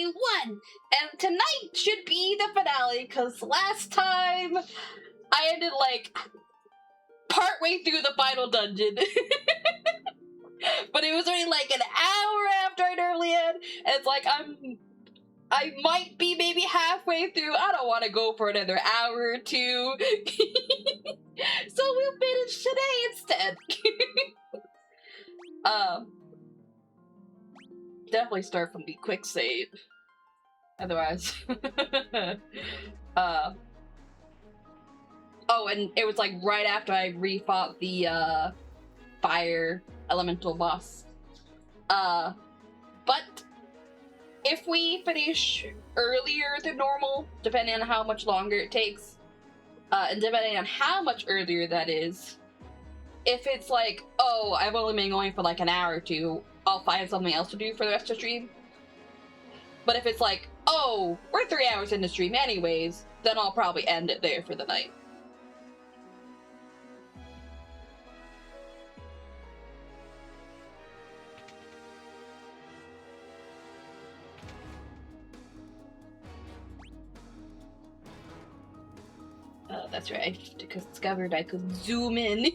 day 1, and tonight should be the finale, because last time I ended like partway through the final dungeon. But it was only like an hour after I normally end, and it's like I might be maybe halfway through. I don't want to go for another hour or two. So we'll finish today instead. Definitely start from the quick save. Otherwise. Oh, and it was like right after I refought the fire elemental boss. But if we finish earlier than normal, depending on how much longer it takes, and depending on how much earlier that is, if it's like, oh, I've only been going for like an hour or two, I'll find something else to do for the rest of the stream. But if it's like, oh, we're 3 hours in the stream anyways, then I'll probably end it there for the night. Oh, that's right. I discovered I could zoom in.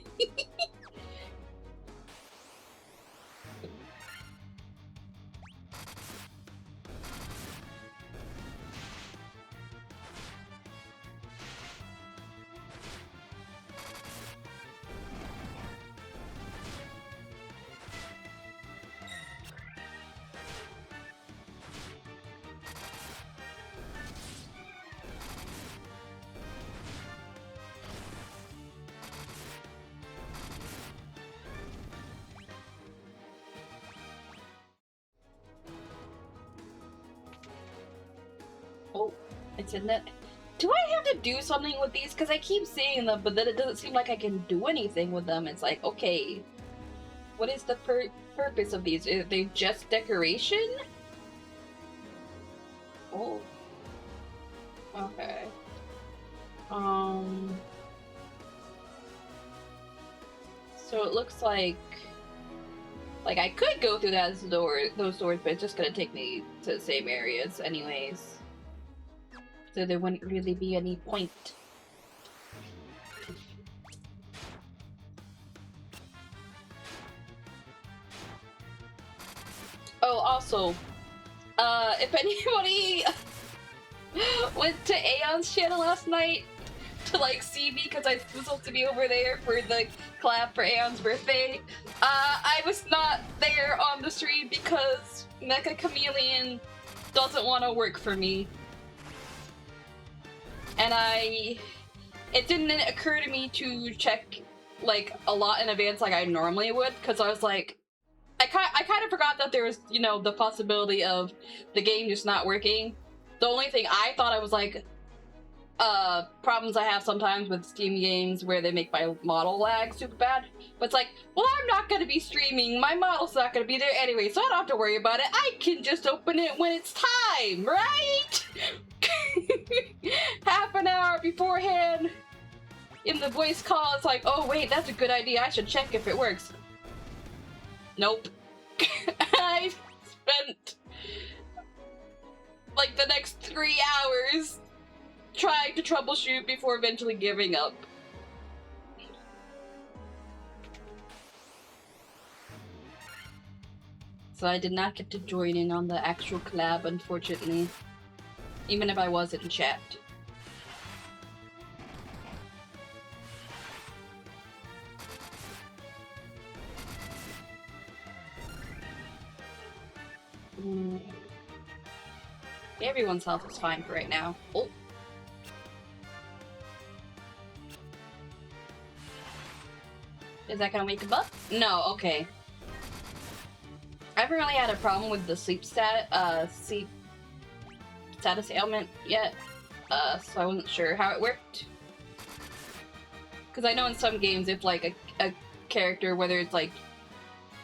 Oh, it's in that. Do I have to do something with these? Because I keep seeing them, but then it doesn't seem like I can do anything with them. It's like, okay, what is the purpose of these? Are they just decoration? Oh. Okay. So it looks like I could go through those doors, but it's just gonna take me to the same areas anyways. So there wouldn't really be any point. Oh, also, if anybody went to Aeon's channel last night to like see me because I was supposed to be over there for the collab for Aeon's birthday, I was not there on the stream because Mecha Chameleon doesn't want to work for me. And it didn't occur to me to check like a lot in advance like I normally would, because I was like, I kind of forgot that there was, you know, the possibility of the game just not working. The only thing I thought I was like, problems I have sometimes with Steam games where they make my model lag super bad. But it's like, well, I'm not going to be streaming. My model's not going to be there anyway, so I don't have to worry about it. I can just open it when it's time, right? Half an hour beforehand in the voice call, it's like, oh wait, that's a good idea. I should check if it works. Nope. I spent like the next 3 hours trying to troubleshoot before eventually giving up. So I did not get to join in on the actual collab, unfortunately. Even if I was in chat. Everyone's health is fine for right now. Oh. Is that gonna wake him up? No, okay. I haven't really had a problem with the sleep status ailment yet, so I wasn't sure how it worked. Because I know in some games, if like a character, whether it's like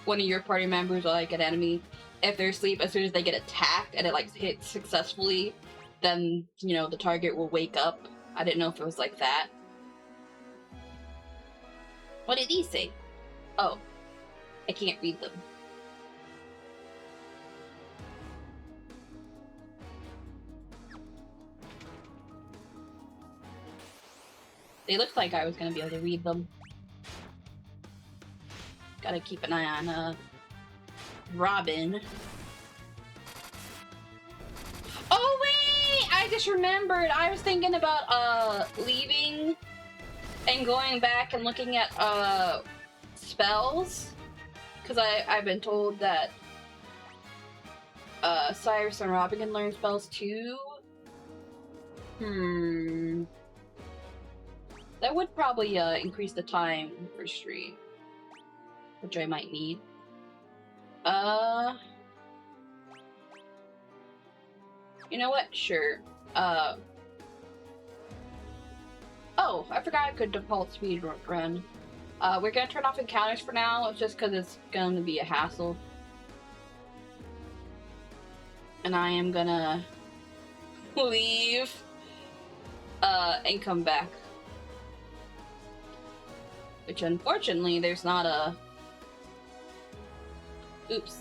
one of your party members or like an enemy, if they're asleep, as soon as they get attacked and it like hits successfully, then, you know, the target will wake up. I didn't know if it was like that. What did these say? Oh, I can't read them. They looked like I was gonna be able to read them. Gotta keep an eye on, Robin. Oh wait! I just remembered! I was thinking about, leaving and going back and looking at, spells. Because I've been told that, Cyrus and Robin can learn spells too. That would probably, increase the time for stream. Which I might need. You know what? Sure. Oh, I forgot I could default speed run. We're gonna turn off encounters for now, just because it's gonna be a hassle. And I am gonna leave, and come back. Which, unfortunately, there's not a... Oops.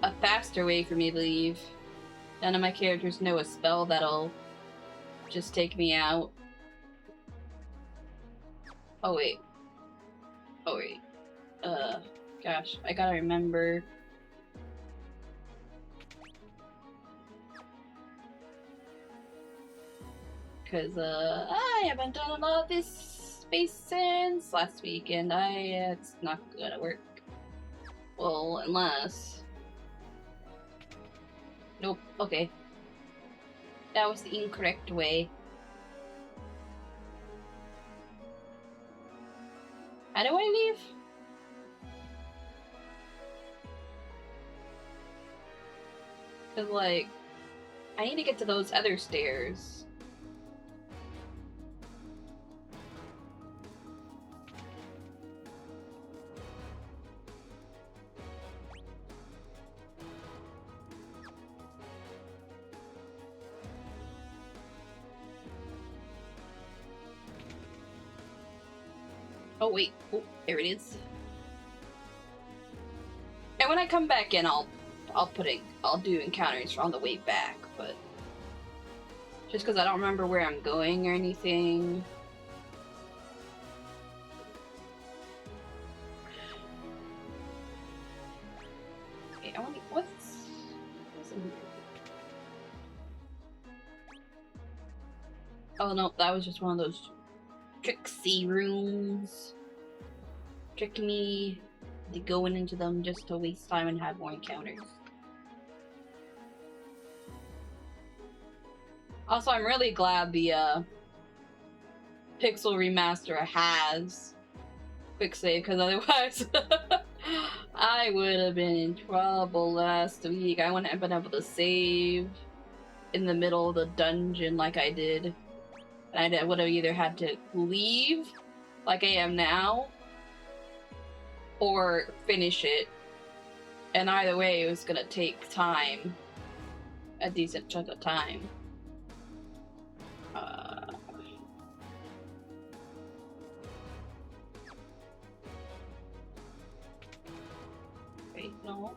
A faster way for me to leave. None of my characters know a spell that'll just take me out. Oh wait. Oh wait. Gosh, I gotta remember. Cause, I haven't done a lot of this space since last week, and it's not gonna work. Well, unless... Nope, okay. That was the incorrect way. How do I leave? Cause, like, I need to get to those other stairs. Oh wait, oh, there it is. And when I come back in, I'll do encounters on the way back, but just because I don't remember where I'm going or anything. Okay, I wonder what's in here? Oh no, that was just one of those tricksy rooms. Tricking me into going into them just to waste time and have more encounters. Also, I'm really glad the Pixel Remaster has quick save, because otherwise I would have been in trouble last week. I wouldn't have been able to save in the middle of the dungeon like I did. And I would have either had to leave, like I am now, or finish it. And either way, it was gonna take time. A decent chunk of time. Wait, no.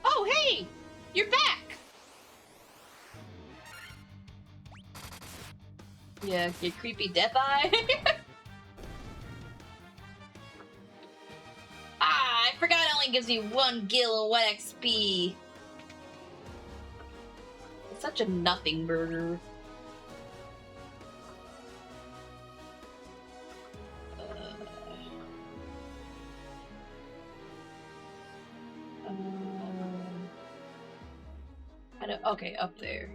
Oh, hey! You're back! Yeah, your creepy death eye. I forgot it only gives you 1 gil and 1 XP. It's such a nothing burger. Okay, up there.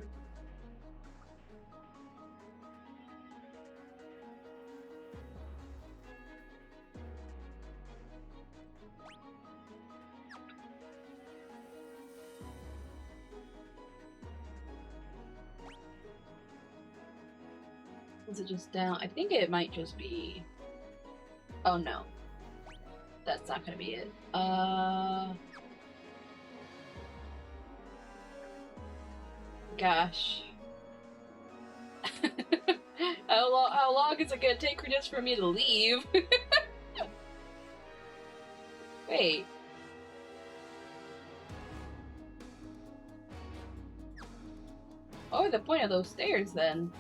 Is it just down? I think it might just be... Oh no. That's not gonna be it. Gosh. How long is it gonna take just for me to leave? Wait. What was the point of those stairs then?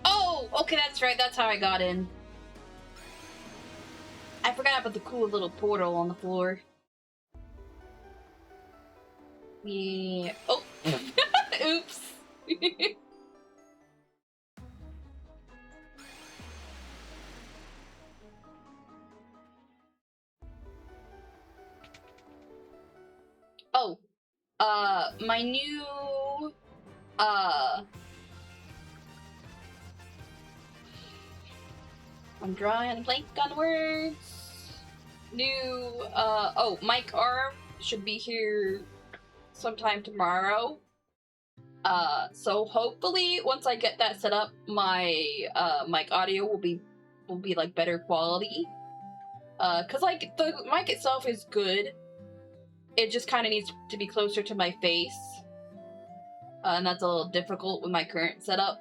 Oh, okay, that's right. That's how I got in. I forgot about the cool little portal on the floor. Yeah. Oh. Oops. Oh. My new, I'm drawing a blank on words. New, oh, mic arm should be here sometime tomorrow. So hopefully once I get that set up, my, mic audio will be like better quality. Cause like the mic itself is good. It just kind of needs to be closer to my face. And that's a little difficult with my current setup.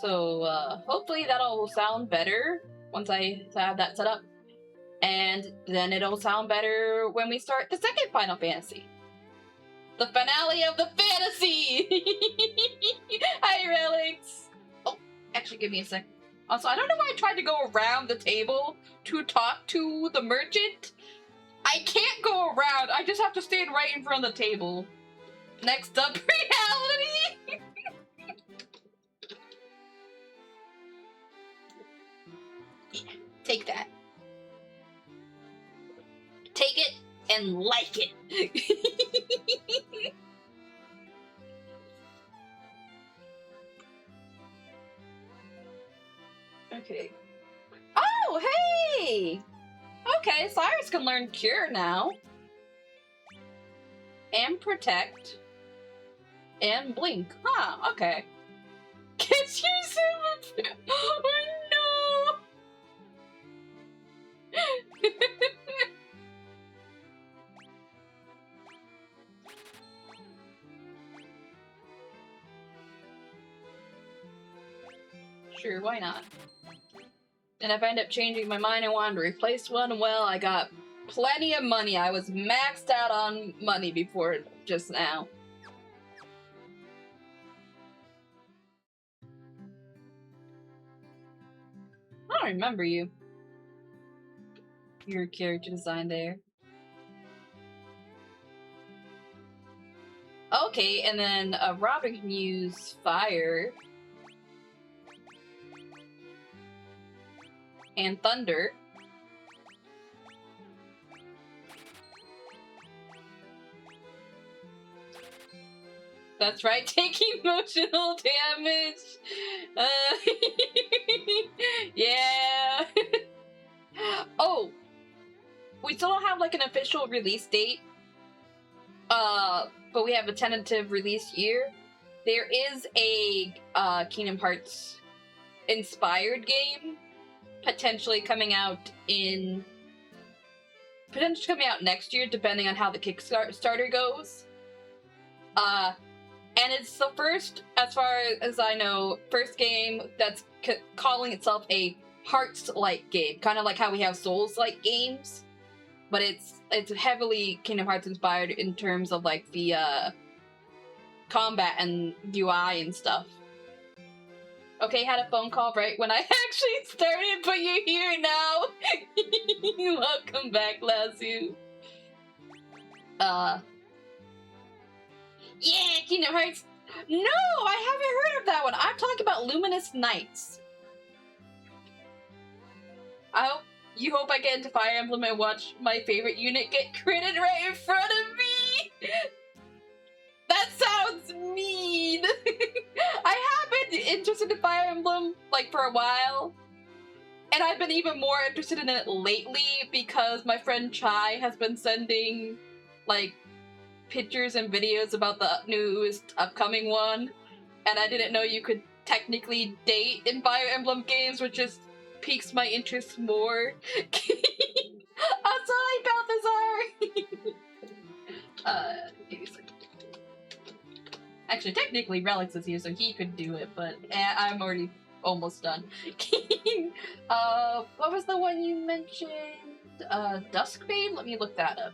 So hopefully that'll sound better once I have that set up. And then it'll sound better when we start the second Final Fantasy. The finale of the fantasy! Hi, Relics! Oh, actually, give me a sec. Also, I don't know why I tried to go around the table to talk to the merchant. I can't go around. I just have to stand right in front of the table. Next up, reality! Take that. Take it and like it. Okay. Oh, hey! Okay, Cyrus can learn Cure now. And Protect. And Blink. Huh, okay. Get yourself a... Oh, no! Sure, why not? And if I end up changing my mind and wanted to replace one, well, I got plenty of money. I was maxed out on money before just now. I don't remember you. Your character design there. Okay, and then Robin can use fire. And thunder. That's right, take emotional damage. Yeah. Oh, we still don't have like an official release date. But we have a tentative release year. There is a Kingdom Hearts inspired game potentially coming out next year, depending on how the Kickstarter goes. And it's the first, as far as I know, first game that's calling itself a Hearts-like game, kind of like how we have Souls-like games, but it's heavily Kingdom Hearts inspired in terms of like the combat and UI and stuff. Okay, had a phone call right when I actually started, but you're here now. Welcome back, Lazu. Yeah, Kingdom Hearts. No, I haven't heard of that one. I'm talking about Luminous Nights. You hope I get into Fire Emblem and watch my favorite unit get critted right in front of me. That sounds mean. I have been interested in Fire Emblem like for a while, and I've been even more interested in it lately because my friend Chai has been sending like pictures and videos about the newest upcoming one, and I didn't know you could technically date in Fire Emblem games, which is piques my interest more. I'm sorry, Balthazar! Actually, technically, Relics is here, so he could do it, but I'm already almost done. What was the one you mentioned? Duskbane? Let me look that up.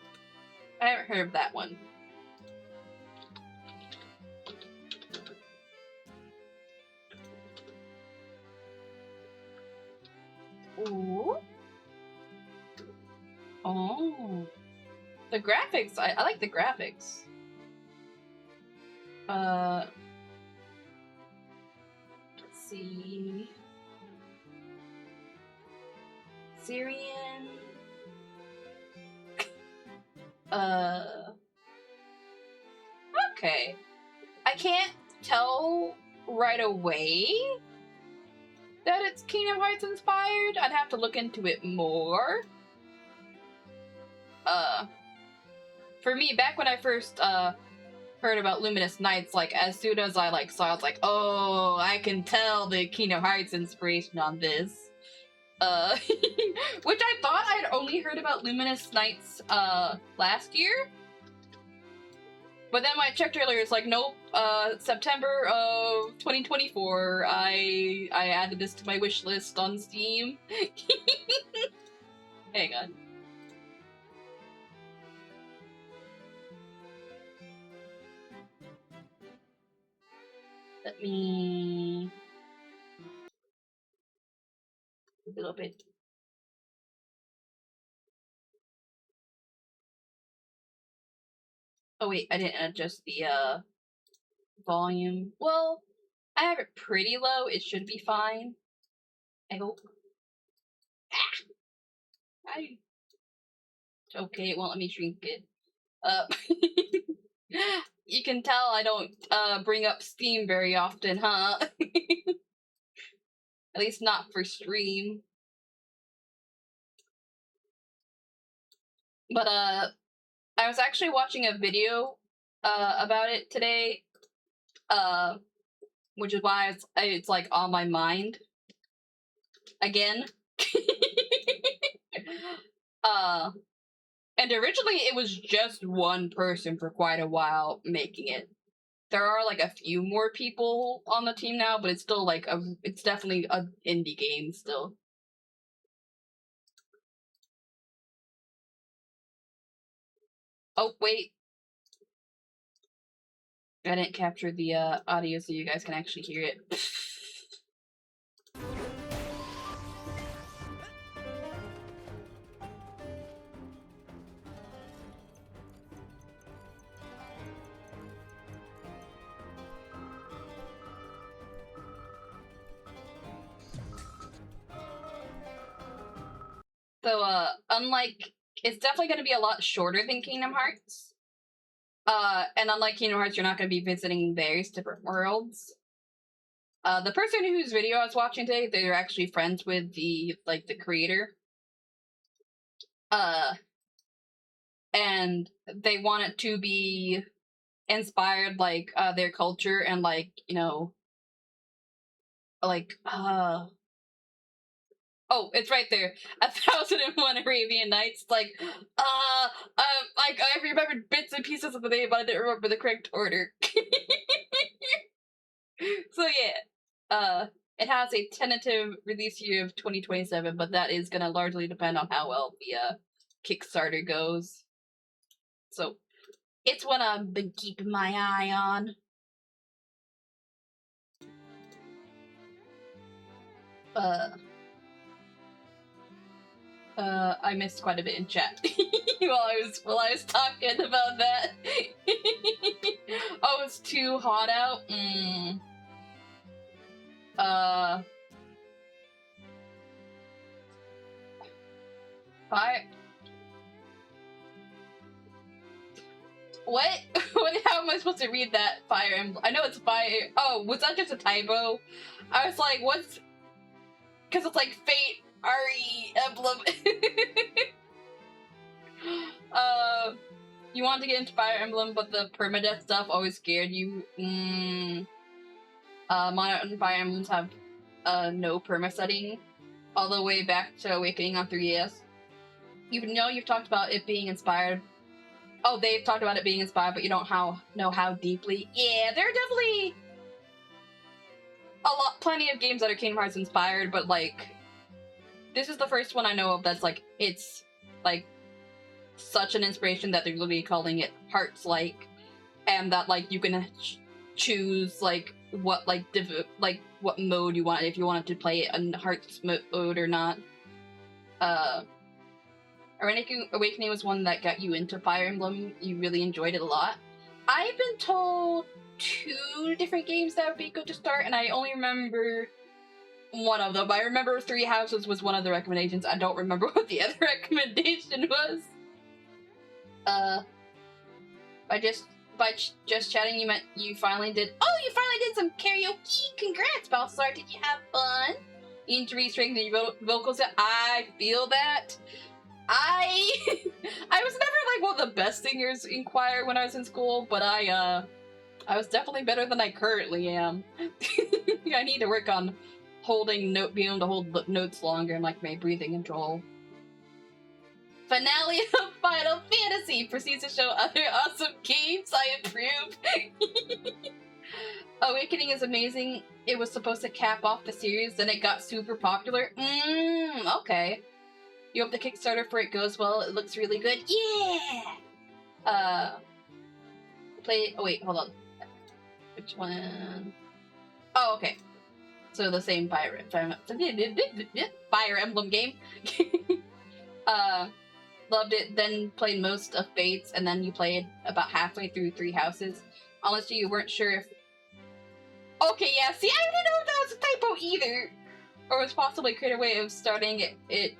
I haven't heard of that one. Ooh. Oh. The graphics, I like the graphics. Let's see. Syrian. Okay. I can't tell right away that it's Kingdom Hearts inspired. I'd have to look into it more. For me, back when I first, heard about Luminous Nights, like, as soon as I, like, saw it, I was like, oh, I can tell the Kingdom Hearts inspiration on this. Which I thought I'd only heard about Luminous Nights, last year. But then when I checked earlier, it's like, nope, September of 2024, I added this to my wish list on Steam. Hang on. Let me... a little bit. Oh wait, I didn't adjust the, volume. Well, I have it pretty low. It should be fine. I hope. Okay, it won't let me shrink it. You can tell I don't, bring up Steam very often, huh? At least not for stream. But, I was actually watching a video, about it today, which is why it's like on my mind again. And originally it was just one person for quite a while making it. There are like a few more people on the team now, but it's still like it's definitely an indie game still. Oh wait, I didn't capture the audio so you guys can actually hear it. So, unlike, it's definitely going to be a lot shorter than Kingdom Hearts. And unlike Kingdom Hearts, you're not going to be visiting various different worlds. The person whose video I was watching today, they're actually friends with the creator. And they want it to be inspired, like, their culture and, like, you know, like, oh, it's right there. 1001 Arabian Nights. Like, I remembered bits and pieces of the name, but I didn't remember the correct order. So yeah, it has a tentative release year of 2027, but that is gonna largely depend on how well the Kickstarter goes. So it's what I've been keeping my eye on. I missed quite a bit in chat while I was talking about that. Oh, it's too hot out? What? How am I supposed to read that? Fire Emblem? I know it's fire. Oh, was that just a typo? I was like, what's... Because it's like Fate, RE, Emblem. You wanted to get into Fire Emblem, but the permadeath stuff always scared you. Modern Fire Emblems have, no perma setting. all the way back to Awakening on 3DS. Even though you've talked about it being inspired. Oh, they've talked about it being inspired, but you don't know how deeply. Yeah, there are definitely plenty of games that are Kingdom Hearts inspired, but like, this is the first one I know of that's like, it's like such an inspiration that they're literally calling it Hearts-like, and that like you can choose like what like what mode you want, if you wanted to play it in Hearts mode or not. Awakening was one that got you into Fire Emblem. You really enjoyed it a lot. I've been told 2 different games that would be good to start, and I only remember one of them. I remember Three Houses was one of the recommendations. I don't remember what the other recommendation was. By just chatting, you meant you finally did. Oh, you finally did some karaoke! Congrats, Balthazar. Did you have fun? You need to re-strengthen your vocals. I feel that. I was never like one of the best singers in choir when I was in school, but I was definitely better than I currently am. I need to work on being able to hold notes longer and like my breathing control. Finale of Final Fantasy proceeds to show other awesome games. I approve. Awakening is amazing. It was supposed to cap off the series, then it got super popular. Okay. You hope the Kickstarter for it goes well. It looks really good. Yeah! Oh wait, hold on. Which one? Oh, okay. So the same Fire Emblem game. Loved it, then played most of Fates, and then you played about halfway through Three Houses. Honestly, you weren't sure if... Okay, yeah, see, I didn't know if that was a typo either! Or was possibly a creative way of starting it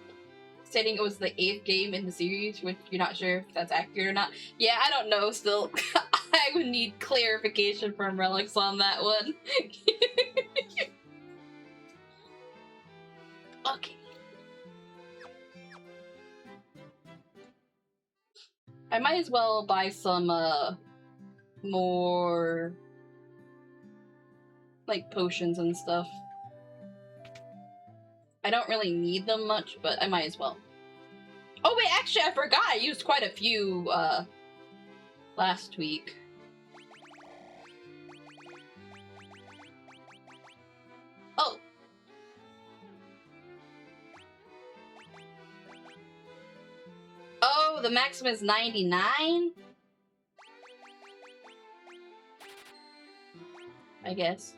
stating it was the 8th game in the series, which you're not sure if that's accurate or not. Yeah, I don't know still. I would need clarification from Relics on that one. Okay. I might as well buy some, more, like, potions and stuff. I don't really need them much, but I might as well. Oh wait, actually I forgot I used quite a few, last week. Oh. Oh, the maximum is 99? I guess.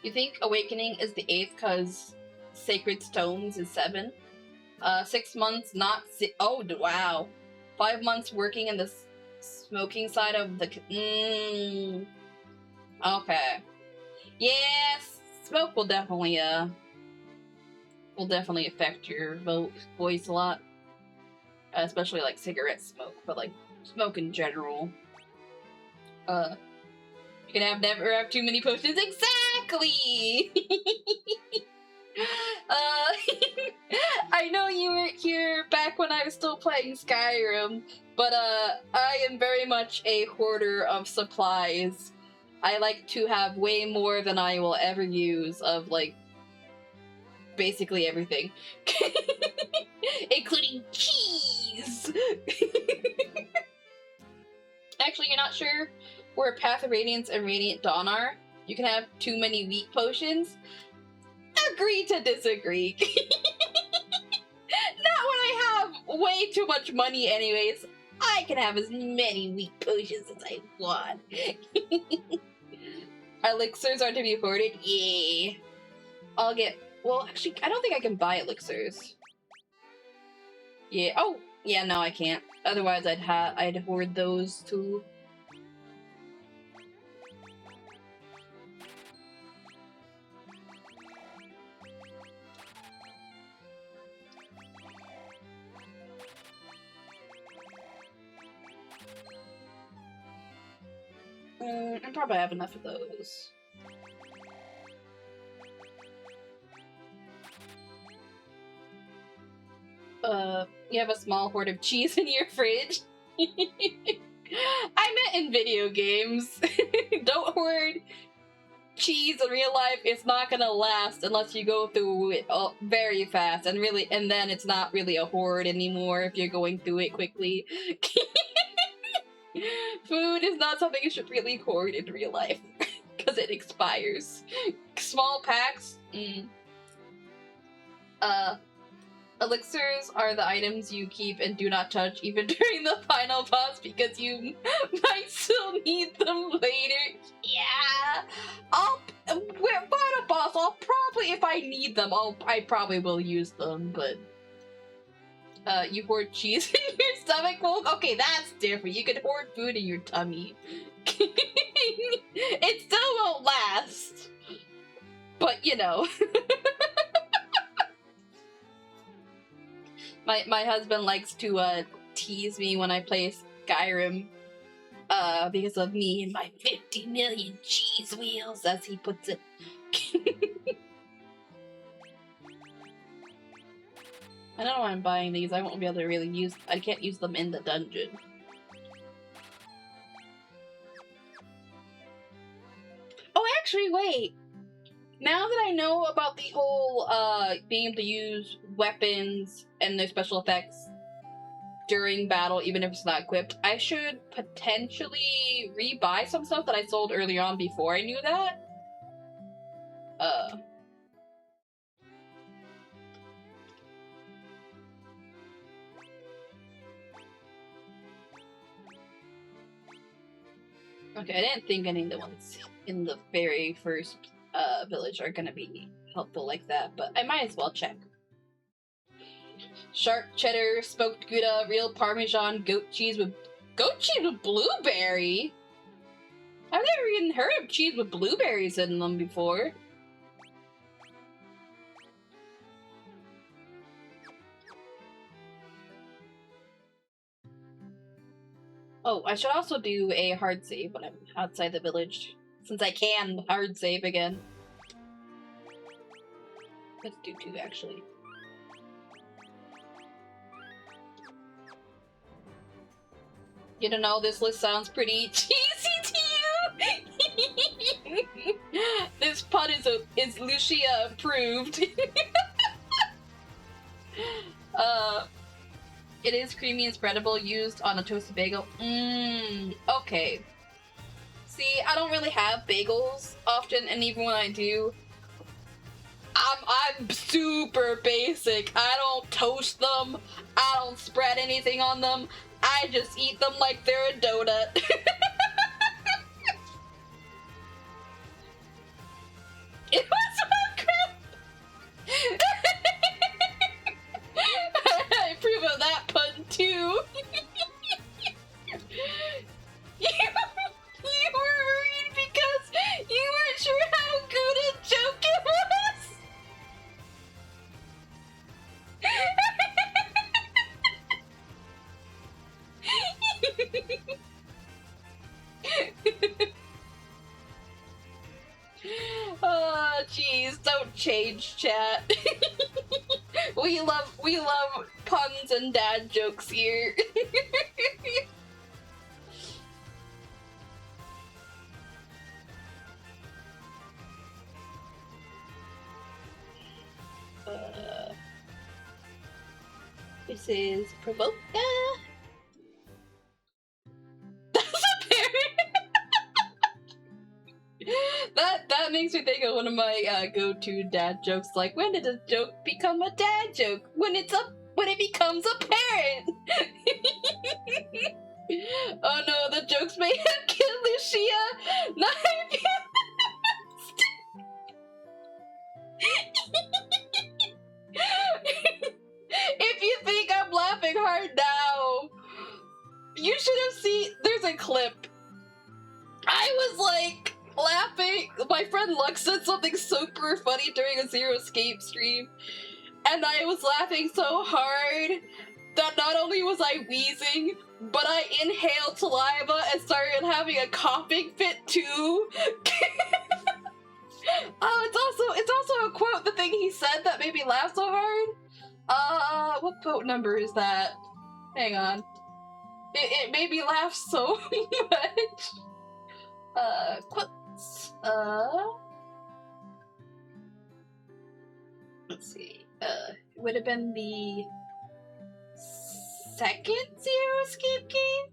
You think Awakening is the 8th because Sacred Stones is 7? 6 months, not oh, wow. 5 months working in the smoking side of the... Okay. Yes, smoke will definitely affect your voice a lot. Especially, like, cigarette smoke, but, like, smoke in general. You can never have too many potions. Exactly! I know you weren't here back when I was still playing Skyrim, but I am very much a hoarder of supplies. I like to have way more than I will ever use of, like, basically everything. Including cheese! Actually, you're not sure where Path of Radiance and Radiant Dawn are? You can have too many weak potions? Agree to disagree. Not when I have way too much money anyways. I can have as many weak potions as I want. Elixirs are to be hoarded? Yeah. I'll get... Well, actually, I don't think I can buy elixirs. Yeah. Oh! Yeah, no, I can't. Otherwise, I'd hoard those too. I probably have enough of those. You have a small hoard of cheese in your fridge. I meant in video games. Don't hoard cheese in real life. It's not gonna last unless you go through it very fast, and then it's not really a hoard anymore if you're going through it quickly. Food is not something you should really hoard in real life because it expires. Small packs. Elixirs are the items you keep and do not touch even during the final boss because you might still need them later. Yeah, final boss. I'll probably, if I need them, I probably will use them. But you hoard cheese in your stomach. Well, okay, that's different. You can hoard food in your tummy. It still won't last, but you know. My husband likes to tease me when I play Skyrim because of me and my 50 million cheese wheels, as he puts it. I don't know why I'm buying these. I won't be able to really use. I can't use them in the dungeon. Oh, actually, wait. Now that I know about the whole being able to use weapons and their special effects during battle, even if it's not equipped, I should potentially rebuy some stuff that I sold early on before I knew that. Okay, I didn't think any of the ones in the very first village are gonna be helpful like that, but I might as well check. Sharp cheddar, smoked Gouda, real Parmesan, goat cheese with blueberry? I've never even heard of cheese with blueberries in them before. Oh, I should also do a hard save when I'm outside the village, since I can hard save again. Let's do 2, actually. You don't know, this list sounds pretty cheesy to you! This pun is Lucia approved. It is creamy and spreadable, used on a toasted bagel. Okay. See, I don't really have bagels often, and even when I do, I'm super basic. I don't toast them. I don't spread anything on them. I just eat them like they're a donut. It was so crap. I approve of that pun too. You were worried because you weren't sure how good a joke it was. Oh, jeez, don't change, chat. We love puns and dad jokes here. This is Provoka. That's a parrot. That makes me think of one of my go-to dad jokes. Like, when did a joke become a dad joke? When it becomes a parrot. Oh no, the jokes may have killed Lucia. Not if you think I'm laughing hard now, you should have seen. There's a clip. I was like laughing. My friend Lux said something super funny during a Zero Escape stream, and I was laughing so hard that not only was I wheezing, but I inhaled saliva and started having a coughing fit too. Oh, it's also a quote, the thing he said that made me laugh so hard. what quote number is that? Hang on. It made me laugh so much. Quotes. Let's see. It would have been the second Zero Escape game?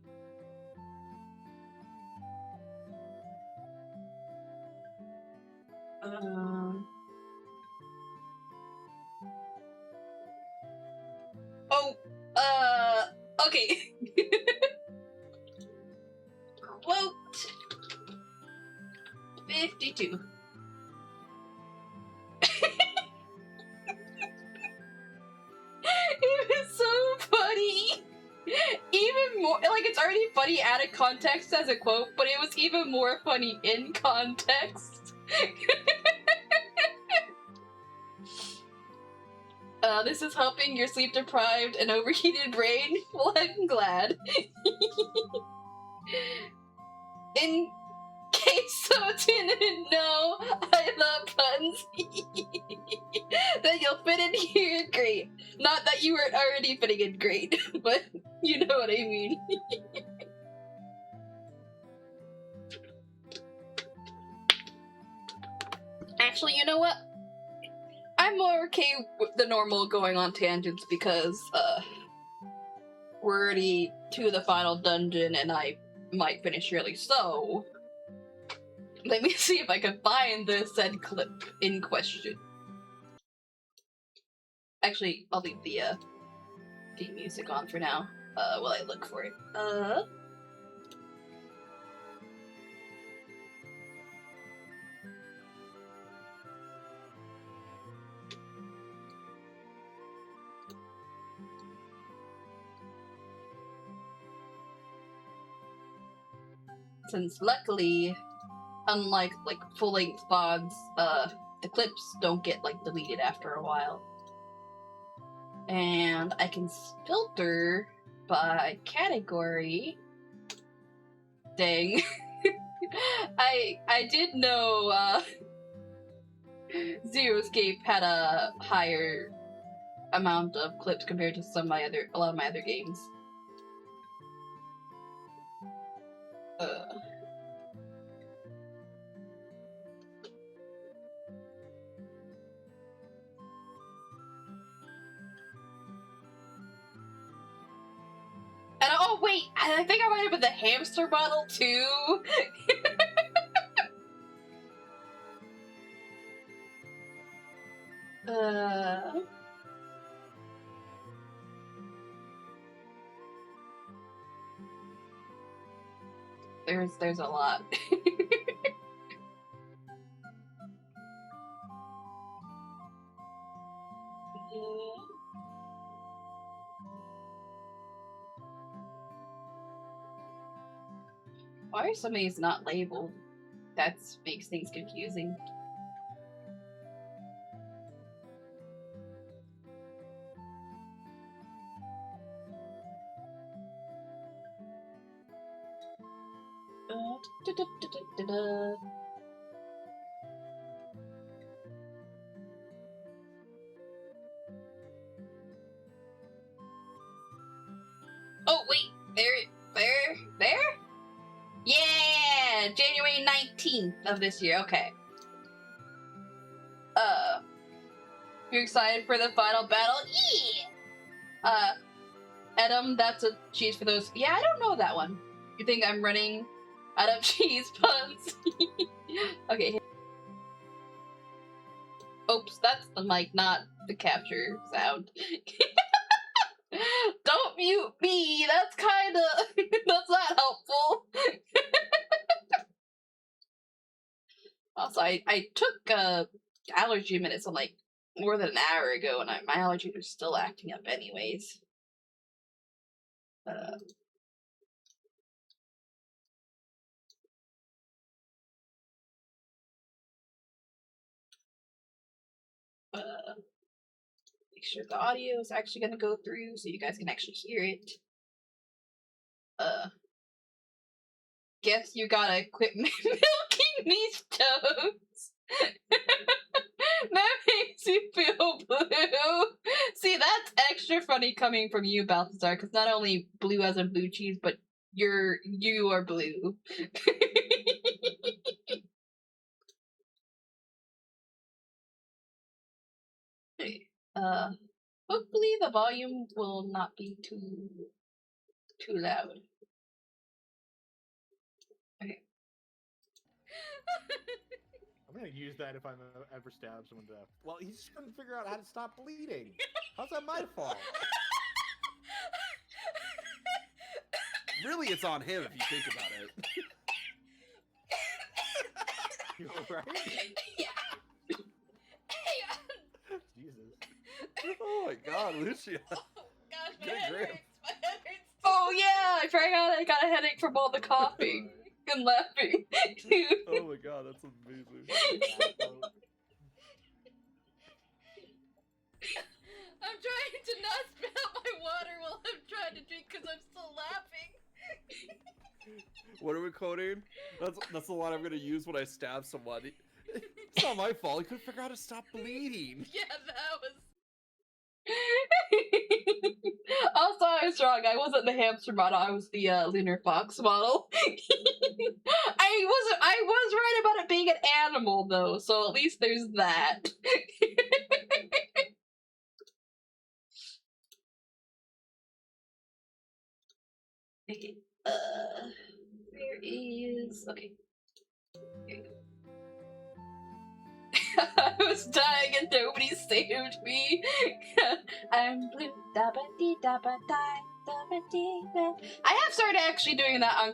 Okay. Quote 52. It was so funny. Even more, like, it's already funny out of context as a quote, but it was even more funny in context. This is helping your sleep-deprived and overheated brain? Well, I'm glad. In case someone didn't know, I love puns. Then you'll fit in here great. Not that you weren't already fitting in great, but you know what I mean. Actually, you know what? I'm more okay with the normal going on tangents because, we're already to the final dungeon and I might finish early, so let me see if I can find the said clip in question. Actually, I'll leave the theme music on for now, while I look for it. Since luckily, unlike like full-length VODs, the clips don't get like deleted after a while. And I can filter by category. Dang. I did know Zero Escape had a higher amount of clips compared to a lot of my other games. And oh wait, I think I might have been the hamster model too. There's a lot. Why are some of these not labeled? That makes things confusing. Oh wait, there? Yeah, January 19th of this year. Okay. You excited for the final battle? Yeah. Edam, that's a cheese for those. Yeah, I don't know that one. You think I'm running out of cheese puns? Okay. Oops, that's the mic, not the capture sound. Don't mute me! That's kinda... that's not helpful. Also, I took allergy medicine like more than an hour ago, and my allergies are still acting up anyways. Make sure the audio is actually gonna go through so you guys can actually hear it. Guess you gotta quit milking these toads. That makes you feel blue. See, that's extra funny. funny coming from you, Balthazar, because not only blue as in blue cheese, but you are blue. Hopefully the volume will not be too loud. Okay. I'm gonna use that if I ever stab someone to death. Well, he just couldn't figure out how to stop bleeding. How's that my fault? Really, it's on him if you think about it. You alright? Yeah. Jesus. Oh my God, Lucia. Oh gosh, my Get a head grip. hurts. My head hurts. Oh yeah, I forgot I got a headache from all the coughing and laughing. Oh my God, that's amazing. I'm trying to not spit out my water while I'm trying to drink because I'm still laughing. What are we coding? That's the line I'm gonna use when I stab somebody. It's not my fault. He couldn't figure out how to stop bleeding. Yeah, that was. Also, I was wrong. I wasn't the hamster model. I was the lunar fox model. I was right about it being an animal though, so at least there's that. Okay. Where is okay? Here you go. I was dying and nobody saved me. I'm blue. Da ba dee da ba die. Da ba dee da. I have started actually doing that on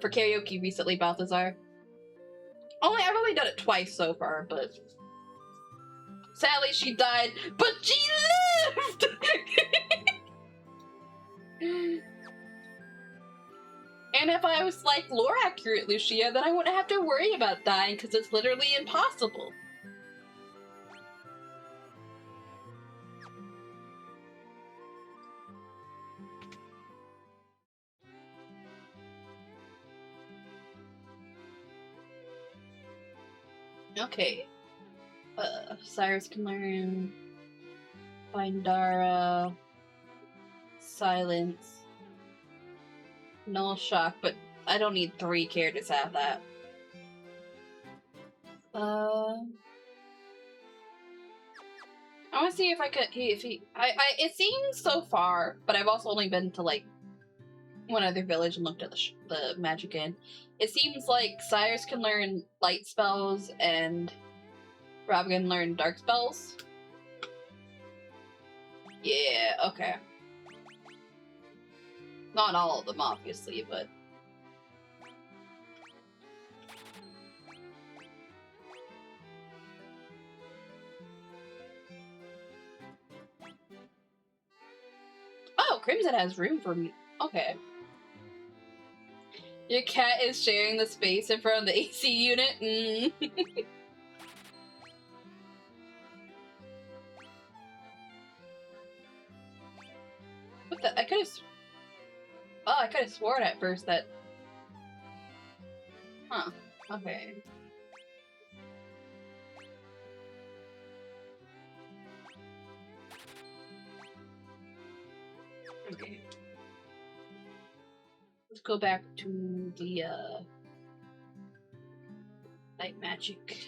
for karaoke recently, Balthazar. I've only done it twice so far, but sadly she died, but she lived. And if I was like lore accurate, Lucia, then I wouldn't have to worry about dying because it's literally impossible. Okay. Cyrus can learn find Dara, silence, null shock, but I don't need 3 characters to have that. I want to see if I could. It seems so far, but I've also only been to like one other village and looked at the magic in. It seems like Cyrus can learn light spells and Rob can learn dark spells. Yeah, okay. Not all of them, obviously, but. Oh, Crimson has room for me. Okay. Your cat is sharing the space in front of the AC unit? Mm. What the? I could've... Oh, I could've sworn at first that... Huh. Okay. Okay. Let's go back to the, light magic.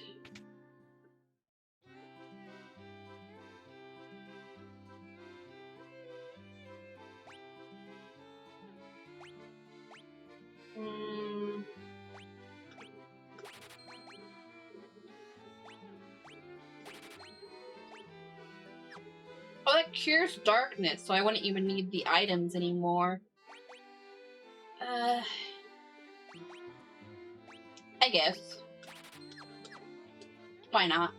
Oh, that cures darkness, so I wouldn't even need the items anymore. I guess. Why not?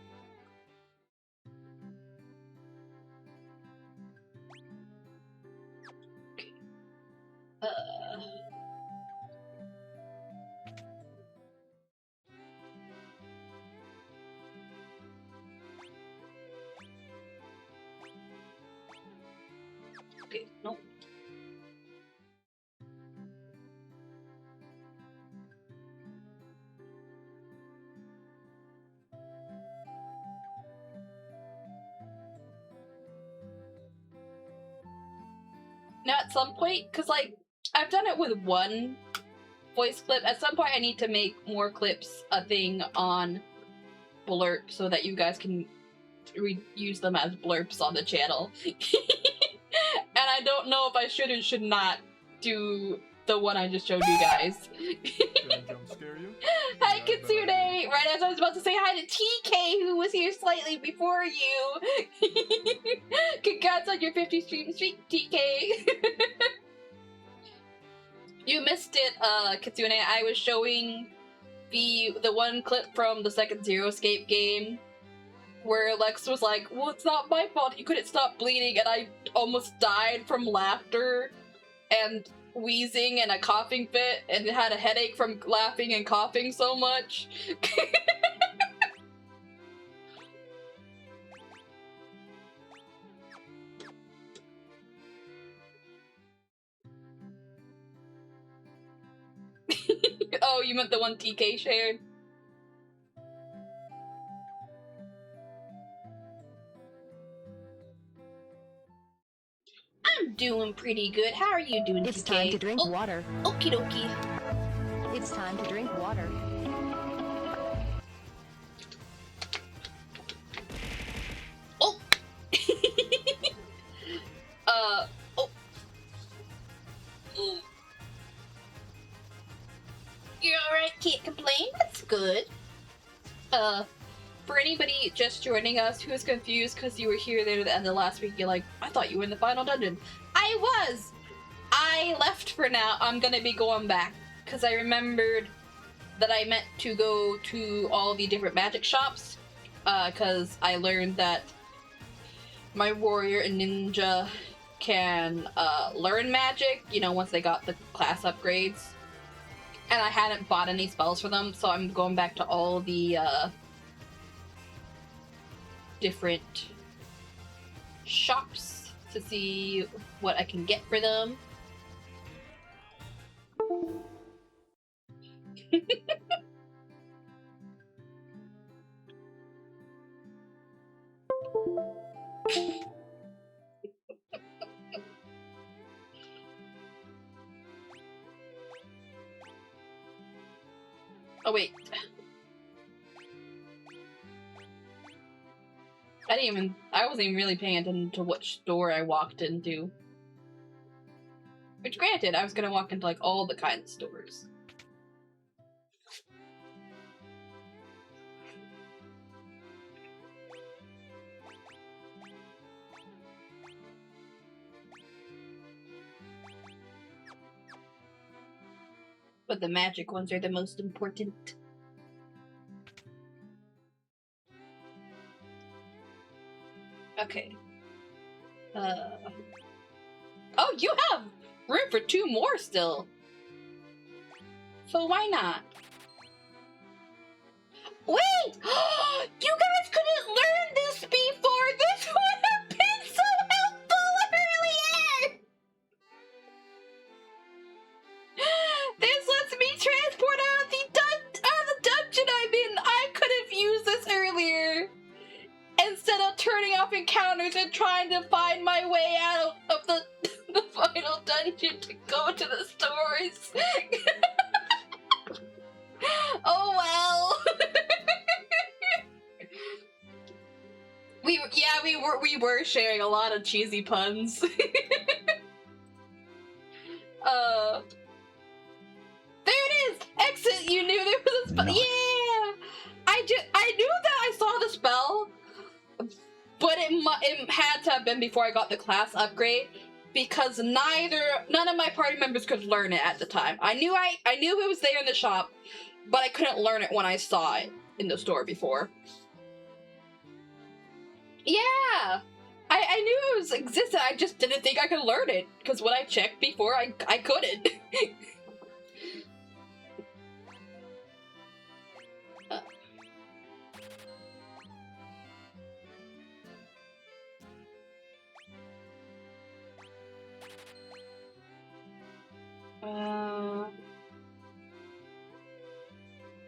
Okay, nope. Now, at some point, because, like, I've done it with one voice clip. At some point, I need to make more clips a thing on Blurp so that you guys can use them as blurps on the channel. And I don't know if I should or should not do the one I just showed you guys. Did I jump scare you? Hi, Yeah, Kitsune! but I Right as I was about to say hi to TK, who was here slightly before you. Congrats on your 50 stream streak, TK. You missed it, Kitsune. I was showing the one clip from the second Zero Escape game where Lex was like, well, it's not my fault, he couldn't stop bleeding, and I almost died from laughter and wheezing and a coughing fit, and had a headache from laughing and coughing so much. Oh, you meant the one TK shared? I'm doing pretty good. How are you doing, It's TK? time to drink Oh, water. okie dokie. It's time to drink water. Oh! Oh. You're alright, can't complain, that's good. For anybody just joining us who's confused because you were here there at the end of last week, you're like, I thought you were in the final dungeon. I was! I left for now. I'm gonna be going back because I remembered that I meant to go to all the different magic shops because I learned that my warrior and ninja can learn magic, you know, once they got the class upgrades. And I hadn't bought any spells for them, so I'm going back to all the different shops to see what I can get for them. Oh wait. I wasn't even really paying attention to what store I walked into. Which granted, I was gonna walk into like all the kinds of stores. But the magic ones are the most important. Okay. Oh, you have room for 2 more still. So why not? Wait! You guys couldn't learn this before! This would have been so helpful earlier! This lets me transport out of the dungeon I'm in! I could have used this earlier! Instead of turning off encounters and trying to find my way out of the final dungeon to go to the stores. Oh well. we were sharing a lot of cheesy puns. There it is! Exit! You knew there was a spell. Nice. Yeah! I knew that I saw the spell, but it had to have been before I got the class upgrade, because none of my party members could learn it at the time. I knew it was there in the shop, but I couldn't learn it when I saw it in the store before. Yeah! I knew it was existed, I just didn't think I could learn it, because when I checked before, I couldn't.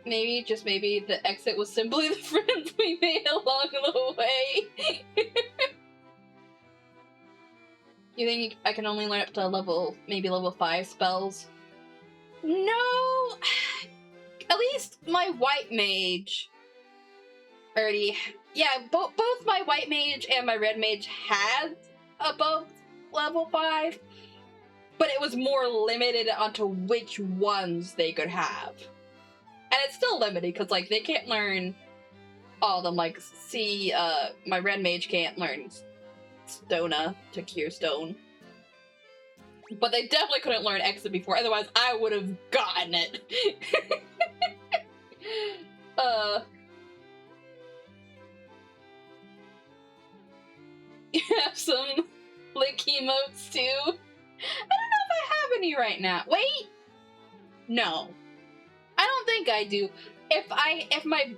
Maybe, just maybe, the exit was simply the friends we made along the way. You think I can only learn up to maybe level 5 spells? No! At least my white mage already... Yeah, both my white mage and my red mage had above level 5, but it was more limited onto which ones they could have. And it's still limited, because, like, they can't learn all of them. Like, see, my red mage can't learn Stona to Cure Stone. But they definitely couldn't learn Exit before, otherwise I would have gotten it. You have some lick emotes too? I don't know if I have any right now. Wait! No. I don't think I do. If my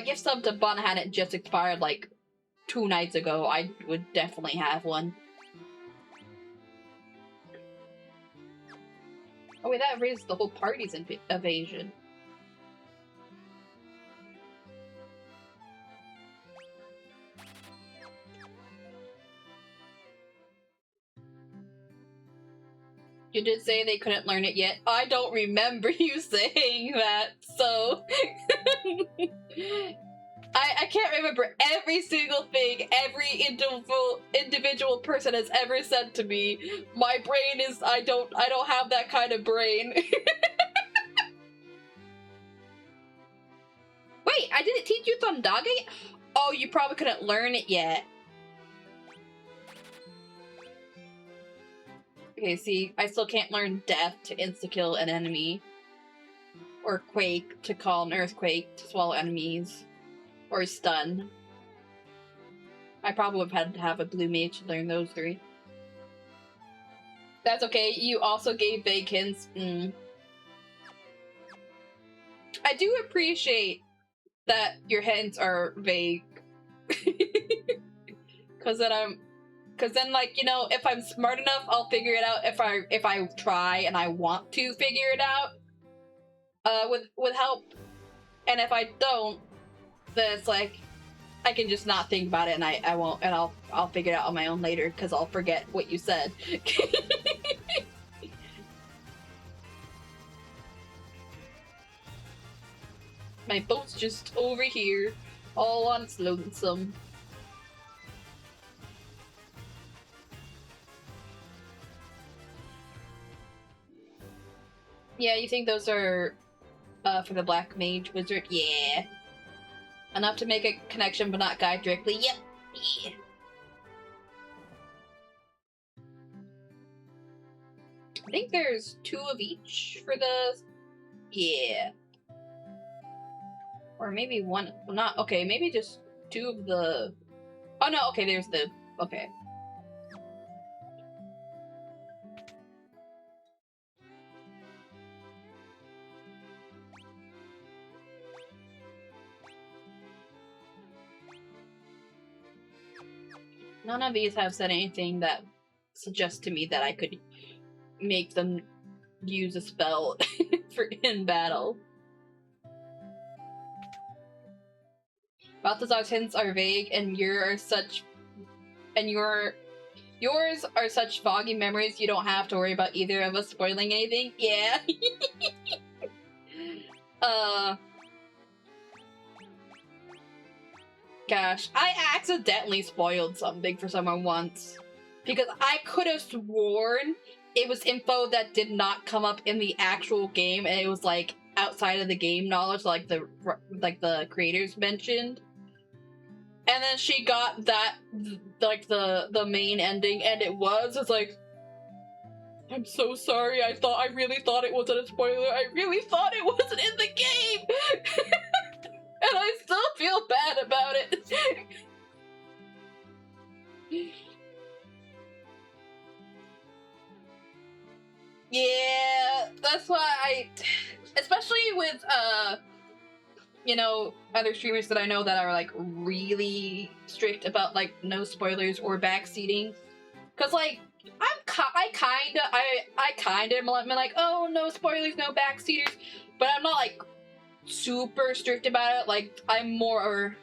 gift sub to Bun hadn't just expired like 2 nights ago, I would definitely have one. Oh wait, that raises the whole party's evasion. You did say they couldn't learn it yet. I don't remember you saying that, so... I can't remember every single thing every individual person has ever said to me. My brain is... I don't have that kind of brain. Wait, I didn't teach you Thundage? Oh, you probably couldn't learn it yet. Okay, see, I still can't learn Death to insta-kill an enemy. Or Quake to call an Earthquake to swallow enemies. Or Stun. I probably would have had to have a blue mage to learn those 3. That's okay, you also gave vague hints. I do appreciate that your hints are vague. Cause then, like, you know, if I'm smart enough, I'll figure it out if I try and I want to figure it out. With help. And if I don't, then it's like, I can just not think about it and I won't, and I'll figure it out on my own later, because I'll forget what you said. My boat's just over here, all on its lonesome. Yeah, you think those are for the Black Mage Wizard? Yeah. Enough to make a connection but not guide directly? Yep. Yeah. I think there's 2 of each for the... Yeah. Or maybe 1... Not... Okay, maybe just 2 of the... Oh no, okay, there's the... Okay. None of these have said anything that suggests to me that I could make them use a spell in battle. Balthazar's hints are vague, and yours are such foggy memories you don't have to worry about either of us spoiling anything. Yeah. Gosh, I accidentally spoiled something for someone once. Because I could have sworn it was info that did not come up in the actual game, and it was like outside of the game knowledge, like the creators mentioned. And then she got that, like the main ending, and it's like, I'm so sorry, I really thought it wasn't a spoiler, I really thought it wasn't in the game! And I still feel bad about it. Yeah, that's why especially with, you know, other streamers that I know that are, like, really strict about, like, no spoilers or backseating. Cause, like, I kinda am like, oh, no spoilers, no backseaters, but I'm not, like, super strict about it. Like, I'm more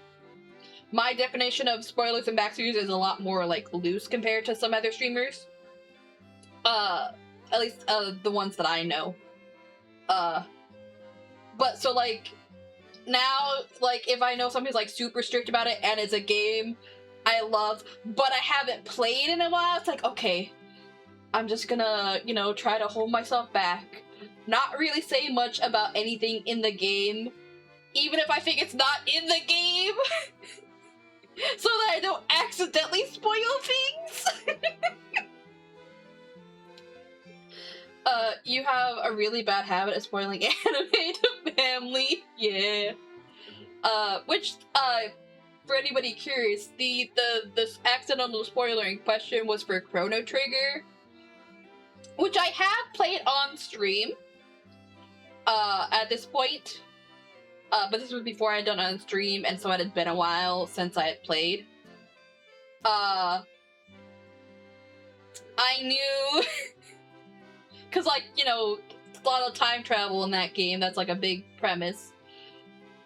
my definition of spoilers and backstories is a lot more like loose compared to some other streamers. At least the ones that I know. But so like now, like if I know somebody's like super strict about it and it's a game I love, but I haven't played in a while, it's like, okay, I'm just gonna, you know, try to hold myself back, not really say much about anything in the game, even if I think it's not in the game, so that I don't accidentally spoil things. You have a really bad habit of spoiling anime to family. Yeah. Which, for anybody curious, the accidental spoiler in question was for Chrono Trigger, which I have played on stream, at this point. But this was before I had done it on stream, and so it had been a while since I had played. I knew... Because, like, you know, a lot of time travel in that game, that's, like, a big premise.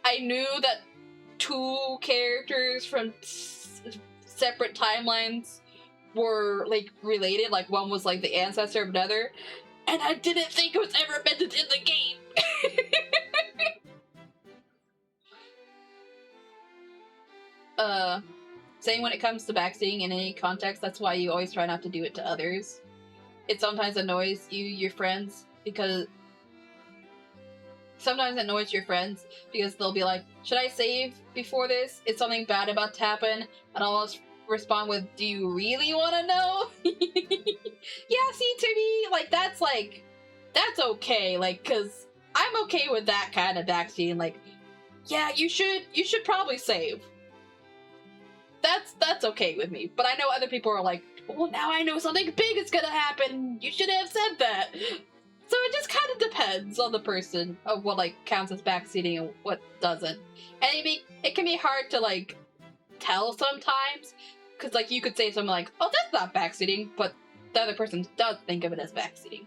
I knew that two characters from separate timelines were, like, related. Like, one was, like, the ancestor of another. And I didn't think it was ever mentioned in the game! Same when it comes to backseating in any context, that's why you always try not to do it to others. It sometimes annoys your friends, because they'll be like, should I save before this? Is something bad about to happen? And I'll always respond with, do you really want to know? Yeah, see, to me, that's okay, like, cause I'm okay with that kind of backseating, like, yeah, you should probably save. That's okay with me, but I know other people are like, well, now I know something big is gonna happen. You should have said that. So it just kind of depends on the person of what like counts as backseating and what doesn't. And it can be hard to like tell sometimes, because like you could say something like, "Oh, that's not backseating," but the other person does think of it as backseating.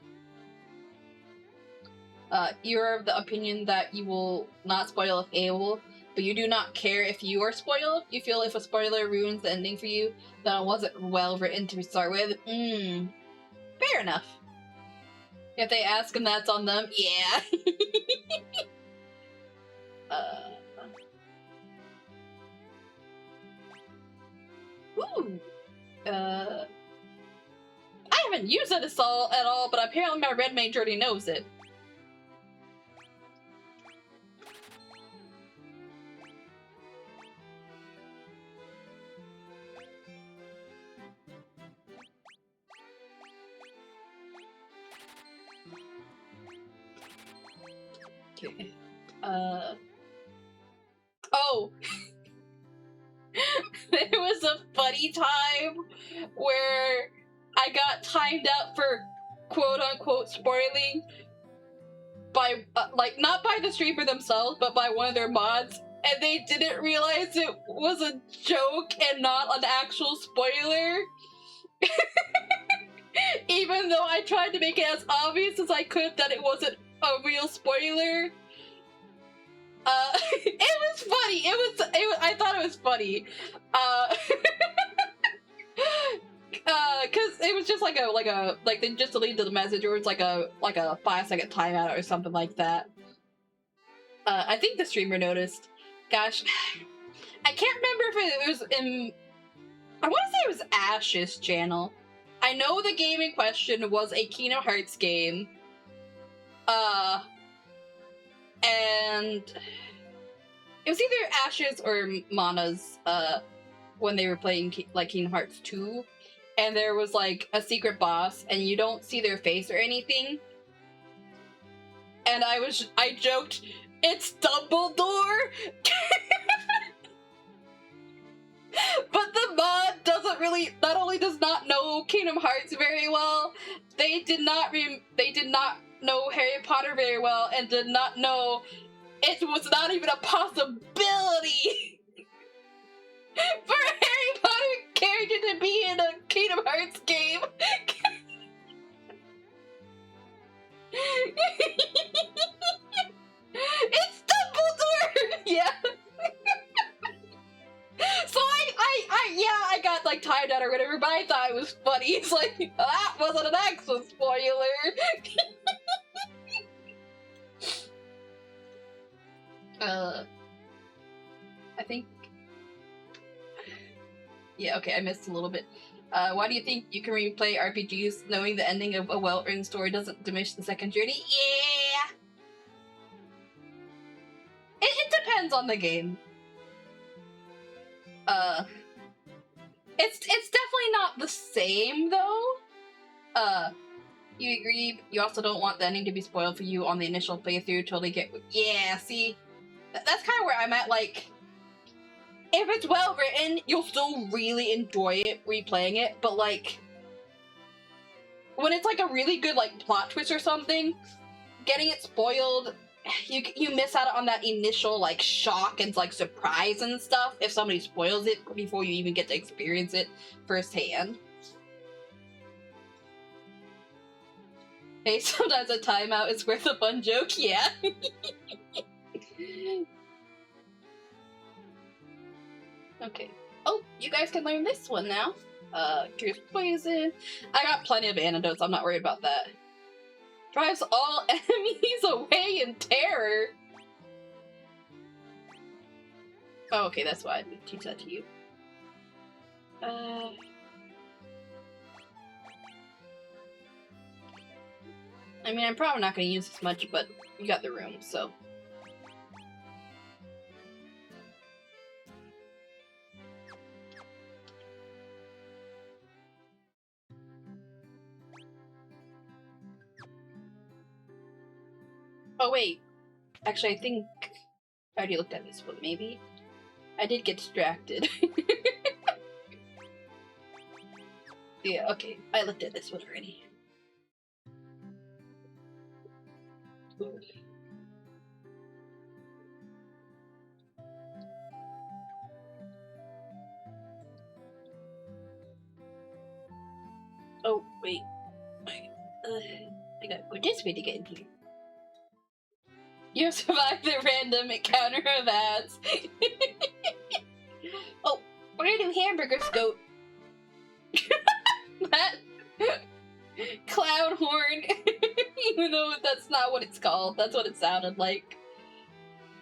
You're of the opinion that you will not spoil if able, but you do not care if you are spoiled. You feel if a spoiler ruins the ending for you, then it wasn't well written to start with. Fair enough. If they ask and that's on them, yeah. Ooh. I haven't used it at all, but apparently my red mage already knows it. Okay. Oh! There was a funny time where I got timed out for quote-unquote spoiling by, not by the streamer themselves, but by one of their mods, and they didn't realize it was a joke and not an actual spoiler. Even though I tried to make it as obvious as I could that it wasn't a real spoiler. It was funny. I thought it was funny. Cause it was just like they just deleted the message, or it's like a 5-second timeout or something like that. I think the streamer noticed. Gosh, I can't remember if it was in. I want to say it was Ash's channel. I know the game in question was a Kingdom Hearts game. And it was either Ash's or Mana's, when they were playing Kingdom Hearts 2, and there was like a secret boss, and you don't see their face or anything. And I joked, it's Dumbledore! But the mod not only does not know Kingdom Hearts very well, they did not know Harry Potter very well, and did not know it was not even a possibility for a Harry Potter character to be in a Kingdom Hearts game. It's Dumbledore! Yeah. thought it was funny. He's like, that wasn't an actual spoiler. I think. Yeah, okay, I missed a little bit. Why do you think you can replay RPGs knowing the ending of a well-written story doesn't diminish the second journey? Yeah! It depends on the game. It's definitely not the same, though. You agree, you also don't want the ending to be spoiled for you on the initial playthrough, totally get... Yeah, see? That's kind of where I'm at, like... If it's well written, you'll still really enjoy it replaying it, but like when it's like a really good like plot twist or something, getting it spoiled, you miss out on that initial like shock and like surprise and stuff if somebody spoils it before you even get to experience it firsthand. Hey, sometimes a timeout is worth a fun joke, yeah. Okay. Oh, you guys can learn this one now. Cures poison. I got plenty of antidotes, I'm not worried about that. Drives all enemies away in terror. Oh, okay, that's why I didn't teach that to you. I mean, I'm probably not going to use this much, but you got the room, so... Oh, wait. Actually, I think I already looked at this one, maybe. I did get distracted. Yeah, okay. I looked at this one already. Oh, wait. I gotta go this way to get in here. You survived the random encounter of ads. Oh, where do hamburgers go? That cloud horn. Even though that's not what it's called, that's what it sounded like.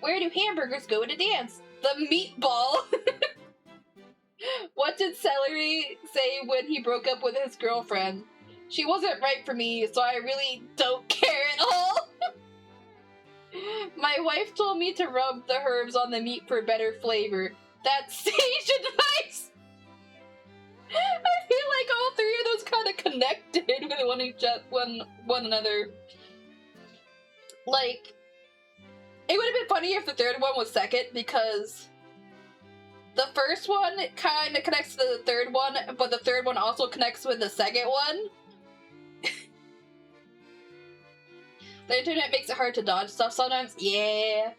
Where do hamburgers go to dance? The meatball. What did Celery say when he broke up with his girlfriend? She wasn't right for me, so I really don't care at all. My wife told me to rub the herbs on the meat for better flavor. That's sage advice! I feel like all three of those kind of connected with one another. Like, it would have been funny if the third one was second, because the first one kind of connects to the third one, but the third one also connects with the second one. The internet makes it hard to dodge stuff sometimes. Yeah.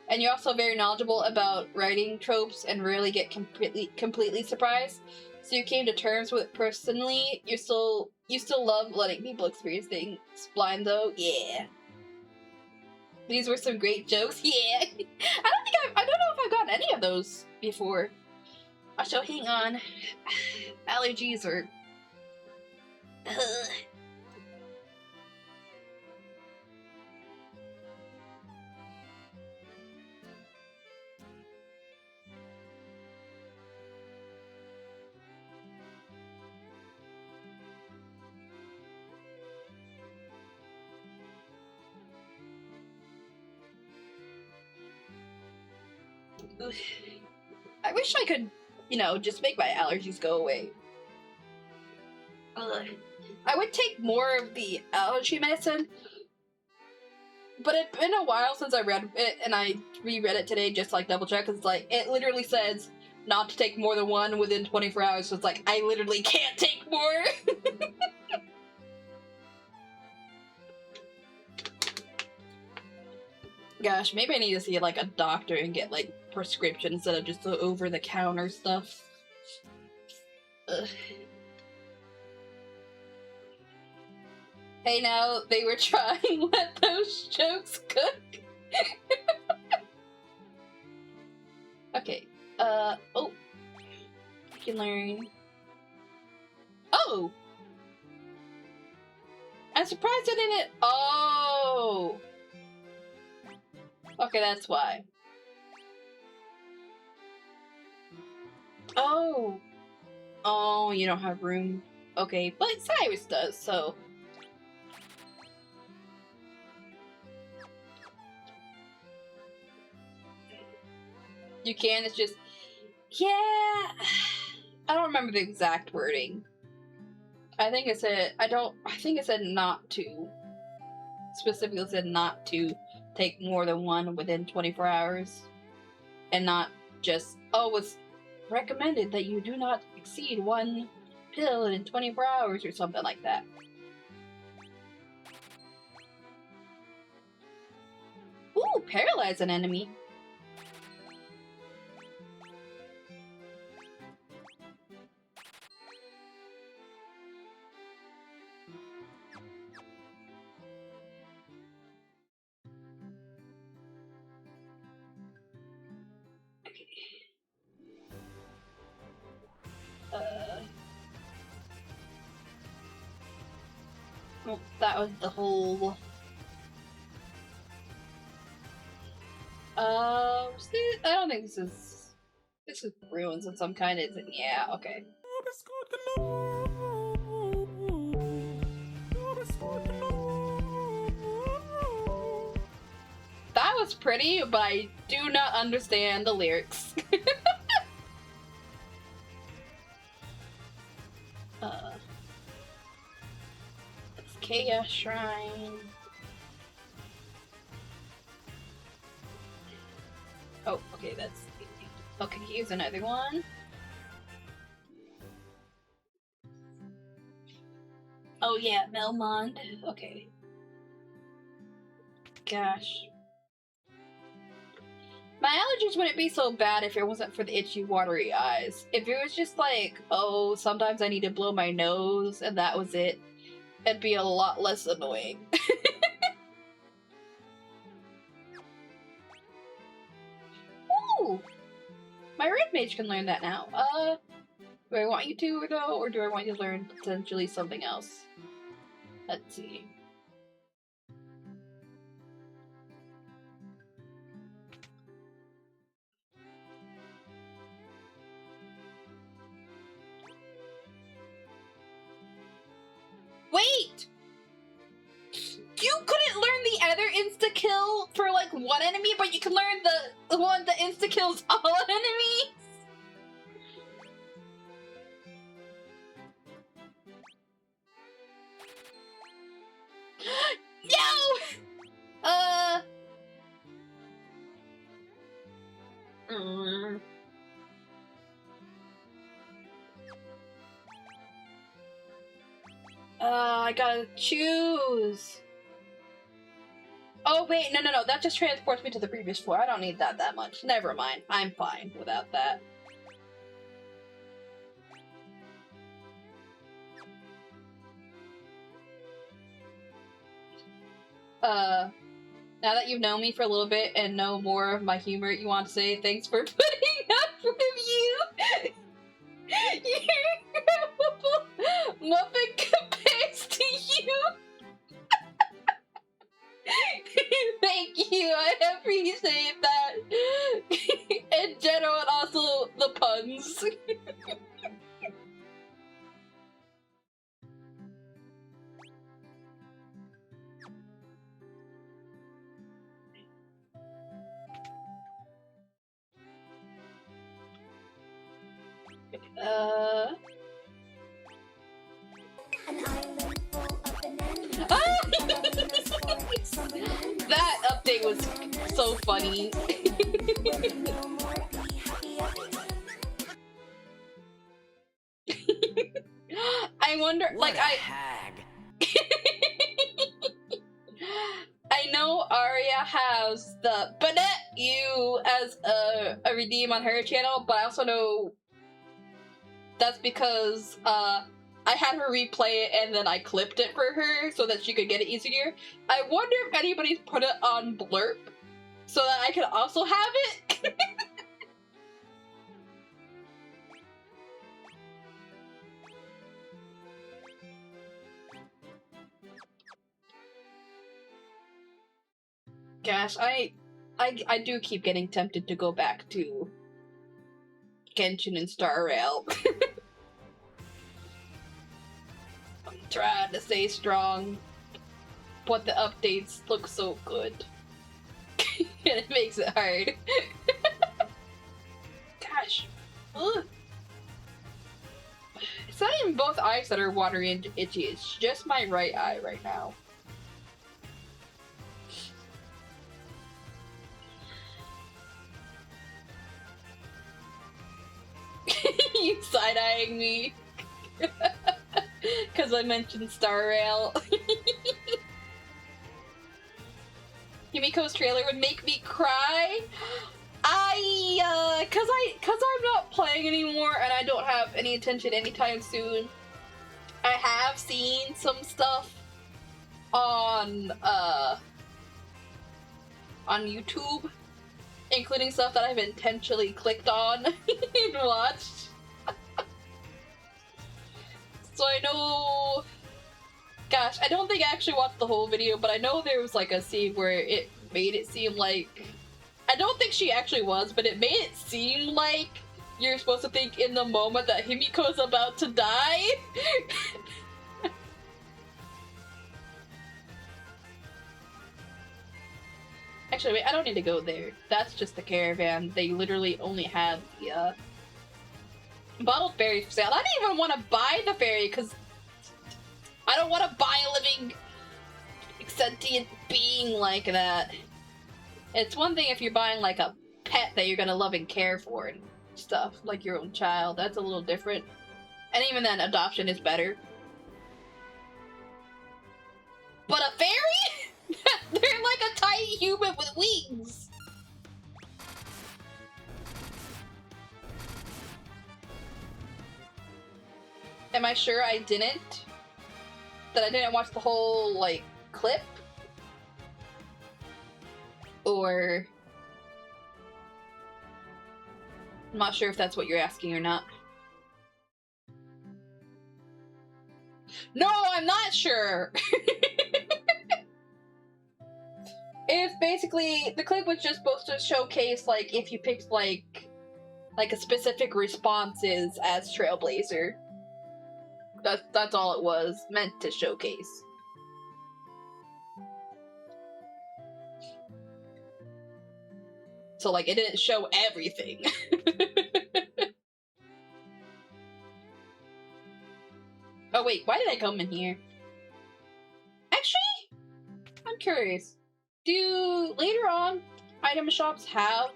And you're also very knowledgeable about writing tropes and rarely get completely surprised. So you came to terms with it personally. You still love letting people experience things blind though. Yeah. These were some great jokes. Yeah. I don't know if I've gotten any of those before. So hang on. Allergies are... I wish I could, just make my allergies go away. I would take more of the allergy medicine, but it's been a while since I read it, and I reread it today just like double check, because like, it literally says not to take more than one within 24 hours, so it's like, I literally can't take more! Gosh, maybe I need to see like a doctor and get like prescription instead of just the over-the-counter stuff. Ugh. Hey now, they were trying, let those jokes cook. Okay, oh. You can learn... Oh! I'm surprised I didn't. Oh! Okay, that's why. Oh! Oh, you don't have room. Okay, but Cyrus does, so. You can, it's just. Yeah! I don't remember the exact wording. I think it said. I think it said not to. Specifically said not to take more than one within 24 hours. And not just, oh, it's recommended that you do not exceed one pill in 24 hours or something like that. Ooh, paralyze an enemy. Well, that was the whole. I don't think this is. This is ruins of some kind, isn't it? Yeah, okay. That was pretty, but I do not understand the lyrics. Chaos Shrine. Oh, okay, that's. Okay, here's another one. Oh, yeah, Melmond. Okay. Gosh. My allergies wouldn't be so bad if it wasn't for the itchy, watery eyes. If it was just like, oh, sometimes I need to blow my nose and that was it, it'd be a lot less annoying. Ooh! My red mage can learn that now. Do I want you to, though, or do I want you to learn potentially something else? Let's see. Wait! You couldn't learn the other insta-kill for, like, one enemy, but you can learn the one that insta-kills all enemies? No! I gotta choose. Oh, wait, no, that just transports me to the previous floor. I don't need that much. Never mind. I'm fine without that. Now that you've known me for a little bit and know more of my humor, you want to say thanks for putting up with you? Your Muppet compares to you. Thank you, I appreciate that. In general, and also the puns. That update was so funny. I wonder, What like, a hag. I know Arya has the Banette you as a redeem on her channel, but I also know that's because I had her replay it and then I clipped it for her so that she could get it easier. I wonder if anybody's put it on Blurp so that I could also have it. Gosh, I do keep getting tempted to go back to Genshin and Star Rail. I'm trying to stay strong, but the updates look so good. And it makes it hard. Gosh. Ugh. It's not even both eyes that are watery and itchy, it's just my right eye right now. You side-eyeing me. Because I mentioned Star Rail. Himiko's trailer would make me cry. Cause I'm not playing anymore and I don't have any attention anytime soon. I have seen some stuff on YouTube, including stuff that I've intentionally clicked on and watched. So I know... Gosh, I don't think I actually watched the whole video, but I know there was like a scene where it made it seem like... I don't think she actually was, but it made it seem like you're supposed to think in the moment that Himiko's about to die. Actually, wait, I don't need to go there. That's just the caravan. They literally only have the, bottled fairies for sale. I didn't even want to buy the fairy, because I don't want to buy a living sentient being like that. It's one thing if you're buying, like, a pet that you're gonna love and care for and stuff, like your own child. That's a little different. And even then, adoption is better. But a fairy? They're like a tiny human with wings! Am I sure I didn't? That I didn't watch the whole, like, clip? Or... I'm not sure if that's what you're asking or not. No, I'm not sure! If basically, the clip was just supposed to showcase, like, if you picked, like a specific responses as Trailblazer. That's all it was meant to showcase. So, like, it didn't show everything. Oh, wait, why did I come in here? Actually, I'm curious. Do later on item shops have...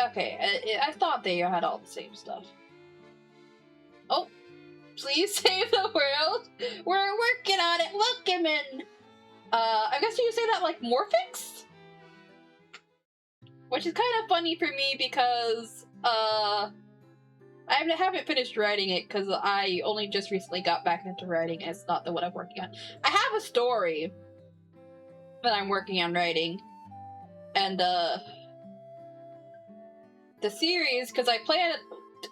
Okay, I thought they had all the same stuff. Oh, please save the world. We're working on it. Welcome in. I guess you could say that like Morphix? Which is kind of funny for me because, I haven't finished writing it because I only just recently got back into writing and it's not the one I'm working on. I have a story that I'm working on writing. And, the series, because I plan,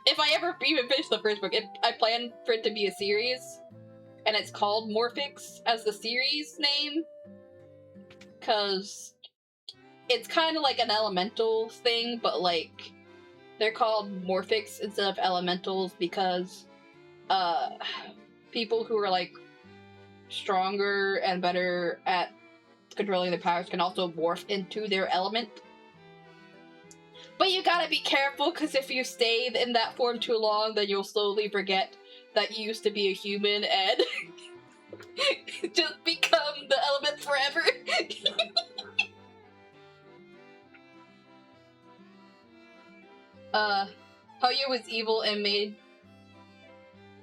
if I ever even finish the first book, I plan for it to be a series. And it's called Morphix as the series name. Because it's kind of like an elemental thing, but like, they're called Morphix instead of elementals because, people who are like, stronger and better at controlling their powers can also morph into their element. But you gotta be careful, because if you stay in that form too long, then you'll slowly forget that you used to be a human and just become the element forever. Hoyo was evil and made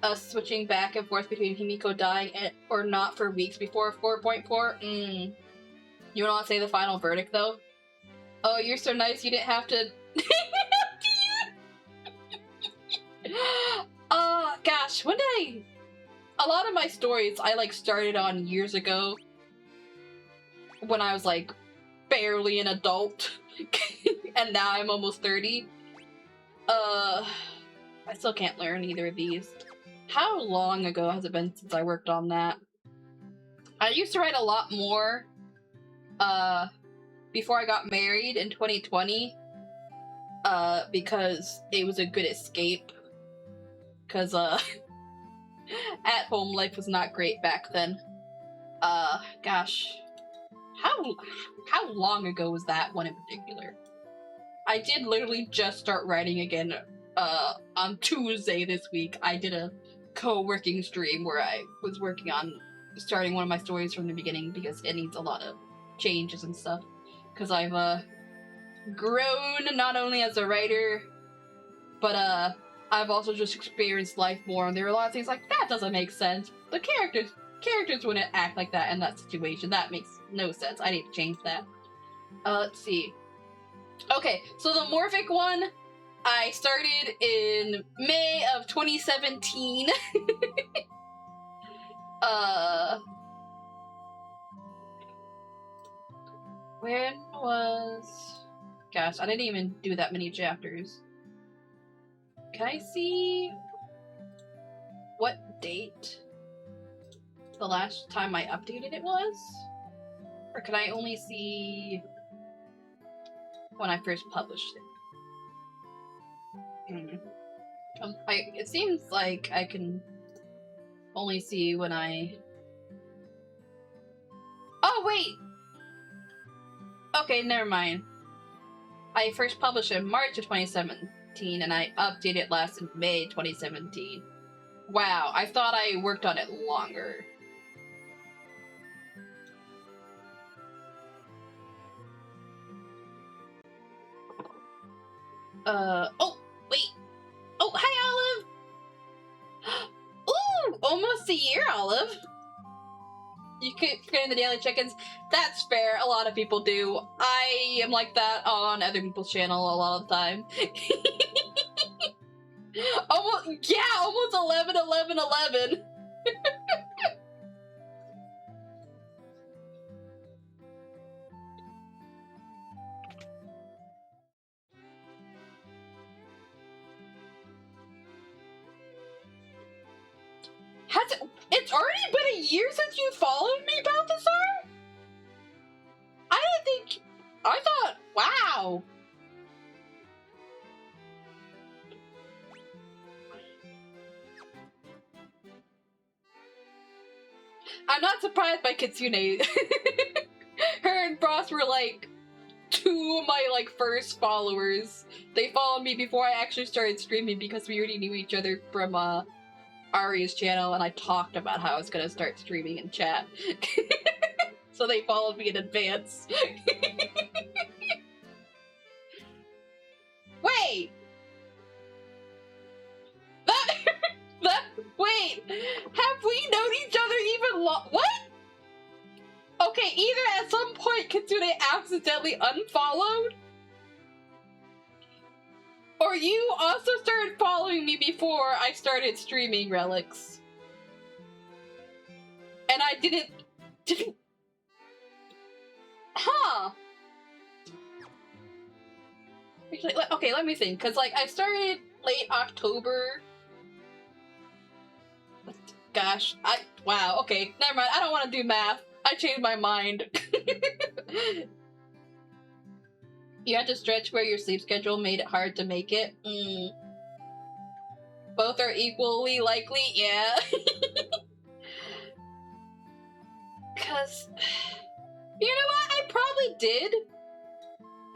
us switching back and forth between Himiko dying or not for weeks before 4.4. You want to say the final verdict, though? Oh, you're so nice you didn't have to... Gosh, when did I... A lot of my stories I, like, started on years ago. When I was, like, barely an adult. And now I'm almost 30. I still can't learn either of these. How long ago has it been since I worked on that? I used to write a lot more before I got married in 2020, because it was a good escape. Because, at-home life was not great back then. Gosh. How long ago was that one in particular? I did literally just start writing again, on Tuesday this week. I did a co-working stream where I was working on starting one of my stories from the beginning because it needs a lot of changes and stuff. Because I've, grown not only as a writer, but, I've also just experienced life more, and there were a lot of things like, that doesn't make sense. The characters wouldn't act like that in that situation. That makes no sense. I need to change that. Let's see. Okay, so the Morphic one, I started in May of 2017. When was... Gosh, I didn't even do that many chapters. Can I see what date the last time I updated it was? Or can I only see when I first published it? It seems like I can only see when I... Oh, wait! Okay, never mind. I first published it in March of 2017, and I updated it last in May 2017. Wow, I thought I worked on it longer. Oh, wait. Oh, hi, Olive! Ooh, almost a year, Olive! You keep forgetting the daily check-ins. That's fair, a lot of people do. I am like that on other people's channel a lot of the time. Almost 11, 11, 11. It's already been a year since you followed me, Balthazar? I thought, wow. I'm not surprised by Kitsune. Her and Frost were like two of my like first followers. They followed me before I actually started streaming because we already knew each other from Ari's channel, and I talked about how I was gonna start streaming in chat. So they followed me in advance. Wait! Wait! Have we known each other even what? Okay, either at some point Kitsune accidentally unfollowed, or you also started following me before I started streaming Relics. And I didn't... Huh! Actually, okay, let me think, because, like, I started late October. Gosh, wow, okay, never mind, I don't want to do math. I changed my mind. You had to stretch where your sleep schedule made it hard to make it? Both are equally likely? Yeah. Cause... You know what? I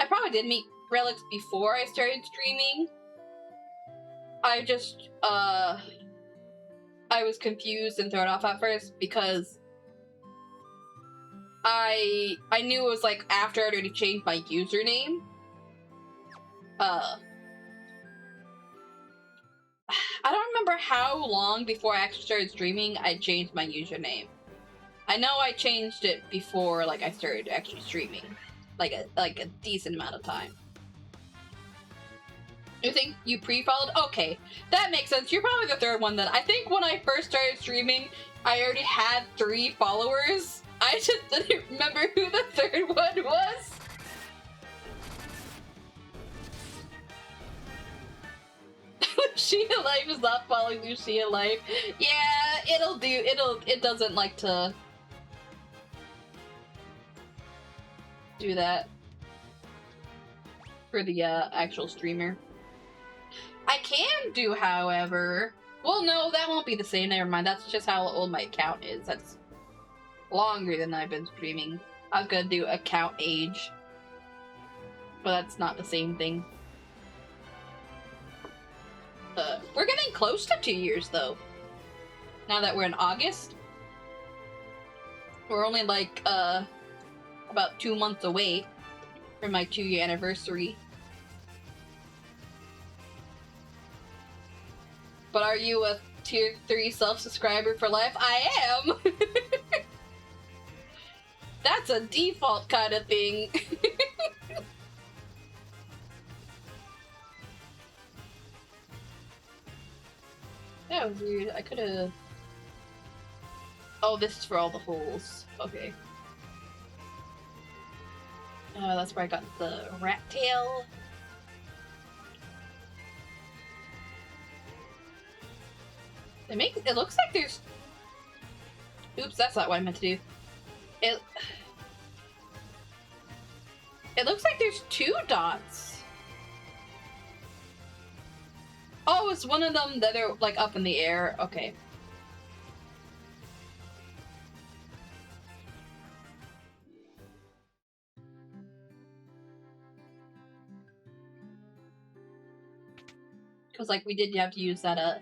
probably did meet Relics before I started streaming. I just, I was confused and thrown off at first because I knew it was like after I'd already changed my username. I don't remember how long before I actually started streaming I changed my username. I know I changed it before like I started actually streaming. Like a decent amount of time. You think you pre-followed? Okay, that makes sense. You're probably the third one then. I think when I first started streaming, I already had 3 followers. I just didn't remember who the third one was. Lucia Life is not following Lucia Life. Yeah, it doesn't like to... do that for the actual streamer. I can do, however. Well, no, that won't be the same. Never mind. That's just how old my account is. That's longer than I've been streaming. I was gonna do account age, but that's not the same thing. We're getting close to 2 years, though. Now that we're in August, we're only like about 2 months away from my 2-year anniversary. But are you a tier 3 self-subscriber for life? I am! That's a default kind of thing. That was weird. I could've... Oh, this is for all the holes. Okay. That's where I got the rat tail. It looks like there's... Oops, that's not what I meant to do. It looks like there's 2 dots. Oh, it's one of them that are like up in the air. Okay. Because like we did have to use that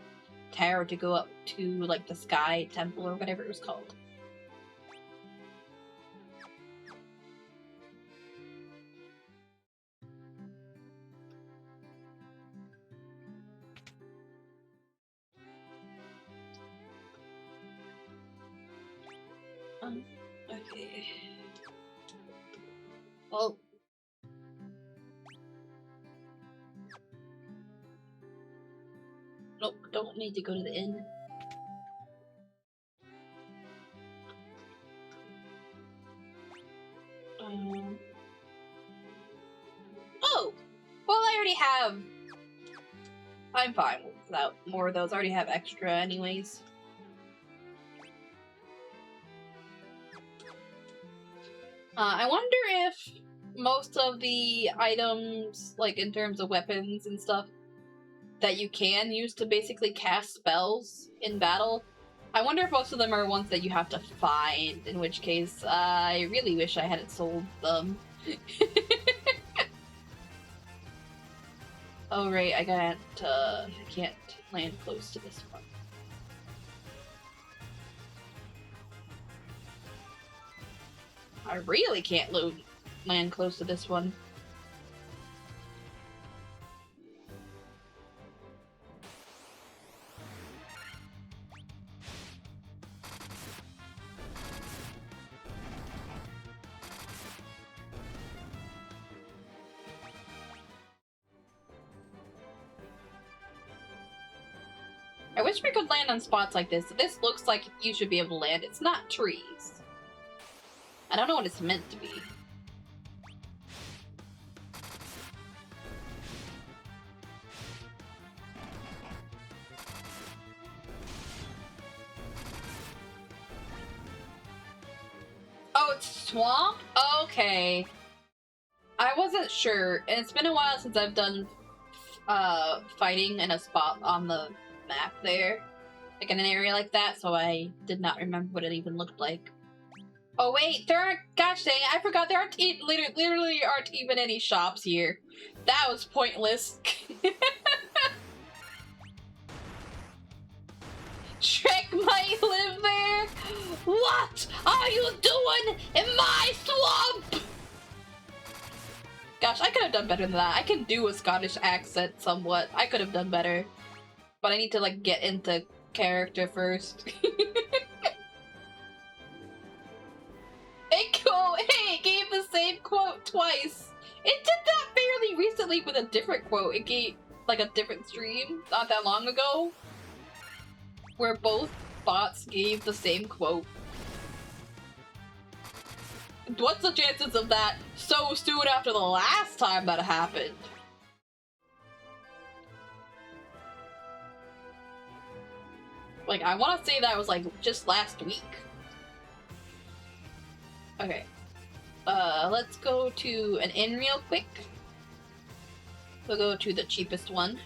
tower to go up to like the sky temple or whatever it was called. Okay. Well. Nope, don't need to go to the inn. Oh! Well, I already have... I'm fine without more of those. I already have extra anyways. I wonder if most of the items, like in terms of weapons and stuff, that you can use to basically cast spells in battle, I wonder if most of them are ones that you have to find, in which case I really wish I hadn't sold them. Oh right, I can't land close to this one. I really can't land close to this one. I wish we could land on spots like this. This looks like you should be able to land. It's not trees. I don't know what it's meant to be. Oh, it's swamp? Okay. I wasn't sure, and it's been a while since I've done fighting in a spot on the map there. Like in an area like that, so I did not remember what it even looked like. Oh wait, there aren't, gosh dang it, I forgot there aren't, literally aren't even any shops here. That was pointless. Shrek might live there? What are you doing in my swamp? Gosh, I could have done better than that. I can do a Scottish accent somewhat. I could have done better. But I need to like get into character first. It gave the same quote twice. It did that fairly recently with a different quote. It gave like a different stream not that long ago, where both bots gave the same quote. What's the chances of that so soon after the last time that happened? Like, I want to say that was like just last week. Okay. Let's go to an inn real quick. We'll go to the cheapest one.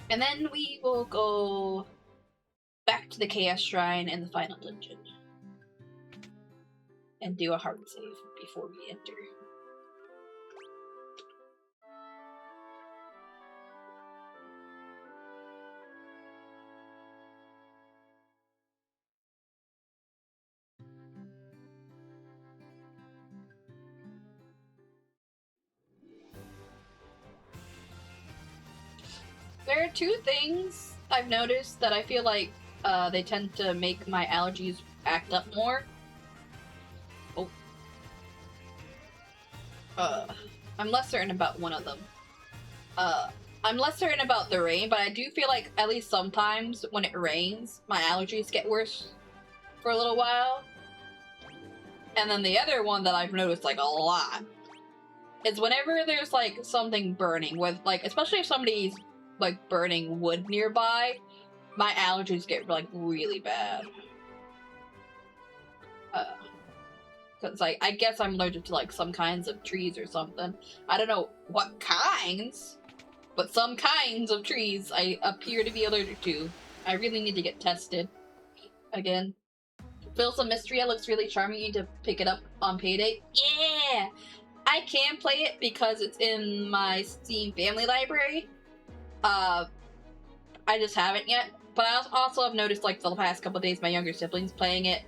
And then we will go back to the Chaos Shrine and the final dungeon. And do a hard save before we enter. There are two things I've noticed that I feel like they tend to make my allergies act up more. Oh. I'm less certain about one of them. I'm less certain about the rain, but I do feel like at least sometimes when it rains, my allergies get worse for a little while. And then the other one that I've noticed like a lot is whenever there's like something burning, with like especially if somebody's like burning wood nearby, my allergies get like really bad. Cause like I guess I'm allergic to like some kinds of trees or something. I don't know what kinds, but some kinds of trees I appear to be allergic to. I really need to get tested again. Phil's a Mystery looks really charming. You need to pick it up on payday. Yeah, I can play it because it's in my Steam family library. I just haven't yet. But I also have noticed, like, for the past couple days, my younger siblings playing it.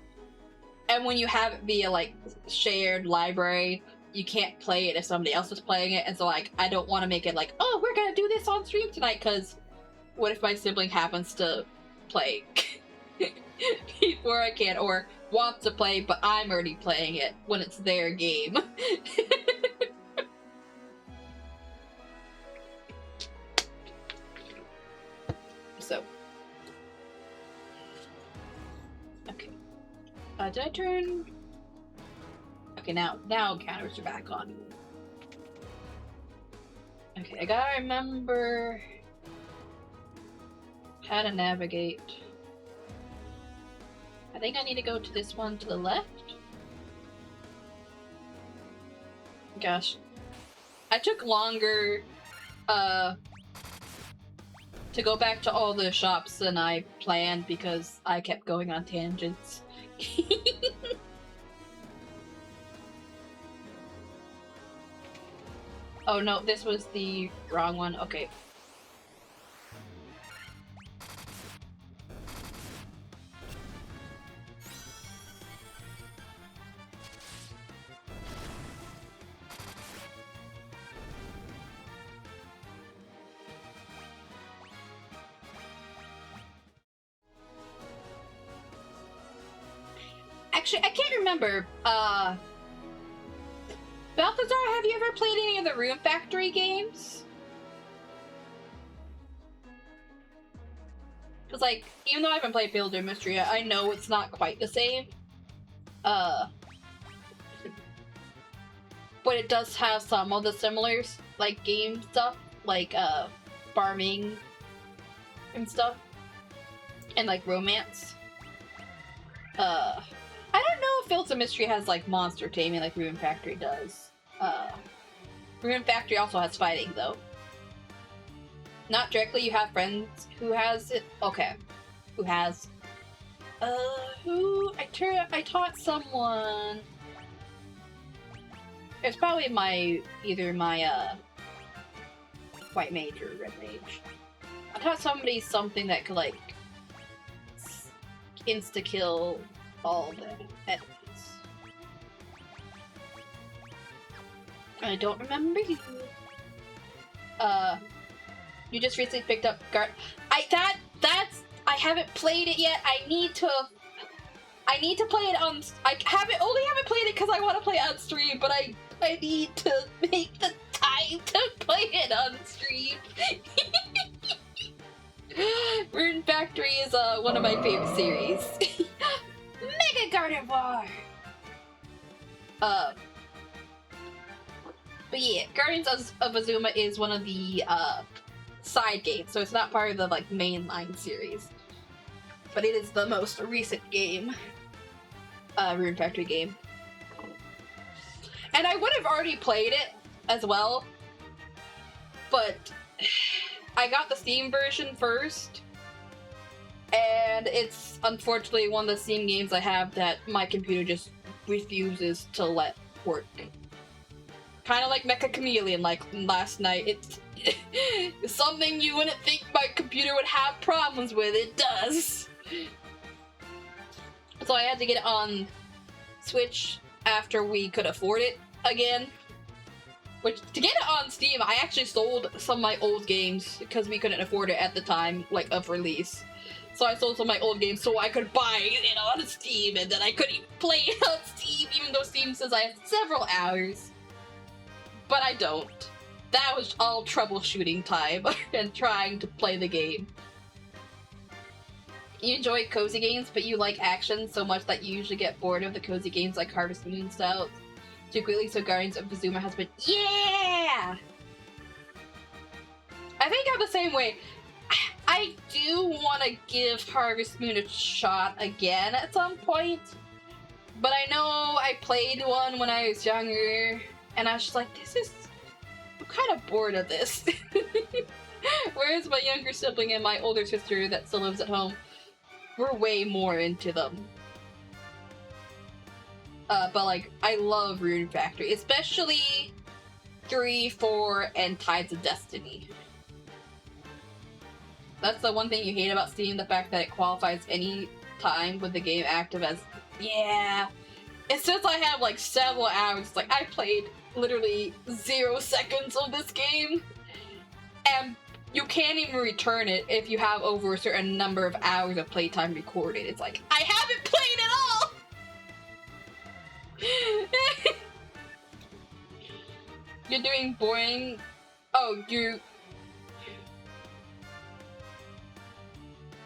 And when you have it via, like, shared library, you can't play it if somebody else is playing it. And so, like, I don't want to make it like, oh, we're gonna do this on stream tonight, because what if my sibling happens to play before I can, or wants to play, but I'm already playing it when it's their game. So, okay. Did I turn? Okay, now counters are back on. Okay, I gotta remember how to navigate. I think I need to go to this one to the left. Gosh. I took longer, to go back to all the shops than I planned because I kept going on tangents. Oh no, this was the wrong one. Okay. Actually, I can't remember. Balthazar, have you ever played any of the Rune Factory games? Because, like, even though I haven't played Builder Mystery, I know it's not quite the same. But it does have some of the similar, like, game stuff, like, farming and stuff. And, like, romance. I don't know if Fields of Mystery has, like, monster taming like Rune Factory does. Rune Factory also has fighting, though. Not directly, you have friends who has it. Okay. Who has? Who? I taught someone. It's probably either my, white mage or red mage. I taught somebody something that could, like, insta-kill all the enemies. I don't remember you. You just recently picked up I haven't played it yet. I need to play it on. I only haven't played it because I want to play it on stream, but I need to make the time to play it on stream. Rune Factory is one of my favorite series. Mega Gardevoir! But yeah, Guardians of Azuma is one of the side games, so it's not part of the like mainline series. but it is the most recent game, Rune Factory game. And I would have already played it as well, but I got the Steam version first, and it's unfortunately one of the Steam games I have that my computer just refuses to let work. Kind of like Mecha Chameleon, like last night. It's something you wouldn't think my computer would have problems with. It does. So I had to get it on Switch after we could afford it again. Which, to get it on Steam, I actually sold some of my old games because we couldn't afford it at the time, like, of release. So I sold some of my old games so I could buy it on Steam, and then I couldn't play it on Steam, even though Steam says I have several hours. But I don't. That was all troubleshooting time and trying to play the game. You enjoy cozy games, but you like action so much that you usually get bored of the cozy games like Harvest Moon style. Too quickly, so Guardians of Azuma has been— yeah! I think I'm the same way. I do want to give Harvest Moon a shot again at some point, but I know I played one when I was younger, and I was just like, I'm kind of bored of this. Whereas my younger sibling and my older sister that still lives at home, we're way more into them. But like, I love Rune Factory, especially 3, 4, and Tides of Destiny. That's the one thing you hate about Steam, the fact that it qualifies any time with the game active as, yeah. And since I have like several hours, like I played literally 0 seconds of this game, and you can't even return it if you have over a certain number of hours of playtime recorded. It's like, I haven't played at all! You're doing boring. Oh,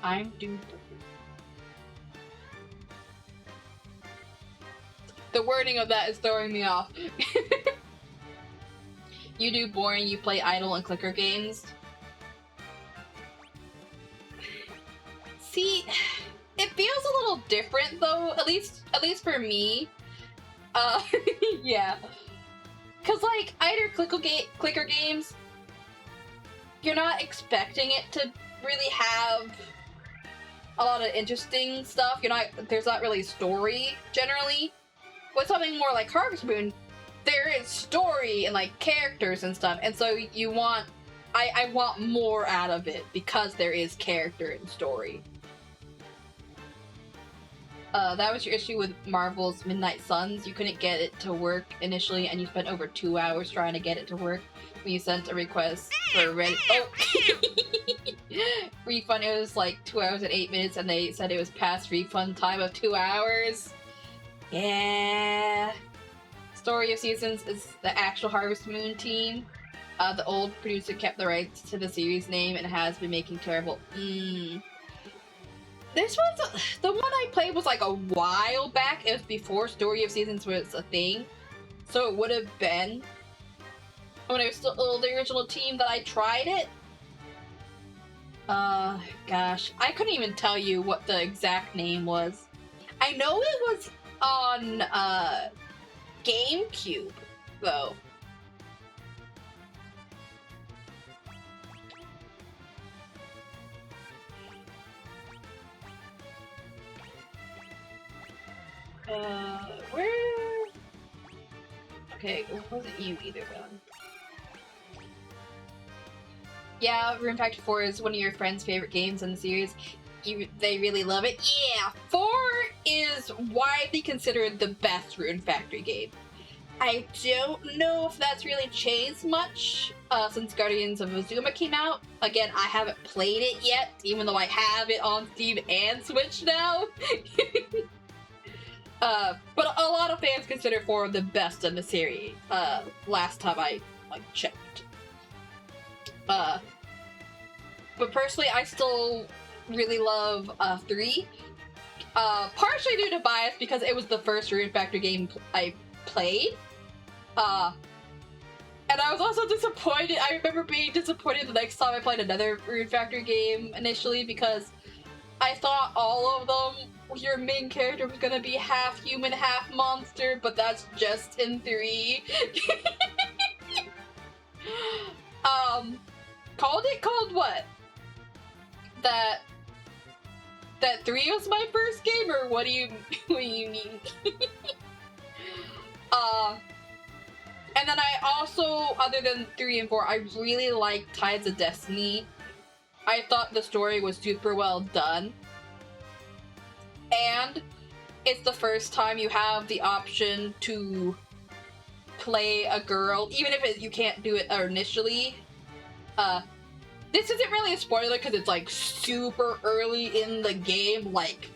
I'm doing. The wording of that is throwing me off. You do boring, you play idle and clicker games. See, it feels a little different though, at least for me. Yeah. Cause like, either clicker games, you're not expecting it to really have a lot of interesting stuff. There's not really story, generally. With something more like Harvest Moon, there is story and like characters and stuff, and so I want more out of it because there is character and story. That was your issue with Marvel's Midnight Suns. You couldn't get it to work initially, and you spent over 2 hours trying to get it to work when you sent a request for Reddit. Oh! Refund, it was like 2 hours and 8 minutes, and they said it was past refund time of 2 hours. Yeah. Story of Seasons is the actual Harvest Moon team. The old producer kept the rights to the series name and has been making terrible. This one's the one I played was like a while back. It was before Story of Seasons was a thing, so it would have been when it was still the original team that I tried it. Gosh, I couldn't even tell you what the exact name was. I know it was on GameCube though. Where? Okay, it wasn't you either then. Yeah, Rune Factory 4 is one of your friend's favorite games in the series. They really love it. Yeah, 4 is widely considered the best Rune Factory game. I don't know if that's really changed much since Guardians of Azuma came out. Again, I haven't played it yet, even though I have it on Steam and Switch now. But a lot of fans consider 4 the best in the series, last time I, checked. But personally, I still really love, 3. Partially due to bias, because it was the first Rune Factory game I played. And I was also disappointed. I remember being disappointed the next time I played another Rune Factory game initially, because I thought all of them, your main character was gonna be half human, half monster, but that's just in 3. Called what? That 3 was my first game, or what do you mean? And then I also, other than 3 and 4, I really liked Tides of Destiny. I thought the story was super well done. And it's the first time you have the option to play a girl, even if you can't do it initially. This isn't really a spoiler because it's like super early in the game. Like,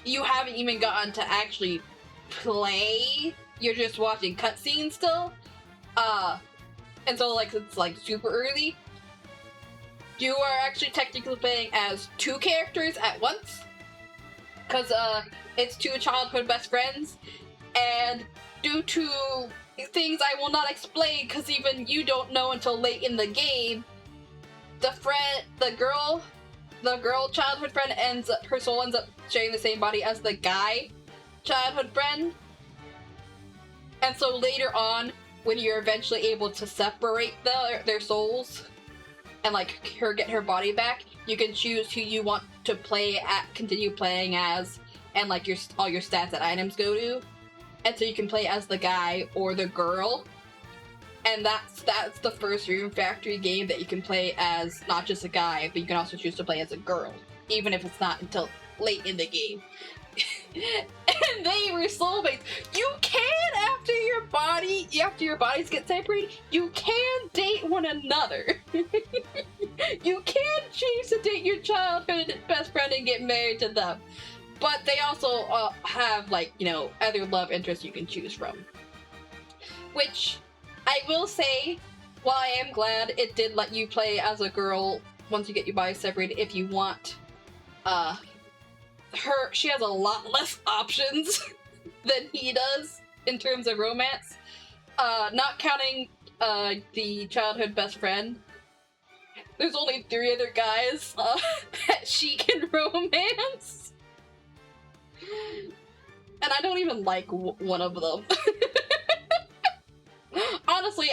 you haven't even gotten to actually play. You're just watching cutscenes still. And so like it's like super early. You are actually technically playing as 2 characters at once. Because it's 2 childhood best friends. And due to things I will not explain because even you don't know until late in the game, the girl childhood friend her soul ends up sharing the same body as the guy childhood friend. And so later on, when you're eventually able to separate their souls and like get her body back, you can choose who you want to continue playing as, and like all your stats and items go to. And so you can play as the guy or the girl. And that's the first Rune Factory game that you can play as not just a guy, but you can also choose to play as a girl, even if it's not until late in the game. And they were soulmates. You can, after your bodies get separated, you can date one another. You can choose to date your childhood best friend and get married to them. But they also have, like, you know, other love interests you can choose from. Which, I will say, while I am glad it did let you play as a girl once you get your body separated, if you want, she has a lot less options than he does in terms of romance. Not counting the childhood best friend, there's only 3 other guys that she can romance. And I don't even like one of them. Honestly,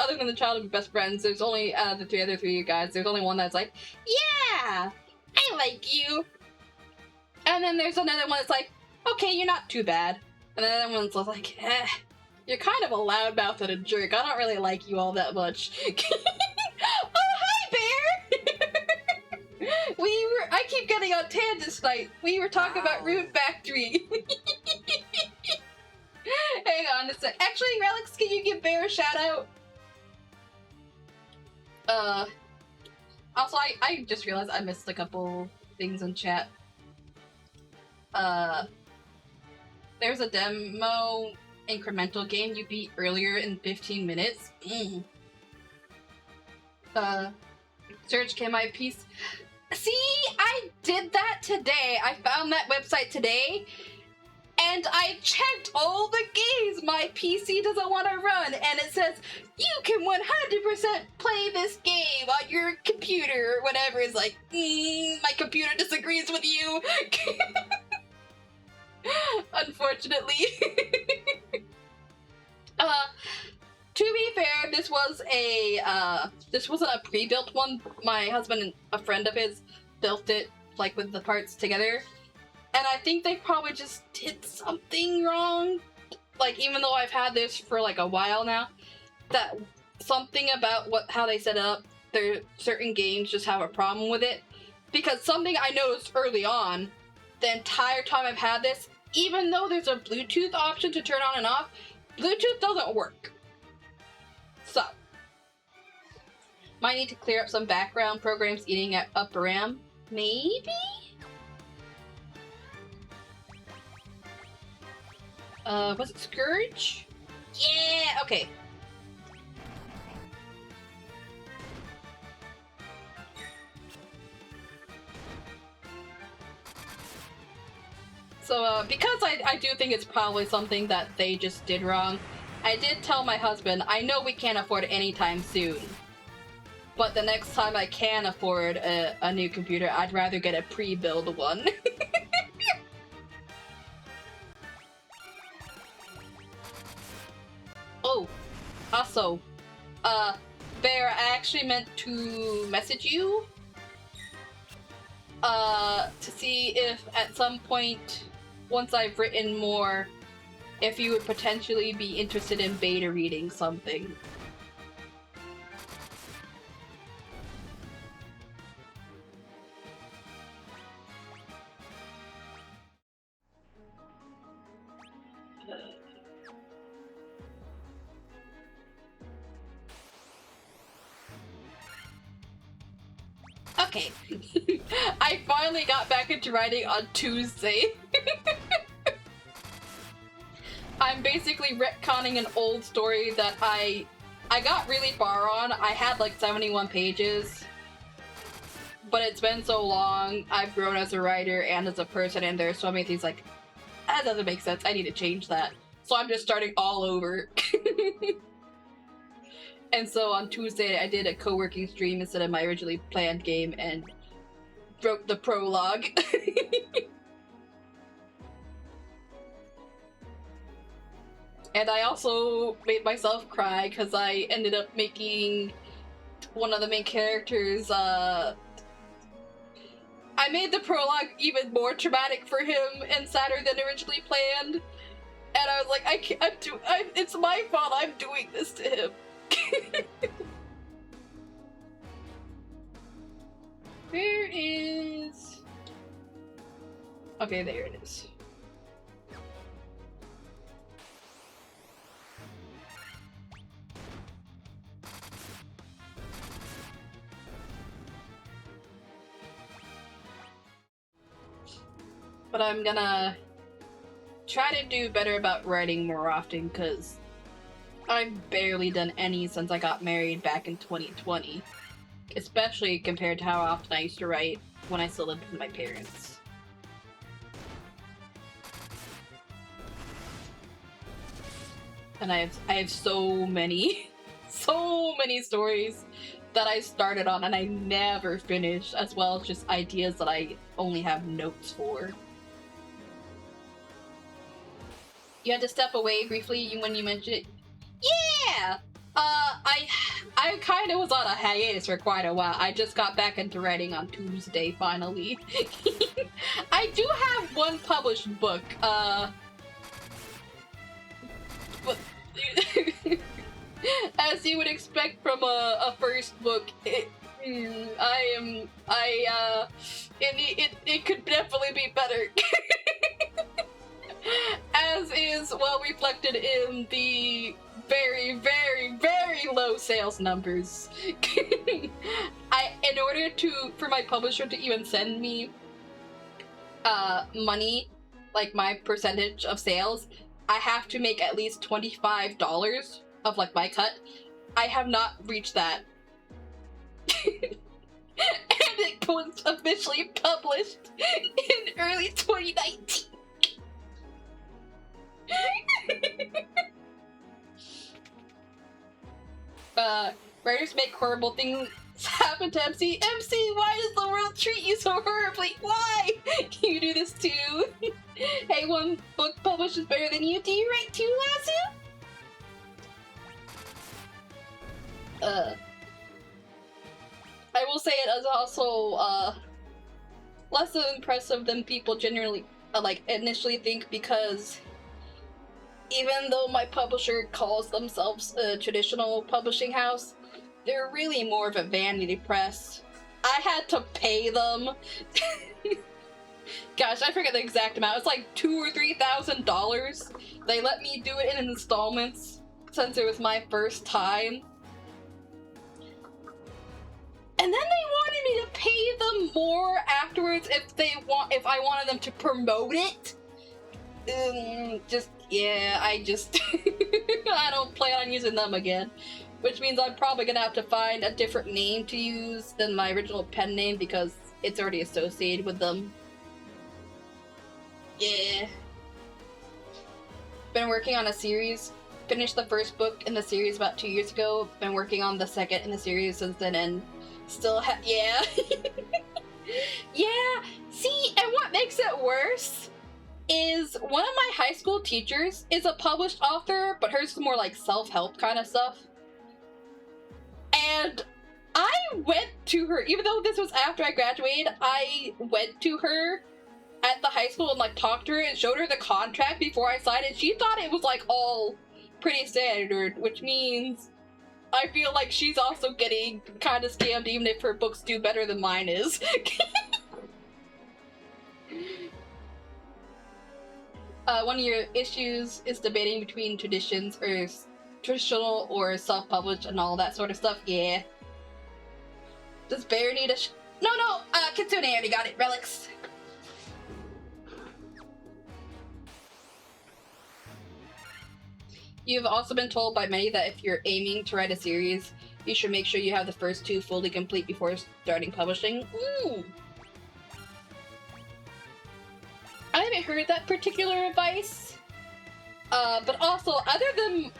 other than the childhood best friends, there's only the 3 other 3 guys. There's only one that's like, yeah, I like you. And then there's another one that's like, okay, you're not too bad. And then another one's like, you're kind of a loudmouth and a jerk. I don't really like you all that much. Oh, hi, Bear! I keep getting on tangents tonight. We were talking about Rune Factory. Hang on a sec. Actually, Relics, can you give Bear a shout out? Also, I just realized I missed a couple things in chat. There's a demo incremental game you beat earlier in 15 minutes. Search can my piece. See, I did that today. I found that website today, and I checked all the games my PC doesn't want to run, and it says you can 100% play this game on your computer or whatever. It's like, my computer disagrees with you. Unfortunately. To be fair, this wasn't a pre-built one. My husband and a friend of his built it, like, with the parts together. And I think they probably just did something wrong. Like, even though I've had this for, like, a while now, that something about how they set it up, certain games just have a problem with it. Because something I noticed early on, the entire time I've had this, even though there's a Bluetooth option to turn on and off, Bluetooth doesn't work. So, might need to clear up some background programs eating up RAM. Maybe? Was it Scourge? Yeah, okay. So, because I do think it's probably something that they just did wrong, I did tell my husband, I know we can't afford it anytime soon, But the next time I can afford a new computer, I'd rather get a pre-built one. Oh, also, Bear, I actually meant to message you, to see if at some point, once I've written more, if you would potentially be interested in beta reading something. Okay. I finally got back into writing on Tuesday. I'm basically retconning an old story that I got really far on. I had like 71 pages. But it's been so long. I've grown as a writer and as a person, and there's so many things like, that doesn't make sense. I need to change that. So I'm just starting all over. And so on Tuesday, I did a co-working stream instead of my originally planned game and wrote the prologue. And I also made myself cry because I ended up making one of the main characters, I made the prologue even more traumatic for him and sadder than originally planned. And I was like, it's my fault I'm doing this to him. Where is... Okay, there it is. But I'm gonna try to do better about writing more often, because I've barely done any since I got married back in 2020. Especially compared to how often I used to write when I still lived with my parents. And I have so many, so many stories that I started on and I never finished, as well as just ideas that I only have notes for. You had to step away briefly when you mentioned it. Yeah! I kind of was on a hiatus for quite a while. I just got back into writing on Tuesday, finally. I do have one published book, but as you would expect from a first book, it could definitely be better. As is well reflected in the very, very, very low sales numbers. In order for my publisher to even send me money, like my percentage of sales, I have to make at least $25 of like my cut. I have not reached that. And it was officially published in early 2019. Writers make horrible things happen to MC. MC, why does the world treat you so horribly? Why? You do this too. Hey, one book published is better than you. Do you write too, Lazu? I will say it is also, less impressive than people generally, initially think, because even though my publisher calls themselves a traditional publishing house, they're really more of a vanity press. I had to pay them. Gosh, I forget the exact amount. It's like $2,000 or $3,000. They let me do it in installments since it was my first time. And then they wanted me to pay them more afterwards if I wanted them to promote it. I don't plan on using them again. Which means I'm probably gonna have to find a different name to use than my original pen name because it's already associated with them. Yeah. Been working on a series. finished the first book in the series about 2 years ago. Been working on the second in the series since then, and still yeah. Yeah, see, and what makes it worse is one of my high school teachers is a published author, but hers is more like self-help kind of stuff. And I went to her, even though this was after I graduated, I went to her at the high school and like talked to her and showed her the contract before I signed it. She thought it was like all pretty standard, which means I feel like she's also getting kind of scammed, even if her books do better than mine is. One of your issues is debating between traditional or self-published and all that sort of stuff. Yeah. Does Bear need a No, Kitsune already got it. Relics. You've also been told by many that if you're aiming to write a series, you should make sure you have the first 2 fully complete before starting publishing. Ooh! I haven't heard that particular advice. But also, other than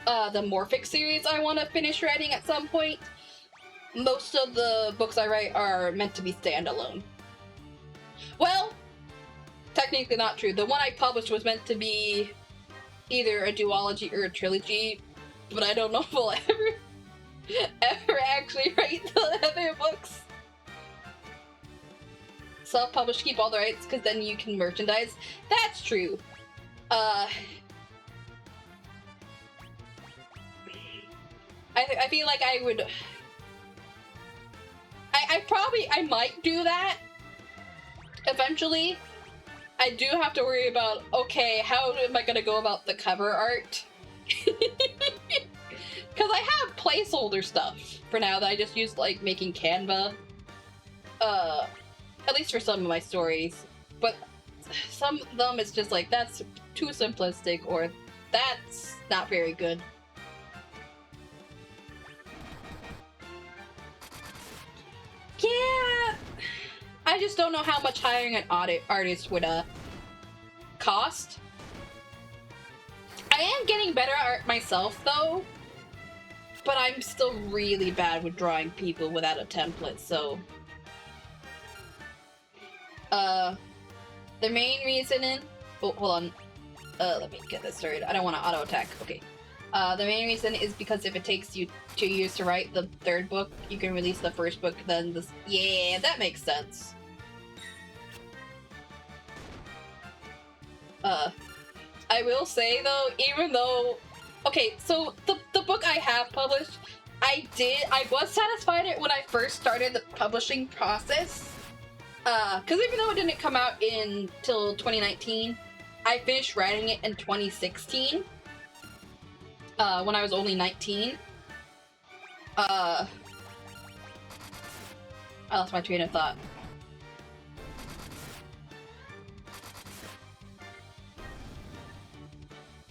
the Morphic series I want to finish writing at some point, most of the books I write are meant to be standalone. Well, technically not true. The one I published was meant to be either a duology or a trilogy, but I don't know if we'll ever actually write the other books. Self-published, keep all the rights, because then you can merchandise. That's true. I feel like I would... I might do that eventually. I do have to worry about, okay, how am I gonna go about the cover art? Because I have placeholder stuff for now that I just use, like, making Canva. At least for some of my stories. But some of them, it's just like, that's too simplistic, or that's not very good. Yeah! I just don't know how much hiring an artist would, cost. I am getting better at art myself, though. But I'm still really bad with drawing people without a template, so... the main reason oh, hold on. Let me get this started. I don't want to auto-attack. Okay. The main reason is because if it takes you 2 years to write the 3rd book, you can release the 1st book, then this... Yeah, that makes sense. I will say, though, even though... Okay, so the book I have published, I was satisfied when I first started the publishing process. Because even though it didn't come out till 2019, I finished writing it in 2016. When I was only 19. I lost my train of thought.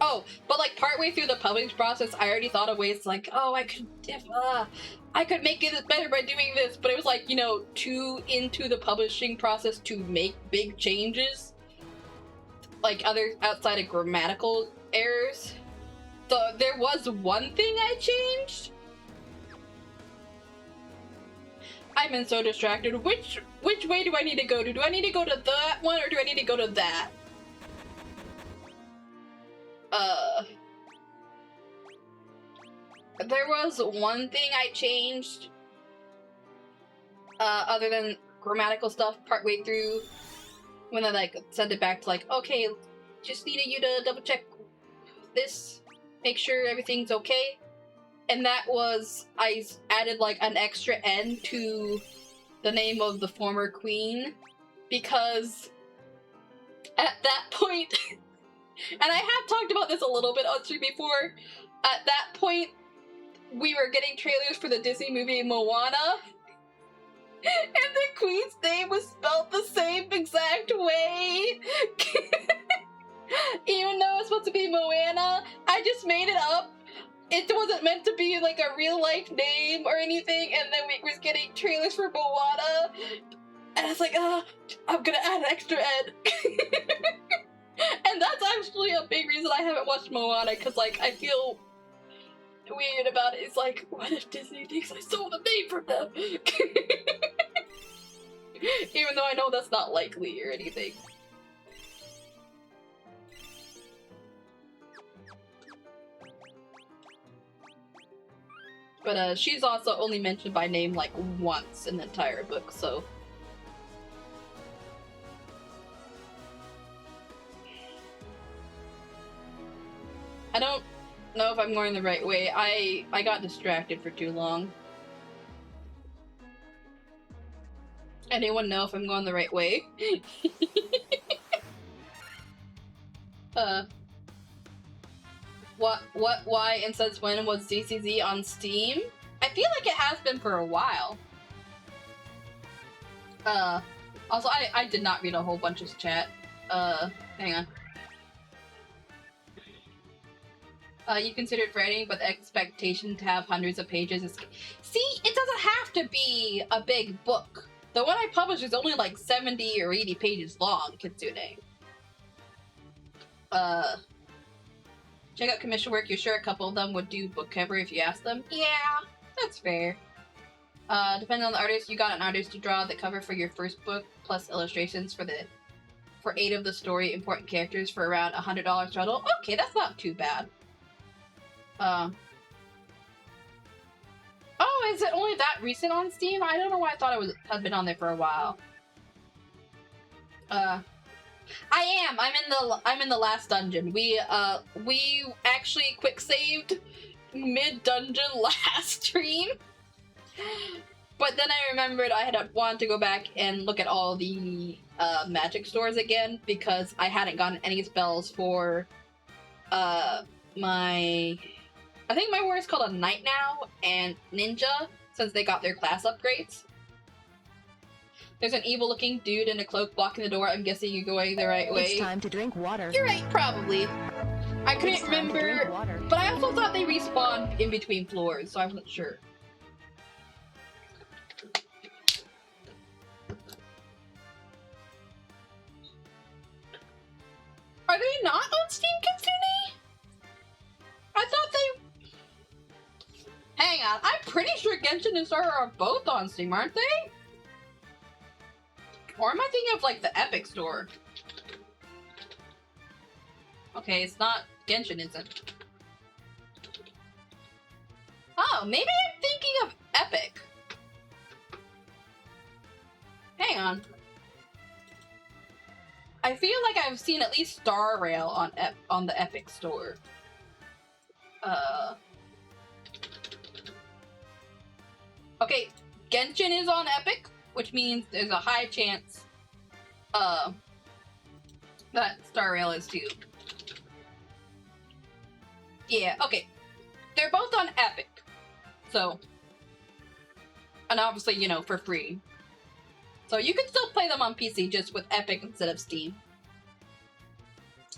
Oh, but like partway through the publishing process, I already thought of ways like, oh, I could make it better by doing this, but it was like, you know, too into the publishing process to make big changes, like outside of grammatical errors. So there was one thing I changed. I've been so distracted. Which way do I need to go to? Do I need to go to that one or do I need to go to that? There was one thing I changed, other than grammatical stuff partway through, when I, like, sent it back to, like, okay, just needed you to double check this, make sure everything's okay, and that was, I added, like, an extra N to the name of the former queen, because at that point, and I have talked about this a little bit on stream before, at that point, we were getting trailers for the Disney movie Moana, and the queen's name was spelled the same exact way. Even though it's supposed to be Moana, I just made it up. It wasn't meant to be like a real life name or anything, and then we was getting trailers for Moana, and I was like, I'm gonna add an extra N. And that's actually a big reason I haven't watched Moana, because, like, I feel weird about it. It's like, what if Disney thinks I stole the name from them? Even though I know that's not likely or anything. But she's also only mentioned by name like once in the entire book, so. I don't know if I'm going the right way. I got distracted for too long. Anyone know if I'm going the right way? Why, and since when was ZCZ on Steam? I feel like it has been for a while. Also, I did not read a whole bunch of chat. Hang on. You considered writing, but the expectation to have hundreds of pages is... See, it doesn't have to be a big book. The one I published is only like 70 or 80 pages long, Kitsune. Check out commission work. You're sure a couple of them would do book cover if you ask them? Yeah, that's fair. Depending on the artist, you got an artist to draw the cover for your first book, plus illustrations for 8 of the story important characters for around $100 total. Okay, that's not too bad. Oh, is it only that recent on Steam? I don't know why I thought it had been on there for a while. I am. I'm in the last dungeon. We actually quick saved mid dungeon last stream. But then I remembered I had wanted to go back and look at all the magic stores again because I hadn't gotten any spells for my... I think my war is called a Knight now, and Ninja, since they got their class upgrades. There's an evil-looking dude in a cloak blocking the door. I'm guessing you're going the right way. It's time to drink water. You're right, probably. I couldn't It's time to drink remember, water. but I also thought they respawned in between floors, so I wasn't sure. Are they not on Steam, Kitsune? I thought they... Hang on, I'm pretty sure Genshin and Star are both on Steam, aren't they? Or am I thinking of, like, the Epic Store? Okay, it's not... Genshin isn't. Oh, maybe I'm thinking of Epic. Hang on. I feel like I've seen at least Star Rail on the Epic Store. Okay, Genshin is on Epic, which means there's a high chance that Star Rail is too. Yeah, okay. They're both on Epic. So, and obviously, you know, for free. So you can still play them on PC just with Epic instead of Steam.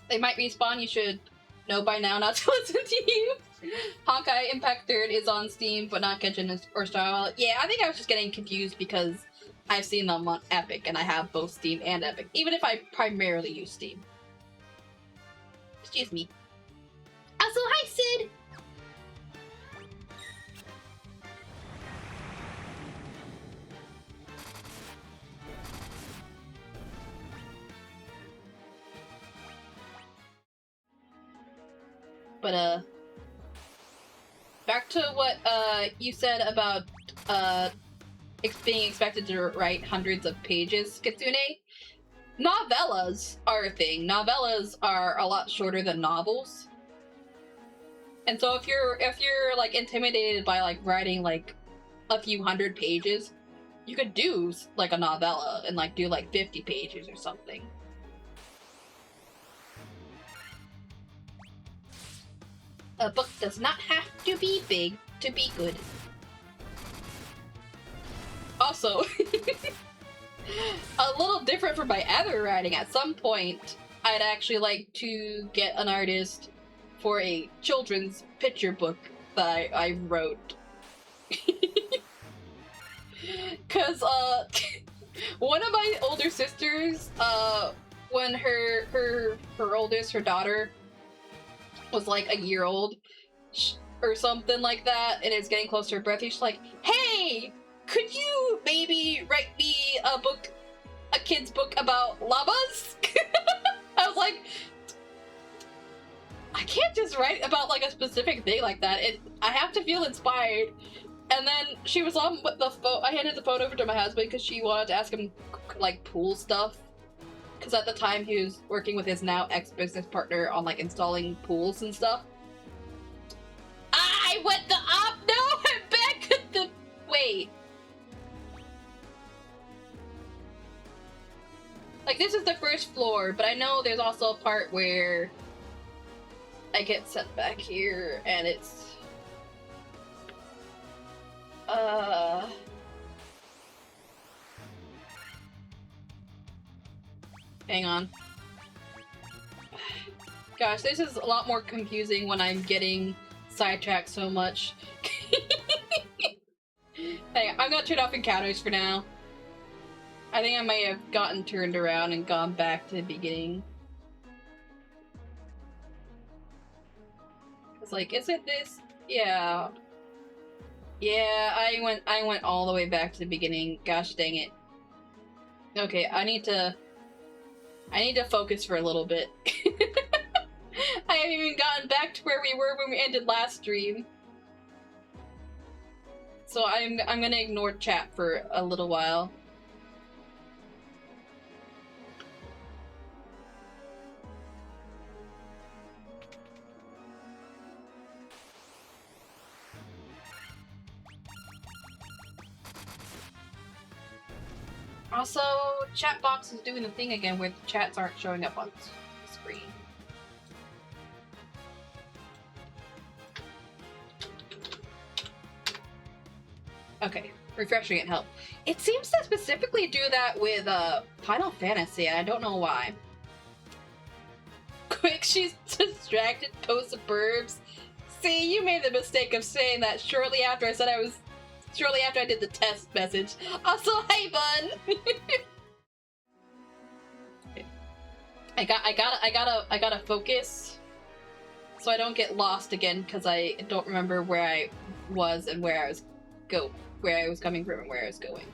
They might respawn, you should know by now not to listen to you. Honkai Impact 3rd is on Steam, but not Genshin or Star Rail. Yeah, I think I was just getting confused because I've seen them on Epic, and I have both Steam and Epic, even if I primarily use Steam. Excuse me. Also, hi, Sid! But, back to what, you said about, being expected to write hundreds of pages, Kitsune. Novellas are a thing. Novellas are a lot shorter than novels. And so if you're like intimidated by like writing like a few hundred pages, you could do like a novella and like do like 50 pages or something. A book does not have to be big to be good. Also, a little different from my other writing, at some point, I'd actually like to get an artist for a children's picture book that I wrote. Cause, one of my older sisters, when her oldest, her daughter, was like a year old or something like that, and is getting close to her birthday, she's like, "Hey, could you maybe write me a book, a kid's book about llamas?" I was like, I can't just write about like a specific thing like that. I have to feel inspired. And then she was on the phone. I handed the phone over to my husband because she wanted to ask him like pool stuff. Because at the time he was working with his now ex-business partner on like installing pools and stuff. I went the up. No, I'm back at the. Wait. Like this is the first floor, but I know there's also a part where I get sent back here, and it's hang on. Gosh, this is a lot more confusing when I'm getting sidetracked so much. Hey, I'm gonna turn off encounters for now. I think I may have gotten turned around and gone back to the beginning. It's like, is it this? Yeah. Yeah, I went all the way back to the beginning. Gosh dang it. Okay, I need to focus for a little bit. I haven't even gotten back to where we were when we ended last stream. So I'm gonna ignore chat for a little while. Also, chat box is doing the thing again where the chats aren't showing up on the screen. Okay, refreshing it helped. It seems to specifically do that with Final Fantasy, and I don't know why. Quick, she's distracted, post the burbs. See, you made the mistake of saying that shortly after I did the test message. Also, hey, bun. I gotta focus so I don't get lost again because I don't remember where I was and where I was coming from and where I was going.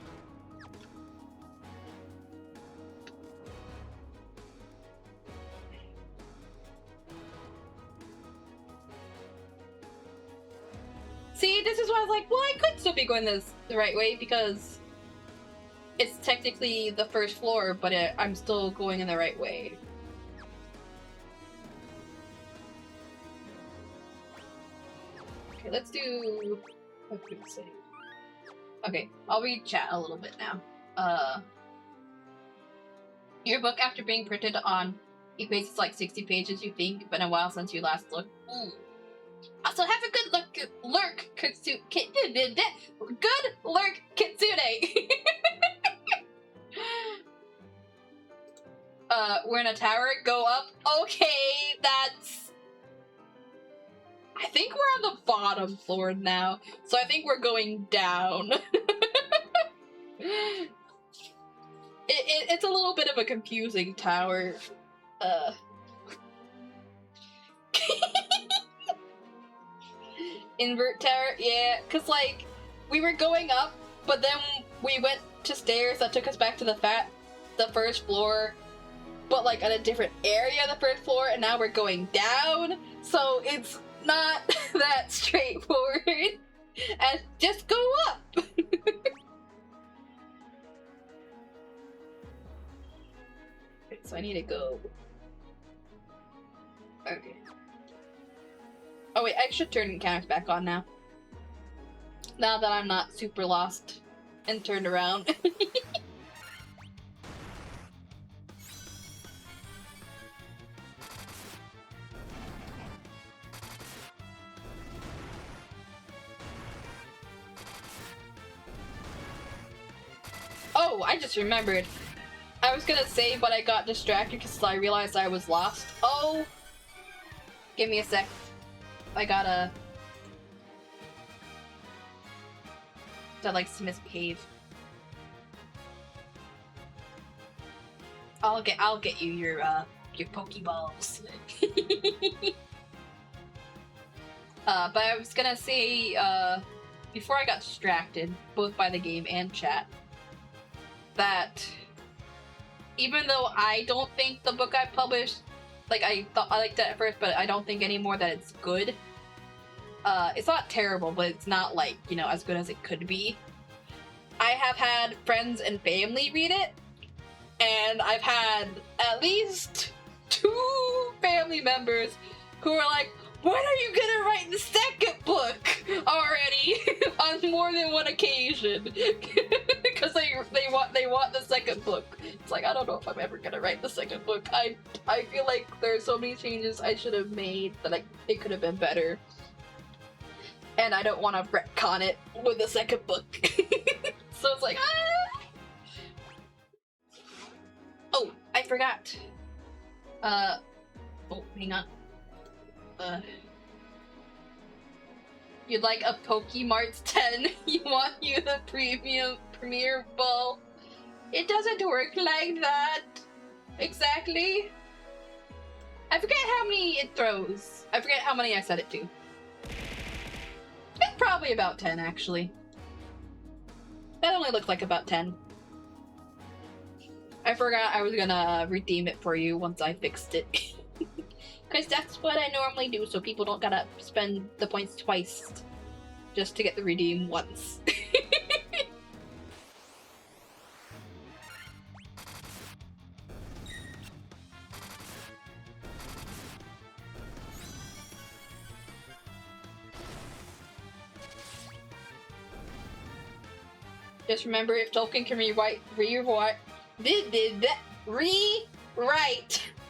See, this is why I was like, well, I could still be going the right way because it's technically the first floor, but I'm still going in the right way. Okay, let's do... What could we say? Okay, I'll read chat a little bit now. Your book, after being printed on e-pages, like 60 pages, you think, been a while since you last looked. Also, have a good lurk, Kitsune. Good lurk, Kitsune. We're in a tower. Go up. Okay, that's. I think we're on the bottom floor now, so I think we're going down. It's a little bit of a confusing tower. Invert tower, yeah, cause like we were going up, but then we went to stairs that took us back to the first floor, but like at a different area of the first floor, and now we're going down, so it's not that straightforward. And just go up. Okay, so I need to go. Okay. Oh wait, I should turn encounters back on now. Now that I'm not super lost and turned around. Oh, I just remembered. I was gonna save, but I got distracted because I realized I was lost. Oh! Give me a sec. I gotta like misbehave. I'll get you your Pokeballs. But I was gonna say, before I got distracted, both by the game and chat, that even though I don't think the book I published, like I thought I liked it at first, but I don't think anymore that it's good. It's not terrible, but it's not like, you know, as good as it could be. I have had friends and family read it, and I've had at least 2 family members who are like, when are you gonna write the second book already? On more than one occasion. Because they want the second book. It's like, I don't know if I'm ever gonna write the second book. I feel like there are so many changes I should have made that it could have been better. And I don't want to retcon it with the second book. So it's like, ah! Oh, I forgot. Oh, hang on. You'd like a Pokemarts 10? You want you the Premier Ball? It doesn't work like that. Exactly. I forget how many it throws. I forget how many I set it to. It's probably about 10, actually. That only looked like about 10. I forgot I was gonna redeem it for you once I fixed it. Because that's what I normally do, so people don't gotta spend the points twice just to get the redeem once. Just remember, if Tolkien can rewrite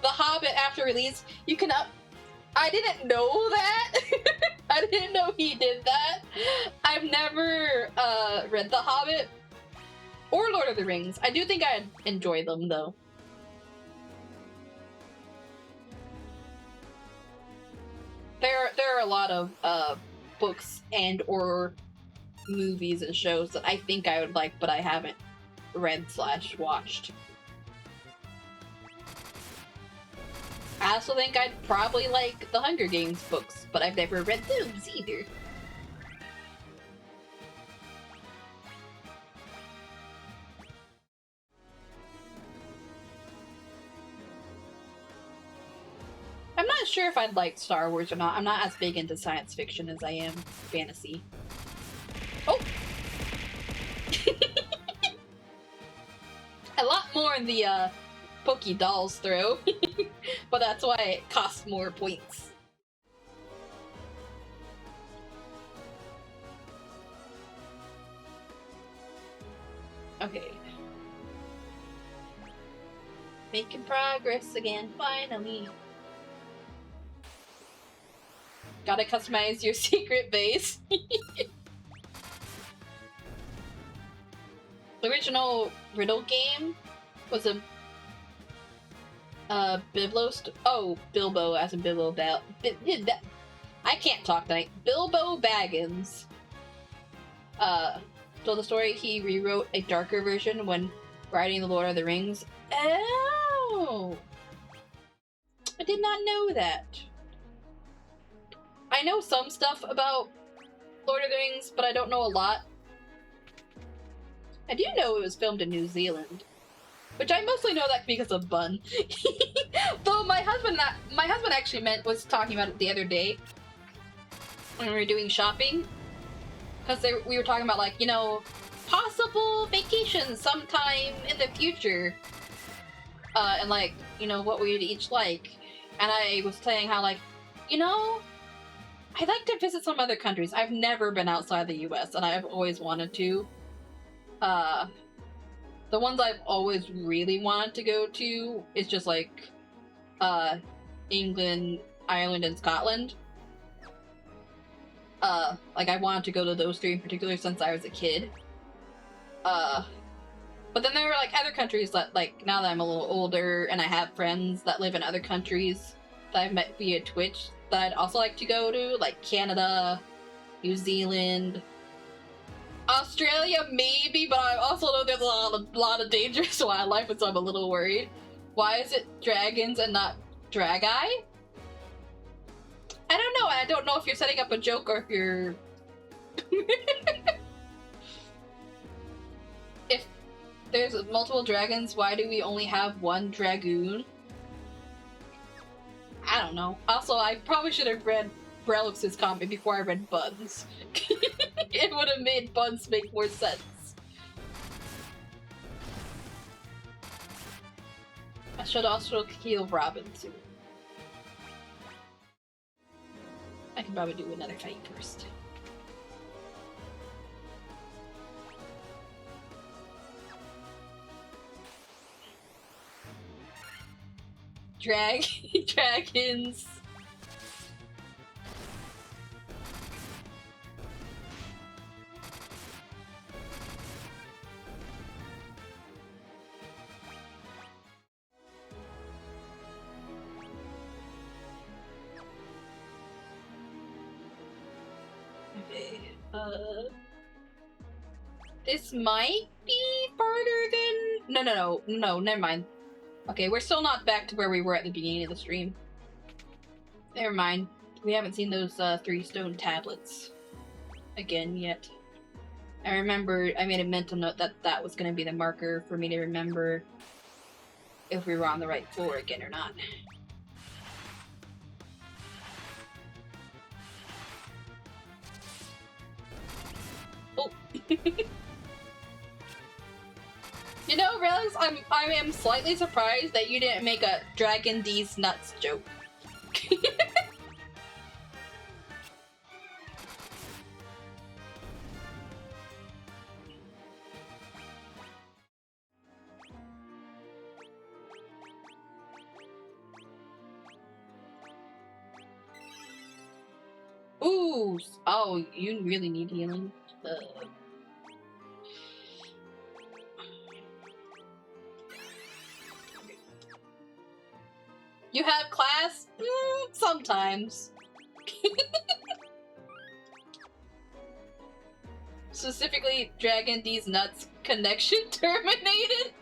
The Hobbit after release, you can up. I didn't know that. I didn't know he did that. I've never read The Hobbit or Lord of the Rings. I do think I'd enjoy them though. There are a lot of books and or movies and shows that I think I would like, but I haven't read/watched. I also think I'd probably like the Hunger Games books, but I've never read those either. I'm not sure if I'd like Star Wars or not. I'm not as big into science fiction as I am fantasy. Oh! A lot more in the Poke Dolls throw, but that's why it costs more points. Okay. Making progress again, finally. Gotta customize your secret base. The original Riddle game was a Bilbo as in Bilbo I can't talk tonight. Bilbo Baggins told the story. He rewrote a darker version when writing The Lord of the Rings. Oh! I did not know that. I know some stuff about Lord of the Rings, but I don't know a lot. I do know it was filmed in New Zealand, which I mostly know that because of Bun. Though my husband actually was talking about it the other day when we were doing shopping, because we were talking about, like, you know, possible vacations sometime in the future, and, like, you know, what we'd each like. And I was saying how, like, you know, I'd like to visit some other countries. I've never been outside the US, and I've always wanted to. The ones I've always really wanted to go to is just, like, England, Ireland, and Scotland. Like, I wanted to go to those 3 in particular since I was a kid. But then there are, like, other countries that, like, now that I'm a little older and I have friends that live in other countries that I've met via Twitch that I'd also like to go to, like Canada, New Zealand, Australia maybe, but I also know there's a lot of dangerous wildlife, and so I'm a little worried. Why is it dragons and not Drag Eye? I don't know. I don't know if you're setting up a joke or if you're... If there's multiple dragons, why do we only have one dragoon? I don't know. Also, I probably should have read Brelux's comic before I read Buns. It would have made Buns make more sense. I should also heal Robin too. I can probably do another fight first. Dragons. Okay, this might be farther than... No, never mind. Okay, we're still not back to where we were at the beginning of the stream. Never mind. We haven't seen those 3 stone tablets again yet. I remember I made a mental note that that was going to be the marker for me to remember if we were on the right floor again or not. Oh. You know, Relics, I am slightly surprised that you didn't make a Dragon D's nuts joke. Ooh, oh, you really need healing. You have class? Sometimes. Specifically, Dragon D's nuts connection terminated.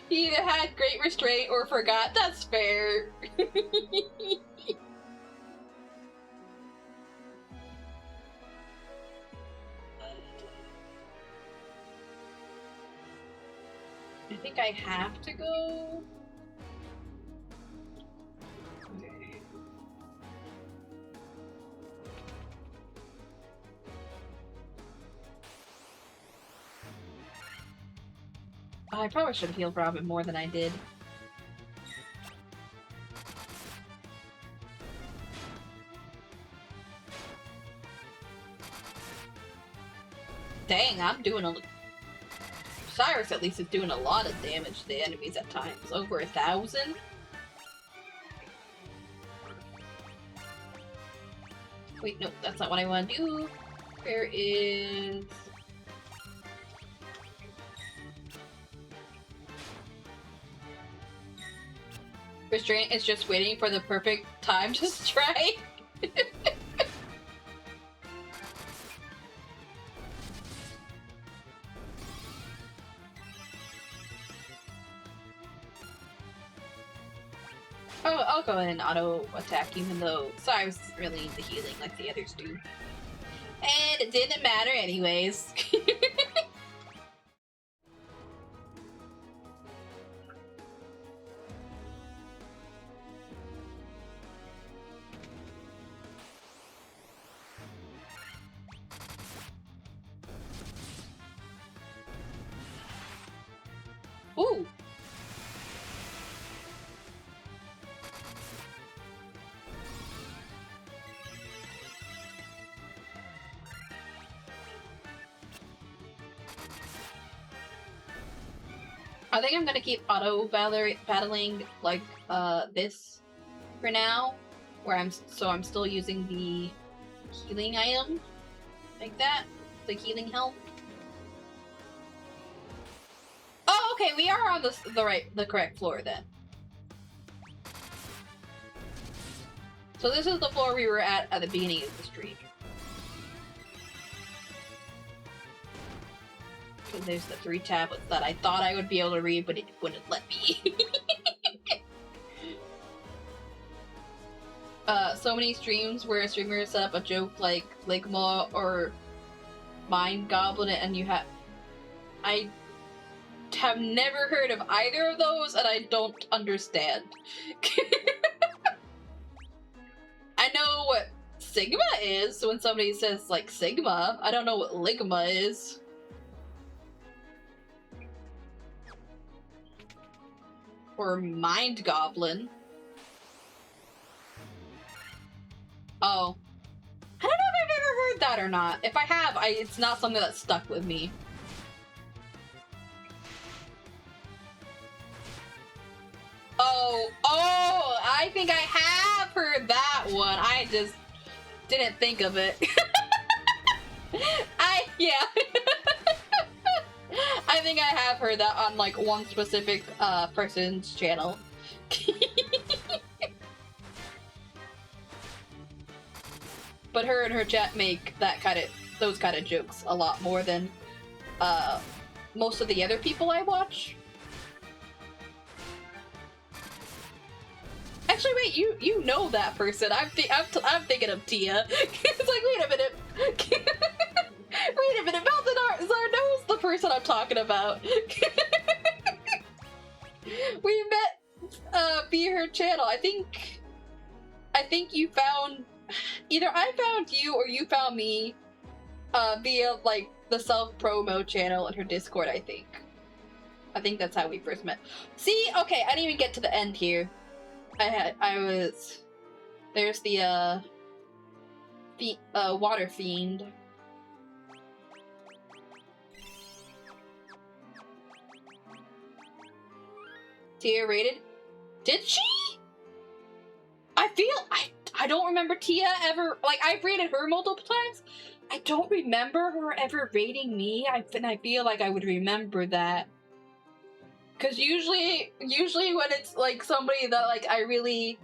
He either had great restraint or forgot. That's fair. I think I have to go. Okay. I probably should have healed Robin more than I did. Dang, I'm doing a... Cyrus at least is doing a lot of damage to the enemies at times. Over 1,000? Wait, no, that's not what I want to do. Where is... Restraint is just waiting for the perfect time to strike. Oh, I'll go ahead and auto attack even though Cyrus isn't really into healing like the others do. And it didn't matter anyways. Ooh! I think I'm gonna keep auto battling like this for now, where I'm still using the healing item like that, the healing health. Oh, okay, we are on the correct floor then. So this is the floor we were at the beginning of the stream. There's the 3 tablets that I thought I would be able to read, but it wouldn't let me. so many streams where a streamer set up a joke like Ligma or Mind Goblin, and I have never heard of either of those, and I don't understand. I know what Sigma is when somebody says like Sigma. I don't know what Ligma is. Or Mind Goblin. Oh. I don't know if I've ever heard that or not. If I have, it's not something that stuck with me. Oh, I think I have heard that one. I just didn't think of it. Yeah. I think I have heard that on like one specific person's channel. But her and her chat make those kind of jokes a lot more than most of the other people I watch. Actually, wait, you know that person. I'm thinking of Tia. It's like, wait a minute. Wait a minute, Balthazar knows the person I'm talking about. We met via her channel. I think you found either I found you or you found me via like the self-promo channel in her Discord, I think that's how we first met. See, okay, I didn't even get to the end here. There's the water fiend. Tia rated? Did she? I don't remember Tia ever, like, I've rated her multiple times. I don't remember her ever rating me. I feel like I would remember that. Cause usually when it's like somebody that like I really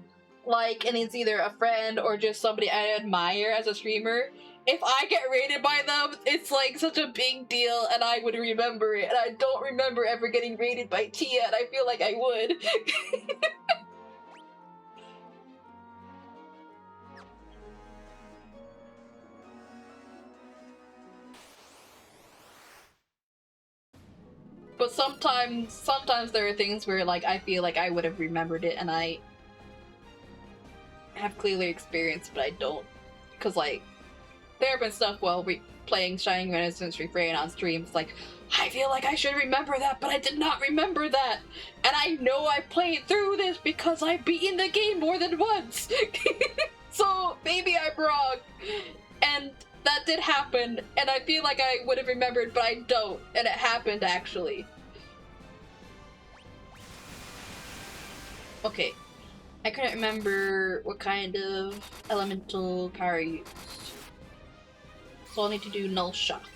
like and it's either a friend or just somebody I admire as a streamer, if I get rated by them, it's like such a big deal and I would remember it. And I don't remember ever getting rated by Tia, and I feel like I would. But sometimes there are things where like I feel like I would have remembered it and I have clearly experienced, but I don't. Because like there have been stuff while playing Shining Renaissance Refrain on streams, like I feel like I should remember that, but I did not remember that. And I know I played through this because I've beaten the game more than once. So maybe I'm wrong. And that did happen, and I feel like I would have remembered, but I don't, and it happened actually. Okay. I couldn't remember what kind of elemental power I used. So I'll need to do Null Shock.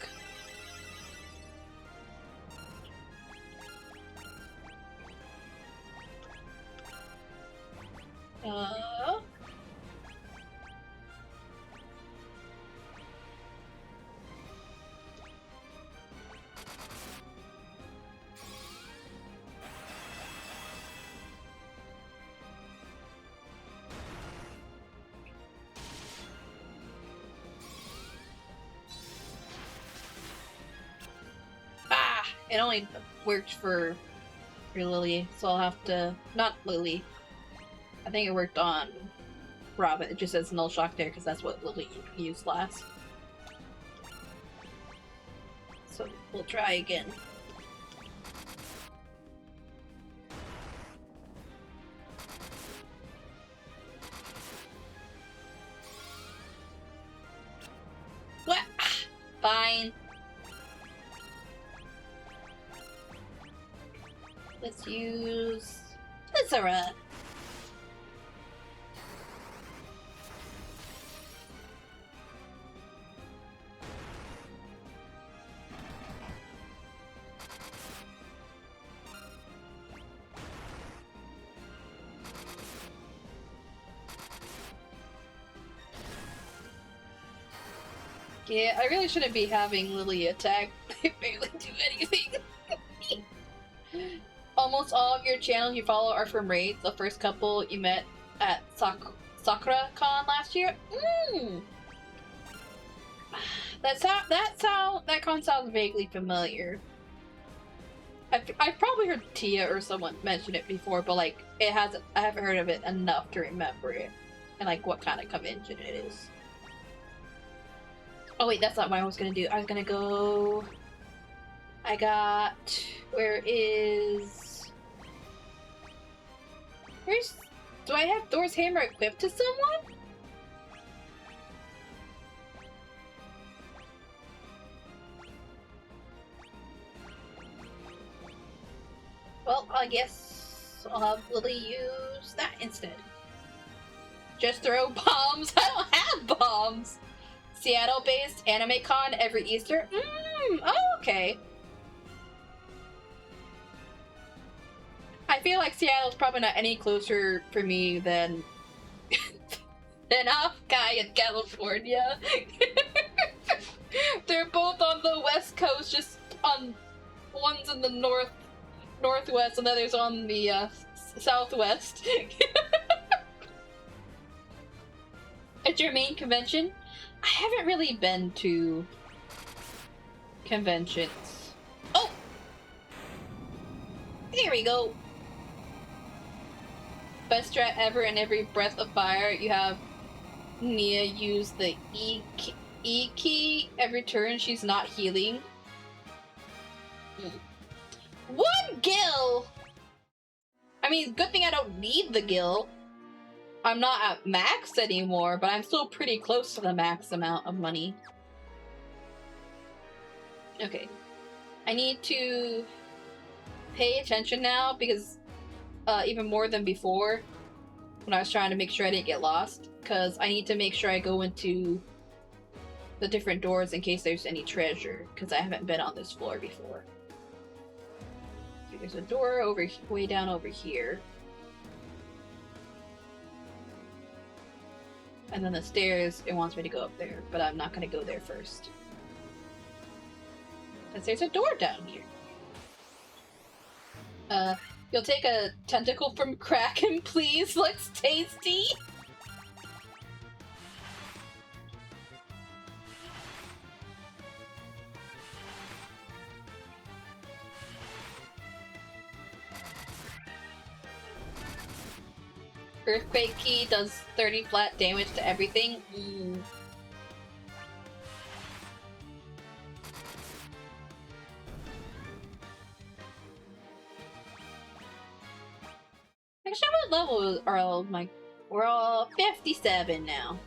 It only worked for Lily, so I'll have to... Not Lily. I think it worked on Robin. It just says Null Shock there because that's what Lily used last. So we'll try again. What? Fine. Let's use Lizera. Yeah, I really shouldn't be having Lily attack. They barely do anything. Almost all of your channels you follow are from raids. The first couple you met at Sakura Con last year. That con sounds vaguely familiar. I've probably heard Tia or someone mention it before, but like I haven't heard of it enough to remember it and like what kind of convention it is. Oh wait, that's not what I was gonna do. I was gonna go. I got. Where's? Do I have Thor's hammer equipped to someone? Well, I guess I'll have Lily use that instead. Just throw bombs? I don't have bombs! Seattle-based anime con every Easter? Oh, okay. I feel like Seattle's probably not any closer for me than than Hawkeye in California. They're both on the west coast, just on one's in the northwest and the other's on the southwest. At your main convention? I haven't really been to conventions. Oh! There we go. Best strat ever. In every Breath of Fire, you have Nia use the E key every turn she's not healing. One gil! I mean, good thing I don't need the gil. I'm not at max anymore, but I'm still pretty close to the max amount of money. Okay. I need to pay attention now because even more than before when I was trying to make sure I didn't get lost, because I need to make sure I go into the different doors in case there's any treasure, because I haven't been on this floor before. Okay, there's a door way down over here. And then the stairs, it wants me to go up there, but I'm not going to go there first. Because there's a door down here. You'll take a tentacle from Kraken, please? Looks tasty! Earthquake key does 30 flat damage to everything. Actually, what level are all my... We're all 57 now.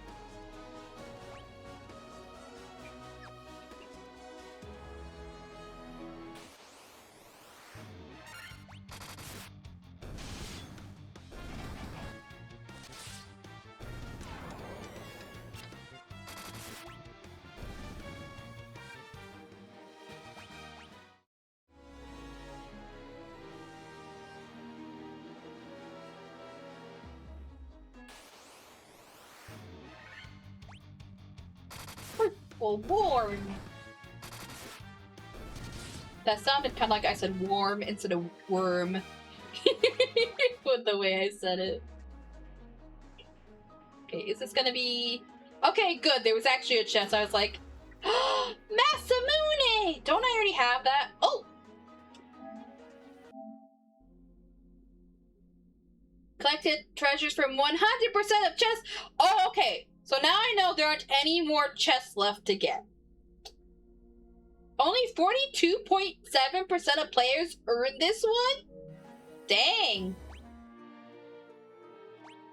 Well, warm. That sounded kind of like I said warm instead of worm. With the way I said it. Okay, is this gonna be... Okay, good. There was actually a chest. I was like, Masamune! Don't I already have that? Oh! Collected treasures from 100% of chests. Oh, okay. So now I know there aren't any more chests left to get. Only 42.7% of players earned this one? Dang.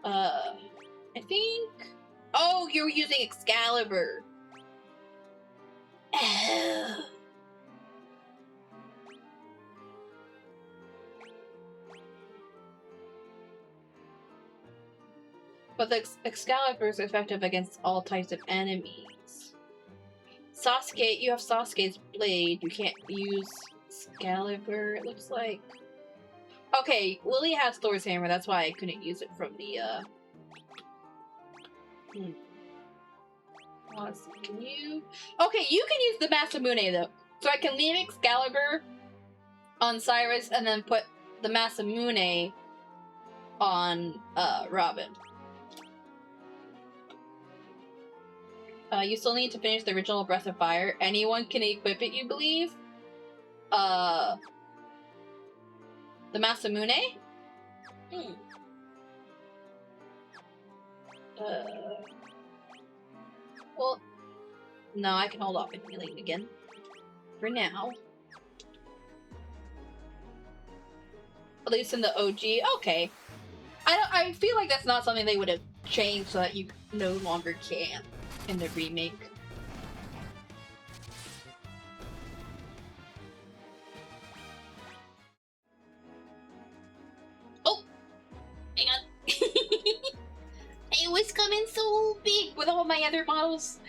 I think... Oh, you're using Excalibur. Oh. But the Excalibur is effective against all types of enemies. Sasuke, you have Sasuke's blade. You can't use Excalibur, it looks like. Okay, Lily has Thor's hammer. That's why I couldn't use it from the, Can you... Okay, you can use the Masamune, though. So I can leave Excalibur on Cyrus and then put the Masamune on, Robin. You still need to finish the original Breath of Fire. Anyone can equip it, you believe? The Masamune? Hmm. Well, no, I can hold off on healing again. For now. At least in the OG, okay. I feel like that's not something they would have changed so that you no longer can in the remake. Oh! Hang on. I always come in so big with all my other models.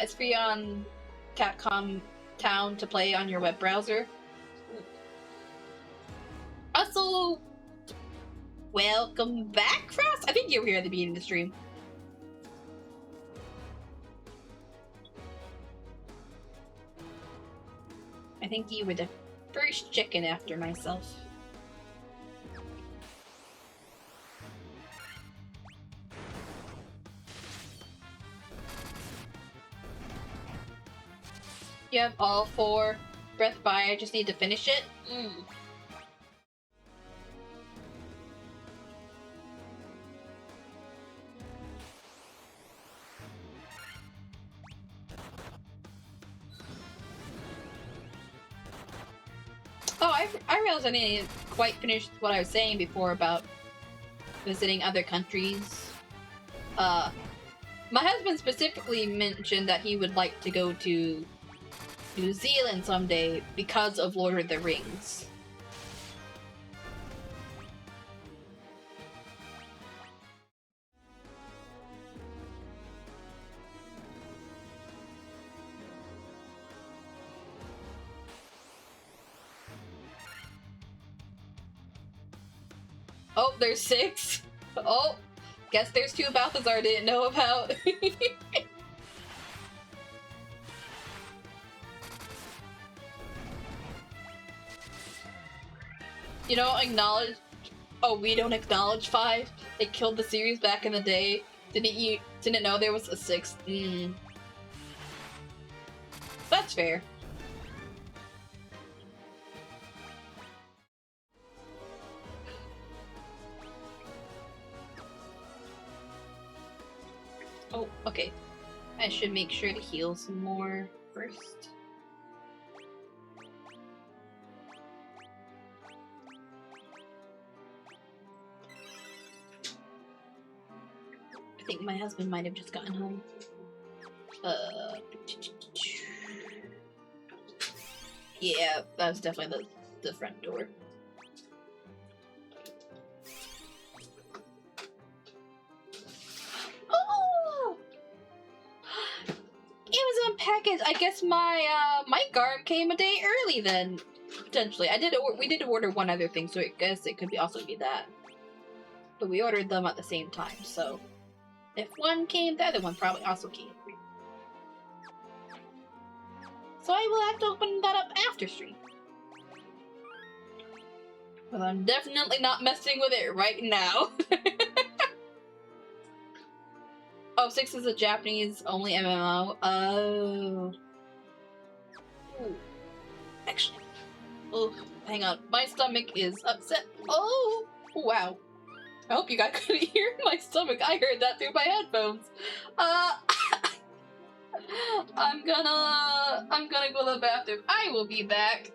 It's free on Capcom Town to play on your web browser. Also, welcome back, Frost. I think you were here at the beginning of the stream. I think you were the first chicken after myself. You have all 4 Breath by. I just need to finish it. Oh, I realized I didn't quite finish what I was saying before about visiting other countries. My husband specifically mentioned that he would like to go to New Zealand someday because of Lord of the Rings. Oh, there's 6. Oh, guess there's 2 Balthazar I didn't know about. You don't acknowledge. Oh, we don't acknowledge 5. They killed the series back in the day. Didn't know there was a 6th? That's fair. Oh, okay. I should make sure to heal some more first. I think my husband might have just gotten home. Yeah, that was definitely the front door. Oh! Amazon package! I guess my mic arm came a day early then. Potentially. We did order one other thing, so I guess it could also be that. But we ordered them at the same time, so if one came, the other one probably also came. So I will have to open that up after stream. But I'm definitely not messing with it right now. Oh, 6 is a Japanese only MMO. Oh. Ooh. Actually. Oh, hang on. My stomach is upset. Oh, wow. I hope you guys couldn't hear my stomach. I heard that through my headphones. I'm gonna go to the bathroom. I will be back.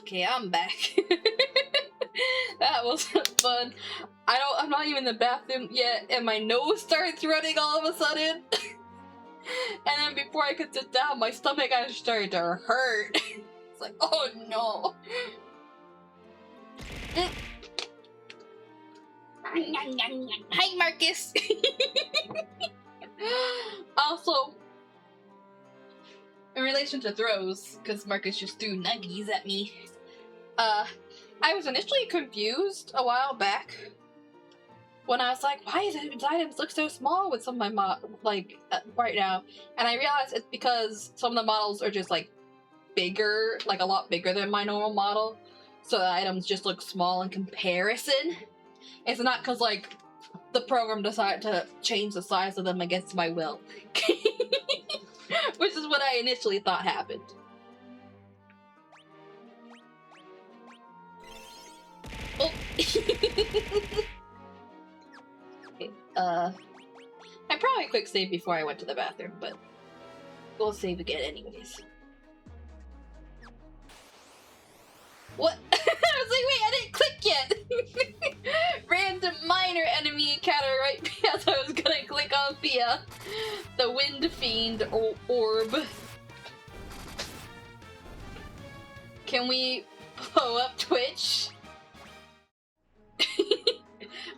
Okay, I'm back. That was fun. I'm not even in the bathroom yet, and my nose starts running all of a sudden. And then before I could sit down, my stomach actually started to hurt. It's like, oh no. Hi, Marcus. Also, in relation to throws, because Marcus just threw nuggies at me, I was initially confused a while back when I was like, why do these items look so small with some of my right now? And I realized it's because some of the models are just like bigger, like a lot bigger than my normal model, so the items just look small in comparison. It's not because like the program decided to change the size of them against my will. Which is what I initially thought happened. Oh. Okay, I probably quick save before I went to the bathroom, but we'll save again anyways. What? I was like, wait, I didn't click yet! Random minor enemy encounter right as I was gonna click on Fia. The Wind Fiend orb. Can we blow up Twitch?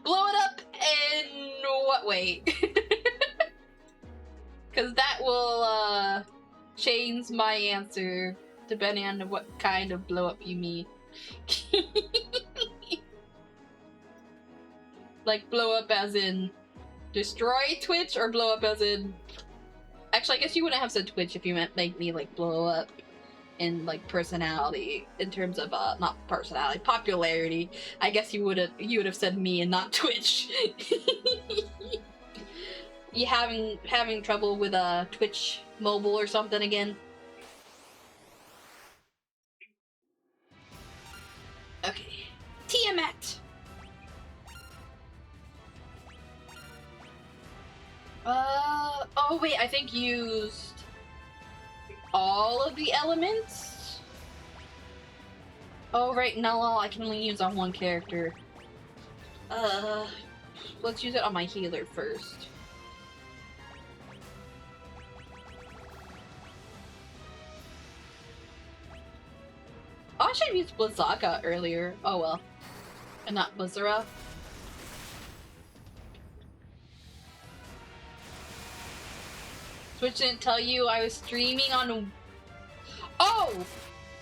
Blow it up in what way? Cause that will change my answer depending on what kind of blow up you mean. Like blow up as in destroy Twitch, or blow up as in... Actually, I guess you wouldn't have said Twitch if you meant make me like blow up in like personality, in terms of not personality, popularity. I guess you would have said me and not Twitch. You having trouble with Twitch mobile or something again? Okay. Tiamat! Oh wait, I think used all of the elements? Oh right, no, I can only use on one character. Let's use it on my healer first. Oh, I should have used Blizzaga earlier. Oh well. And not Blizzara. Switch didn't tell you I was streaming on... Oh!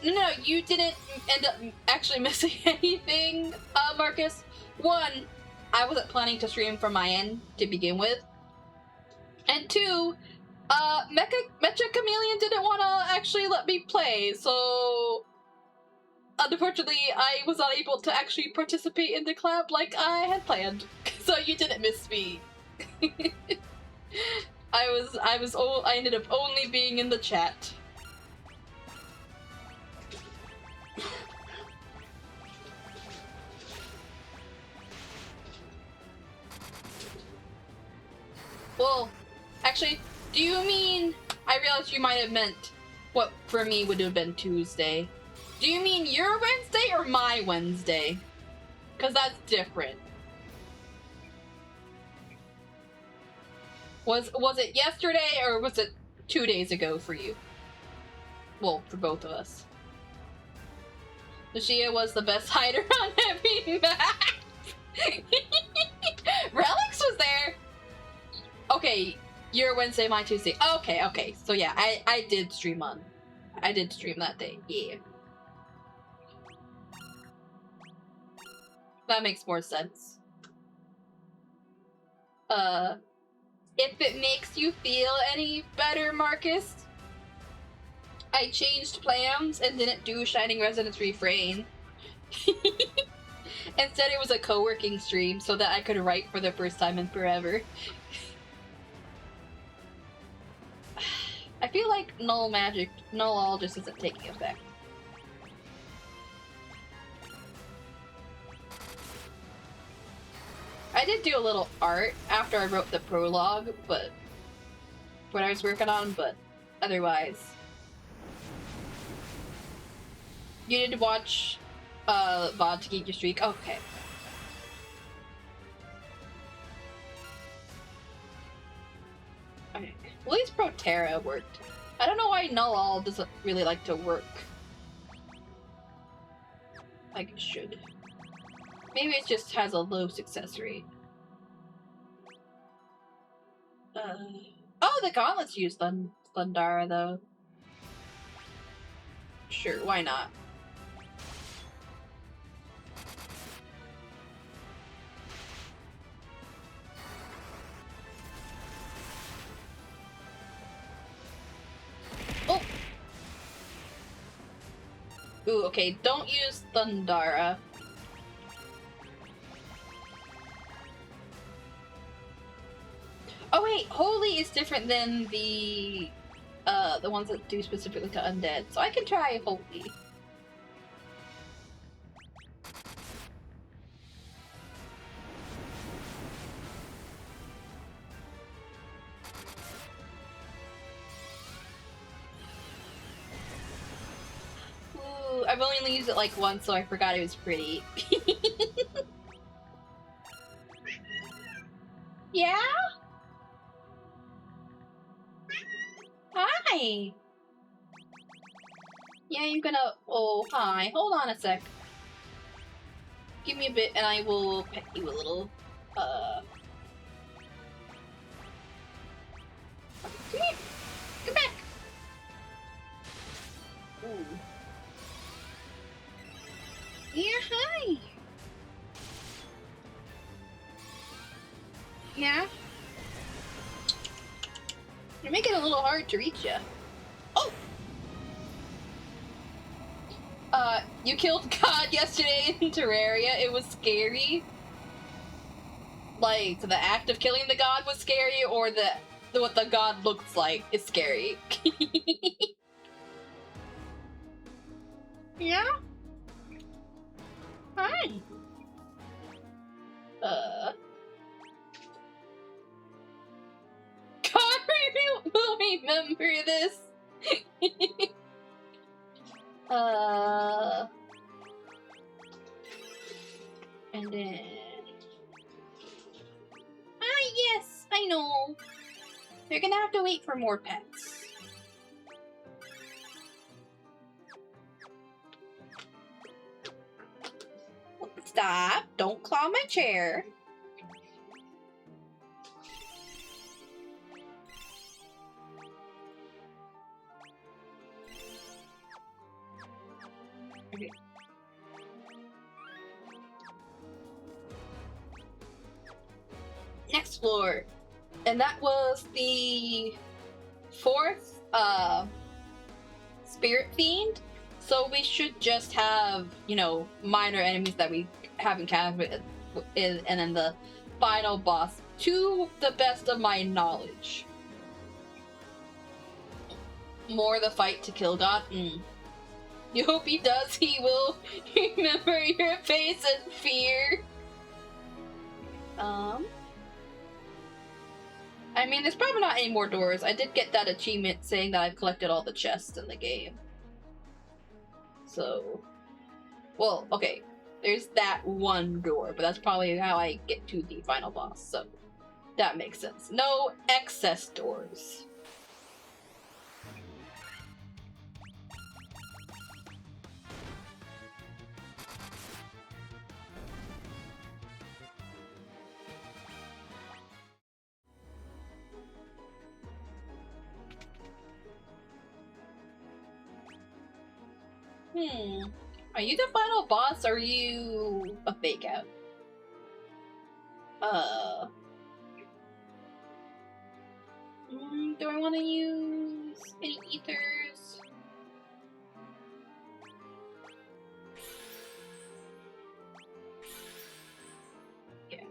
No, you didn't end up actually missing anything, Marcus. One, I wasn't planning to stream from my end to begin with. And two, Mecha Chameleon didn't want to actually let me play, so... Unfortunately, I was not able to actually participate in the collab like I had planned. So you didn't miss me. I ended up only being in the chat. Well, actually, do you mean... I realized you might have meant what for me would have been Tuesday. Do you mean your Wednesday or my Wednesday? Because that's different. Was it yesterday or was it 2 days ago for you? Well, for both of us. Lucia was the best hider on every map. Relics was there. Okay, your Wednesday, my Tuesday. Okay. So yeah, I did stream that day. Yeah. That makes more sense. If it makes you feel any better, Marcus, I changed plans and didn't do Shining Resonance Refrain. Instead, it was a co-working stream so that I could write for the first time in forever. I feel like Null All just isn't taking effect. I did do a little art after I wrote the prologue, but what I was working on, but otherwise. You did watch VOD to keep your streak? Okay. Okay. At least Proterra worked. I don't know why Null All doesn't really like to work like it should. Maybe it just has a low success rate. Oh, the gauntlets use Thundara, though. Sure, why not? Oh! Ooh, okay, don't use Thundara. Oh wait, Holy is different than the ones that do specifically to undead. So I can try Holy. Ooh, I've only used it like once, so I forgot it was pretty. Yeah? Hi! Yeah, you're gonna... Oh, hi. Hold on a sec. Give me a bit and I will pet you a little. Come here! Come back! Ooh. Yeah, hi! Yeah? You're making it a little hard to reach you. Oh! You killed God yesterday in Terraria. It was scary. Like, the act of killing the God was scary, or what the God looks like is scary. Yeah? Hi. God will remember this. And then... Ah, yes, I know. You're gonna have to wait for more pets. Stop! Don't claw my chair. Okay. Next floor. And that was the 4th Spirit Fiend. So we should just have, you know, minor enemies that we have encountered, and then the final boss, to the best of my knowledge. More the fight to kill God. You hope he does. He will remember your face and fear. I mean, there's probably not any more doors. I did get that achievement saying that I've collected all the chests in the game. So, well, okay. There's that one door, but that's probably how I get to the final boss, so that makes sense. No excess doors. Are you the final boss, or are you a fake out? Do I want to use any ethers? Yeah.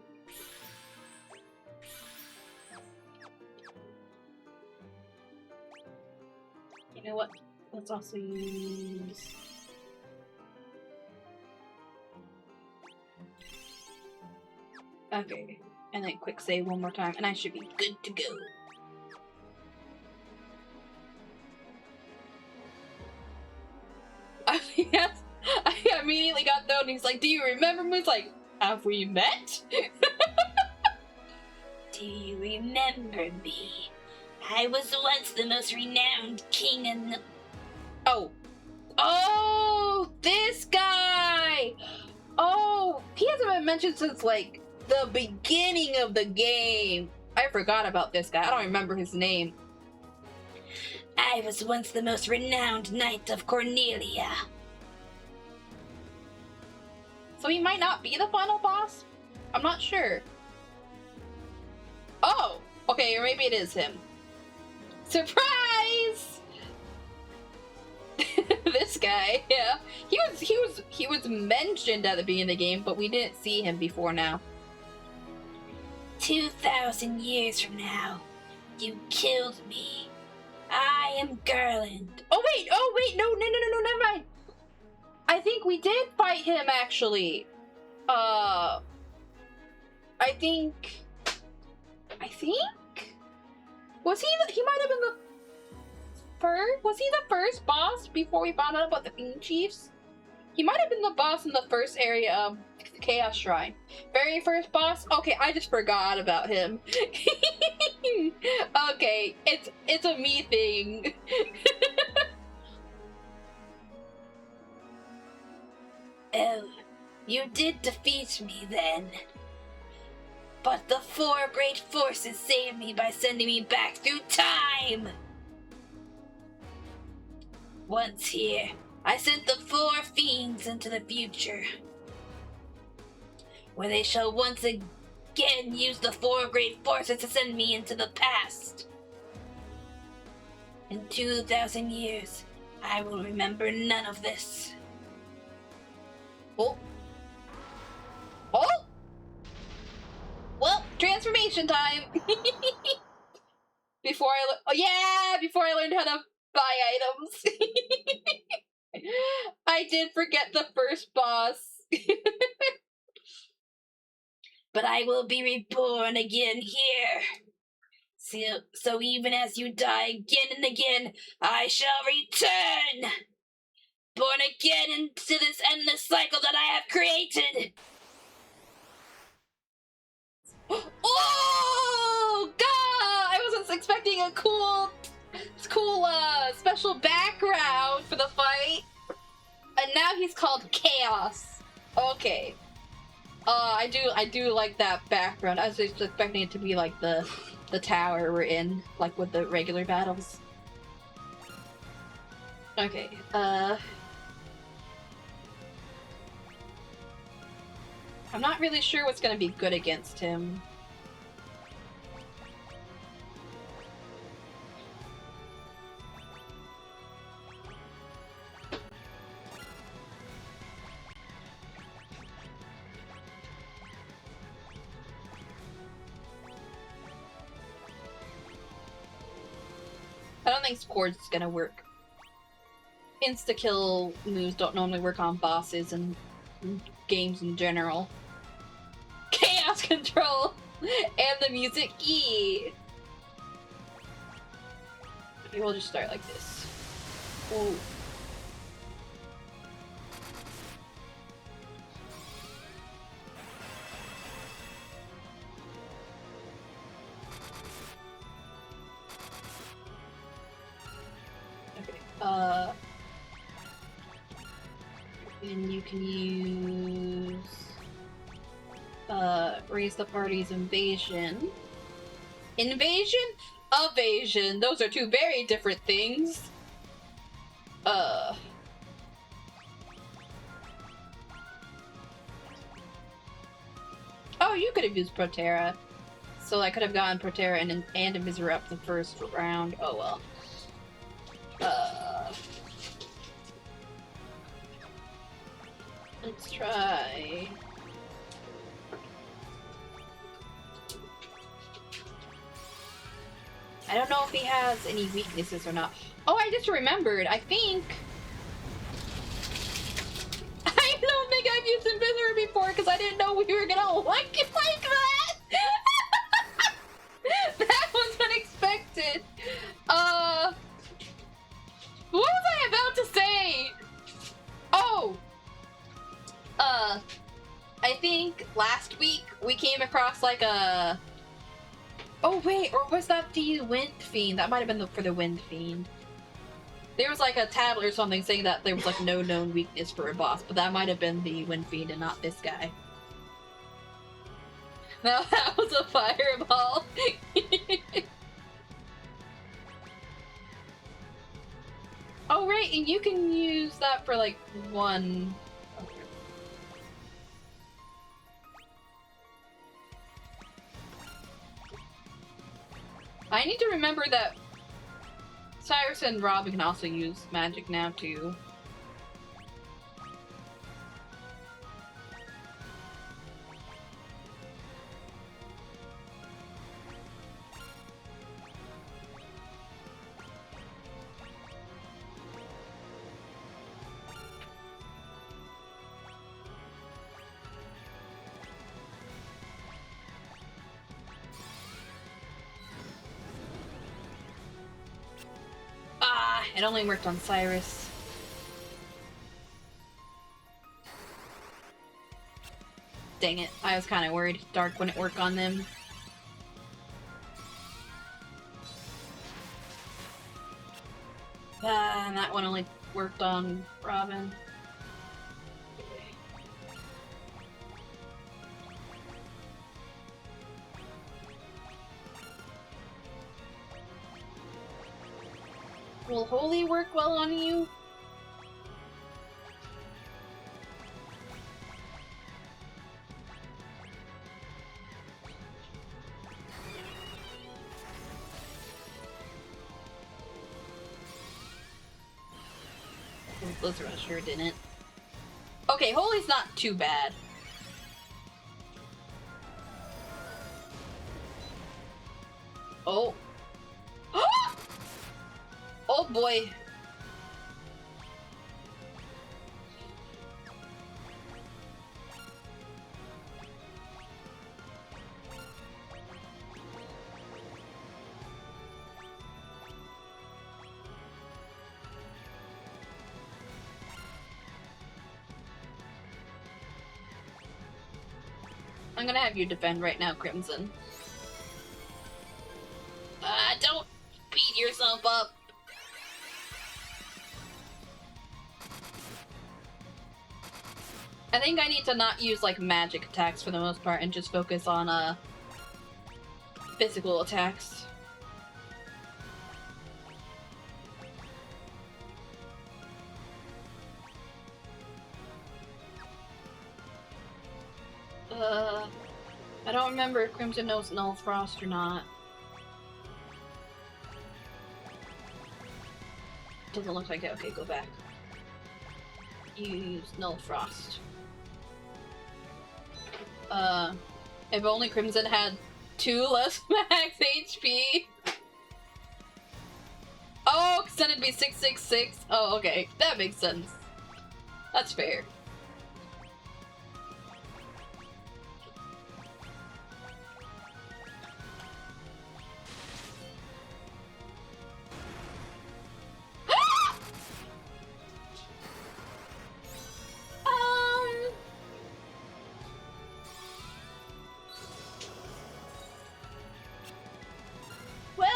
You know what? Let's also use... Okay, and then quick save one more time, and I should be good to go. I immediately got known, and he's like, do you remember me? It's like, have we met? Do you remember me? I was once the most renowned king in the... Oh, this guy! Oh, he hasn't been mentioned since, like, the beginning of the game. I forgot about this guy. I don't remember his name. I was once the most renowned knight of Cornelia. So he might not be the final boss? I'm not sure. Oh! Okay, or maybe it is him. Surprise! This guy, yeah. He was mentioned at the beginning of the game, but we didn't see him before now. 2,000 years from now, you killed me. I am Garland. Oh wait, no, never mind. I think we did fight him, actually. I think... Was he might have been the first... Was he the first boss before we found out about the Fiend Chiefs? He might have been the boss in the first area of Chaos Shrine. Very first boss? Okay, I just forgot about him. Okay, it's a me thing. Oh, you did defeat me then. But the 4 great forces saved me by sending me back through time! Once here, I sent the 4 fiends into the future, where they shall once again use the 4 great forces to send me into the past. In 2,000 years, I will remember none of this. Oh! Well, transformation time! Before I learned how to buy items. I did forget the first boss. But I will be reborn again here. So even as you die again and again, I shall return! Born again into this endless cycle that I have created! Oh, God! I wasn't expecting a cool special background for the fight. And now he's called Chaos. Okay. I do like that background. I was just expecting it to be like the tower we're in, like with the regular battles. Okay, I'm not really sure what's gonna be good against him. I don't think Squirt's gonna work. Insta-kill moves don't normally work on bosses and games in general. Chaos control! And the music key! Okay, we'll just start like this. Ooh. Okay, and you can use raise the party's invasion. Invasion? Evasion! Those are two very different things. Oh, you could have used Protera. So I could have gotten Protera and Invisor the first round. Oh well. Let's try. I don't know if he has any weaknesses or not. Oh, I just remembered. I think... I don't think I've used Invisor before because I didn't know we were gonna like it like that! That was unexpected. What was I about to say? Oh! I think last week we came across like a... Oh wait, or was that the Wind Fiend? That might have been for the Wind Fiend. There was like a tablet or something saying that there was like no known weakness for a boss, but that might have been the Wind Fiend and not this guy. No, that was a fireball. Oh right, and you can use that for like one... I need to remember that Cyrus and Robin can also use magic now too. It only worked on Cyrus. Dang it, I was kind of worried Dark wouldn't work on them. And that one only worked on Robin. Will Holy work well on you? Blizzard sure didn't. Okay, Holy's not too bad. Oh. Oh boy. I'm gonna have you defend right now, Crimson. Don't beat yourself up. I think I need to not use like magic attacks for the most part and just focus on physical attacks. I don't remember if Crimson knows Null Frost or not. Doesn't look like it. Okay, go back. Use Null Frost. If only Crimson had 2 less max HP. Oh, because then it'd be 666. Oh, okay. That makes sense. That's fair. Well,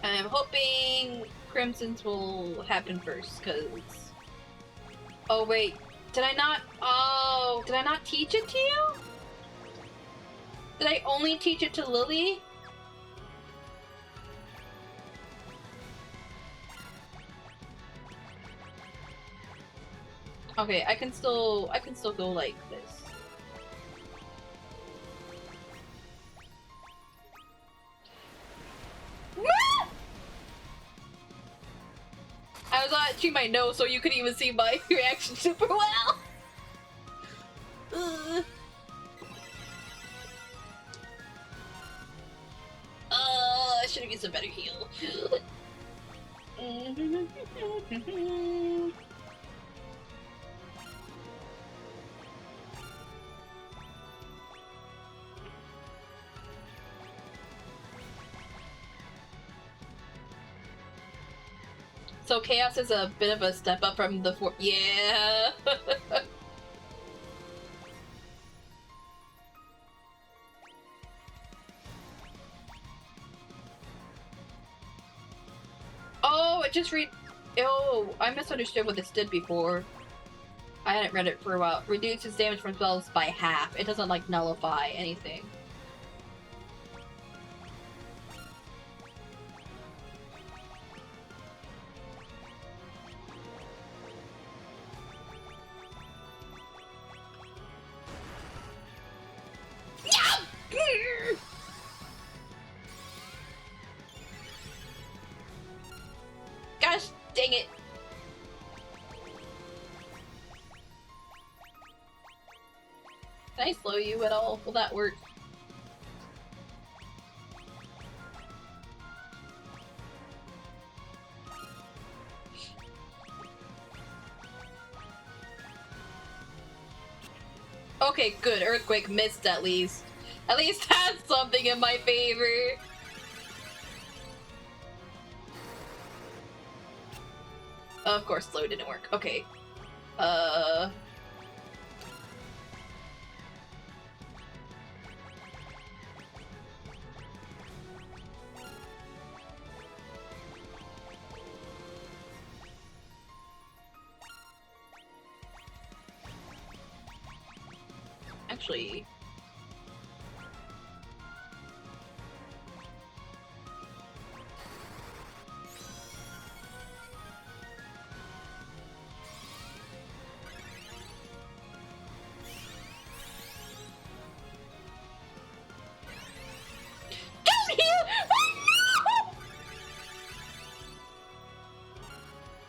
I'm hoping Crimson's will happen first, cause... Oh wait, did I not... Oh, did I not teach it to you? Did I only teach it to Lily? Okay, I can still go like this. I was watching my nose so you could even see my reaction super well. I should have used a better heal. So Chaos is a bit of a step up from the yeah. Oh, it just oh, I misunderstood what this did before. I hadn't read it for a while. Reduces damage from spells by half. It doesn't like nullify anything. Gosh dang it. Can I slow you at all? Will that work? Okay, good. Earthquake missed at least. At least that's something in my favor. Of course, slow didn't work. Okay. Actually...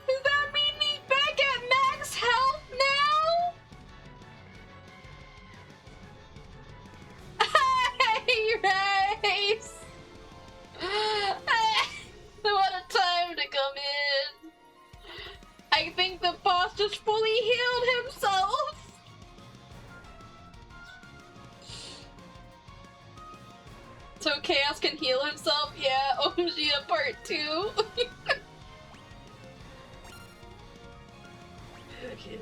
Does that mean he's back at max health now? So Chaos can heal himself? Yeah, Omgia part 2. Okay.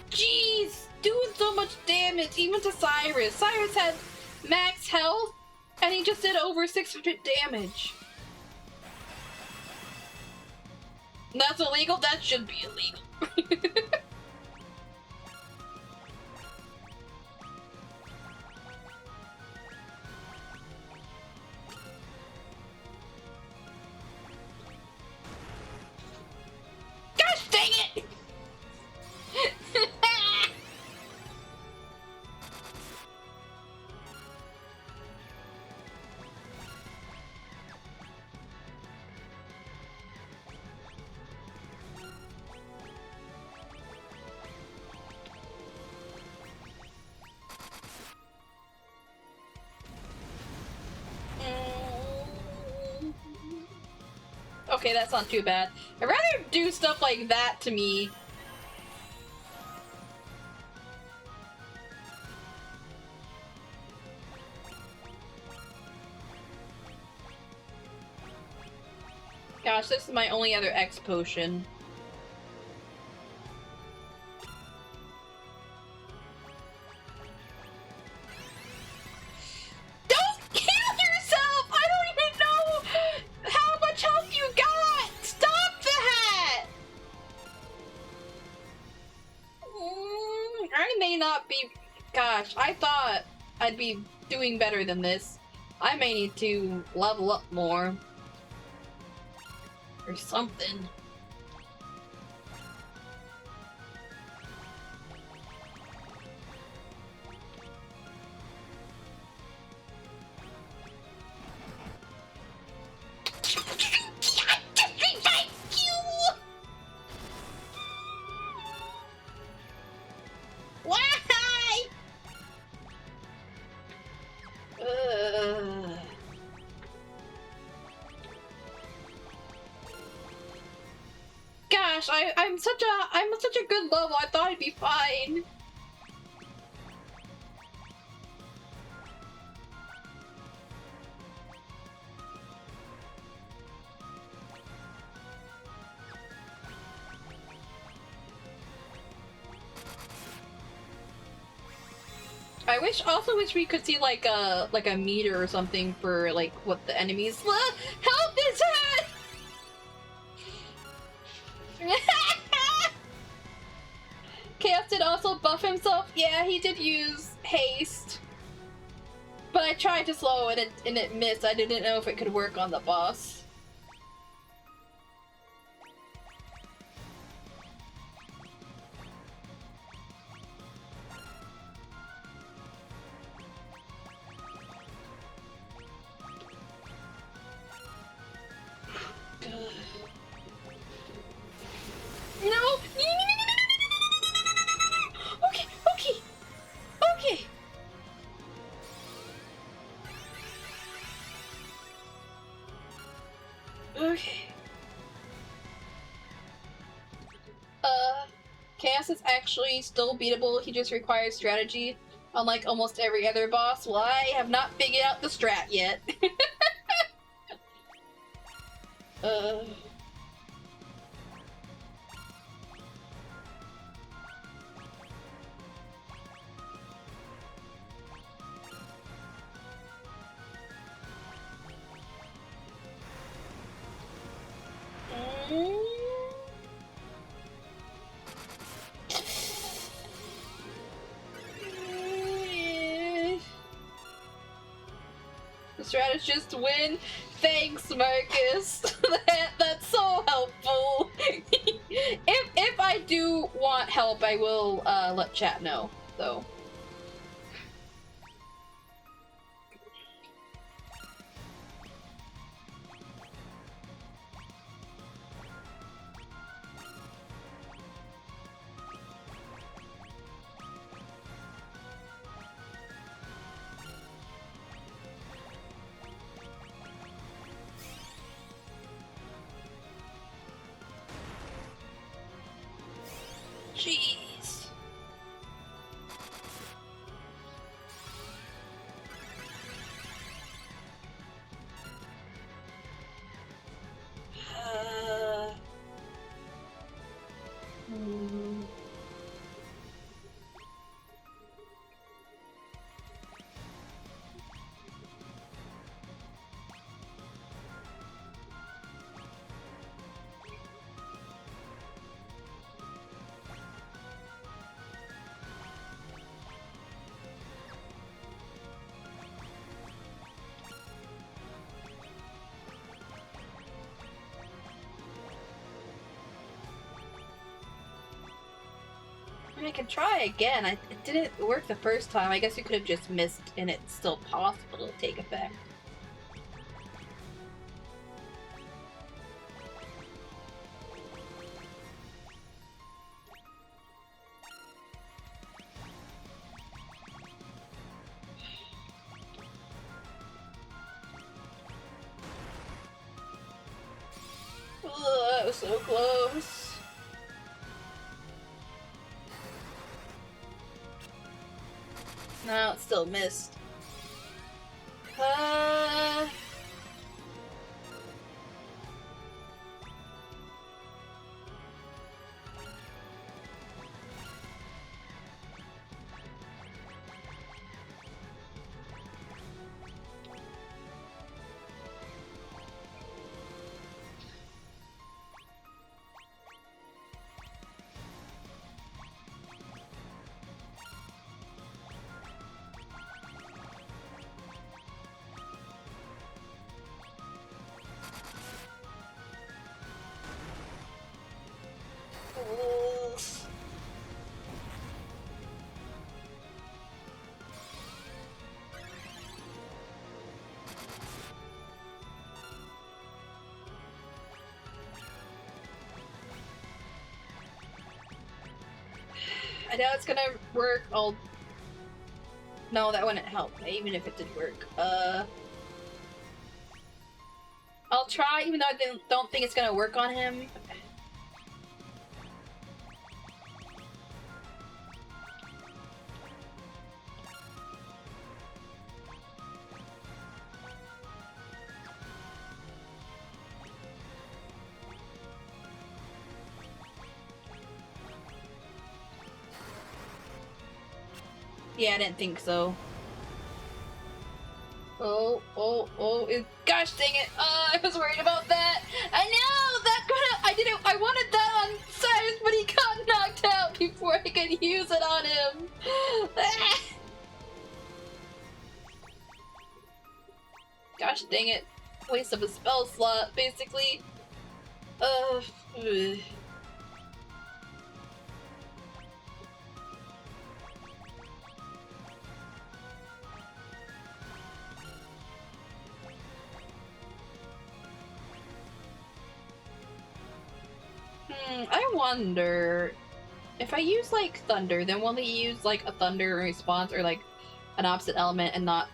Jeez! Doing so much damage, even to Cyrus. Cyrus had max health, and he just did over 600 damage. That's illegal? That should be illegal. Gosh dang it! Okay, that's not too bad. I'd rather do stuff like that to me. Gosh, this is my only other X potion. Don't kill yourself! I don't even know how much health you got! Stop that! I may not be... Gosh, I thought I'd be doing better than this. I may need to level up more. Or something. Why? Gosh, I'm such a good level. I thought I'd be fine. Also wish we could see like a meter or something for like what the enemies' health is at. Chaos did also buff himself. Yeah, he did use haste, but I tried to slow it and it missed. I didn't know if it could work on the boss. No! Okay, okay, okay. Okay. Chaos is actually still beatable. He just requires strategy, unlike almost every other boss. Well, I have not figured out the strat yet. The strategist win. Thanks, Marcus. That's so helpful. if I do want help, I will let chat know, though. I can try again. It didn't work the first time. I guess you could have just missed, and it's still possible to take effect. Ugh, that was so close. No, it still missed. Oof. I doubt it's gonna work. No, that wouldn't help, even if it did work. I'll try, even though I don't think it's gonna work on him. Yeah, I didn't think so. Gosh dang it! I was worried about that. I know I wanted that on Cyrus, but he got knocked out before I could use it on him. Gosh dang it! Waste of a spell slot, basically. Ugh. I wonder if I use like thunder, then will they use like a thunder response or like an opposite element and not?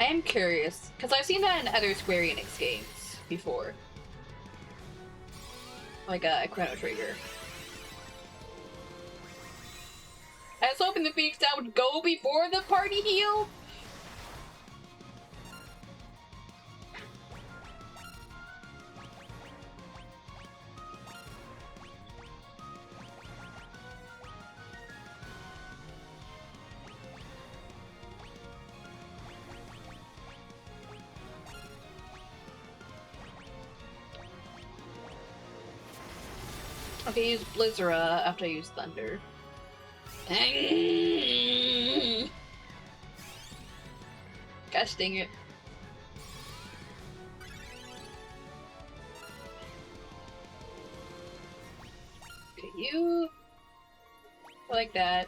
I am curious because I've seen that in other Square Enix games before, like a Chrono Trigger. I was hoping the Phoenix Down would go before the party heal. Okay, use Blizzara after I use Thunder. Gosh dang it. Okay, you... like that.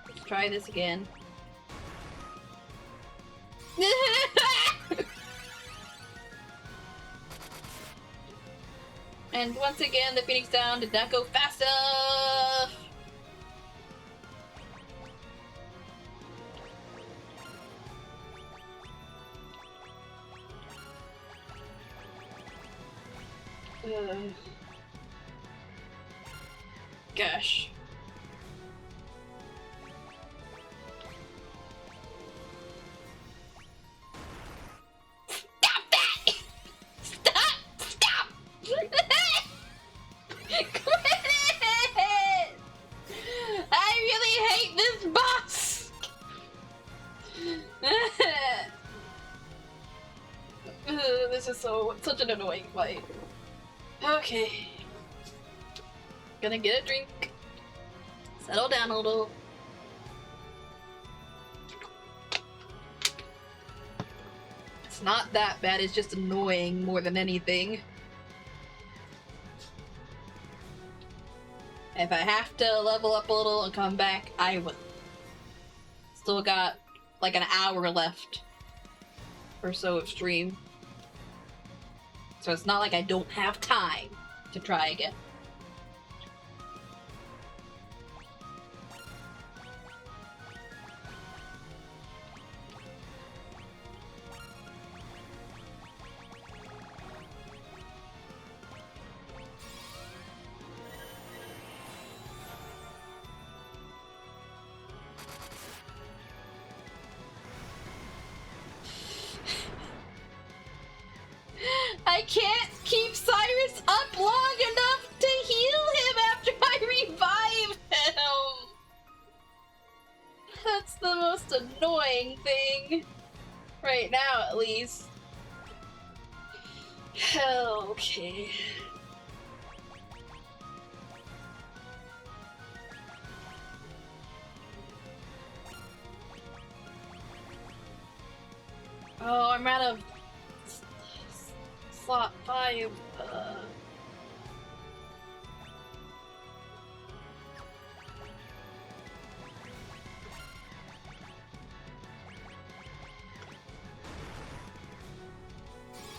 Let's try this again. And once again, the Phoenix Down did not go fast enough! Gosh. Stop that! Stop! Stop! Quit it! I really hate this boss! This is such an annoying fight. Okay. Gonna get a drink. Settle down a little. It's not that bad, it's just annoying more than anything. If I have to level up a little and come back, I will. Still got like an hour left or so of stream. So it's not like I don't have time to try again. I can't keep Cyrus up long enough to heal him after I revive him! That's the most annoying thing. Right now, at least. Okay. Oh, I'm out of slot 5.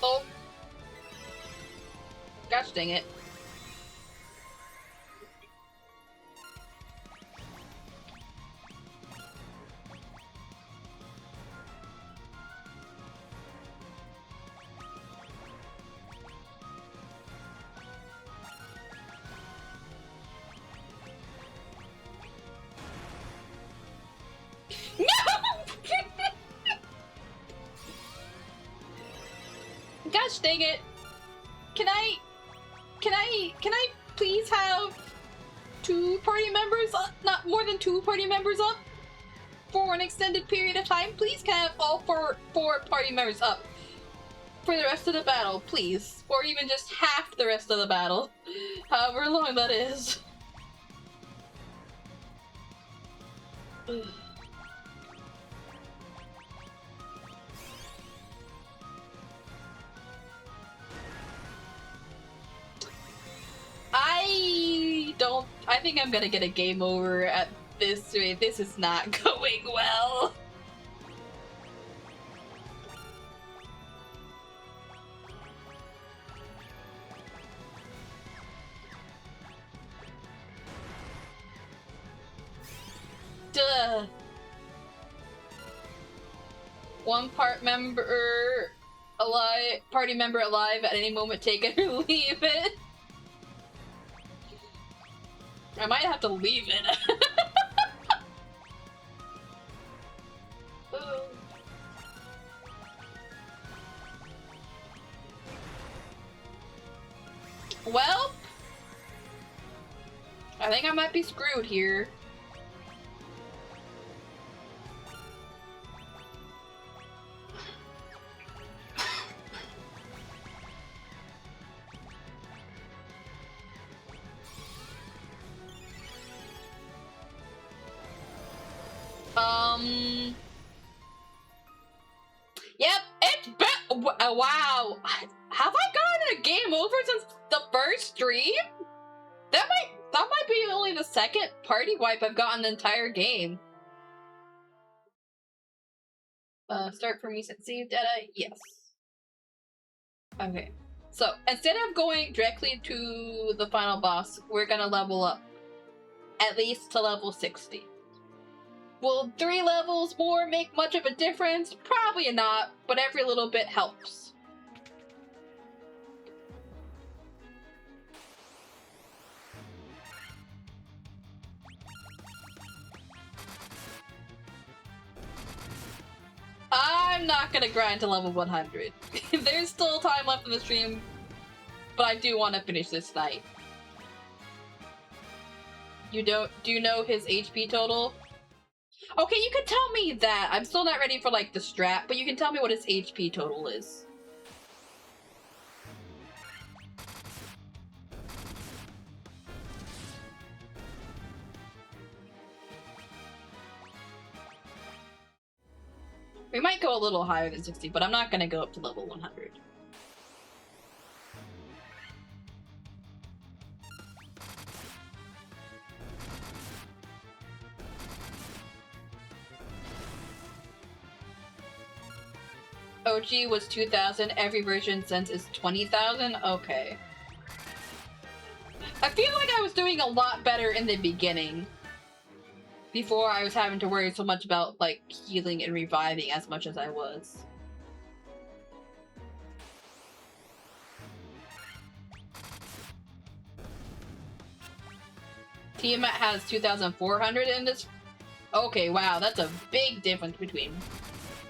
Oh. Gosh dang it. Gosh dang it. Can I please have 2 party members up? Not more than 2 party members up for an extended period of time? Please can I have all four party members up for the rest of the battle, please? Or even just half the rest of the battle. However long that is. Ugh. I think I'm gonna get a game over at this rate. This is not going well. Duh. One party member alive at any moment, take it or leave it. I might have to leave it. Well, I think I might be screwed here. Yep, it's wow. Have I gotten a game over since the first stream? That might be only the second party wipe I've gotten the entire game. Start from recent save data? Yes. Okay. So, instead of going directly to the final boss, we're gonna level up. At least to level 60. Will 3 levels more make much of a difference? Probably not, but every little bit helps. I'm not gonna grind to level 100. There's still time left in the stream, but I do want to finish this night. Do you know his HP total? Okay, you can tell me that. I'm still not ready for, like, the strat, but you can tell me what his HP total is. We might go a little higher than 60, but I'm not gonna go up to level 100. OG was 2,000, every version since is 20,000? Okay. I feel like I was doing a lot better in the beginning. Before I was having to worry so much about, like, healing and reviving as much as I was. Tiamat has 2,400 in this. Okay, wow, that's a big difference between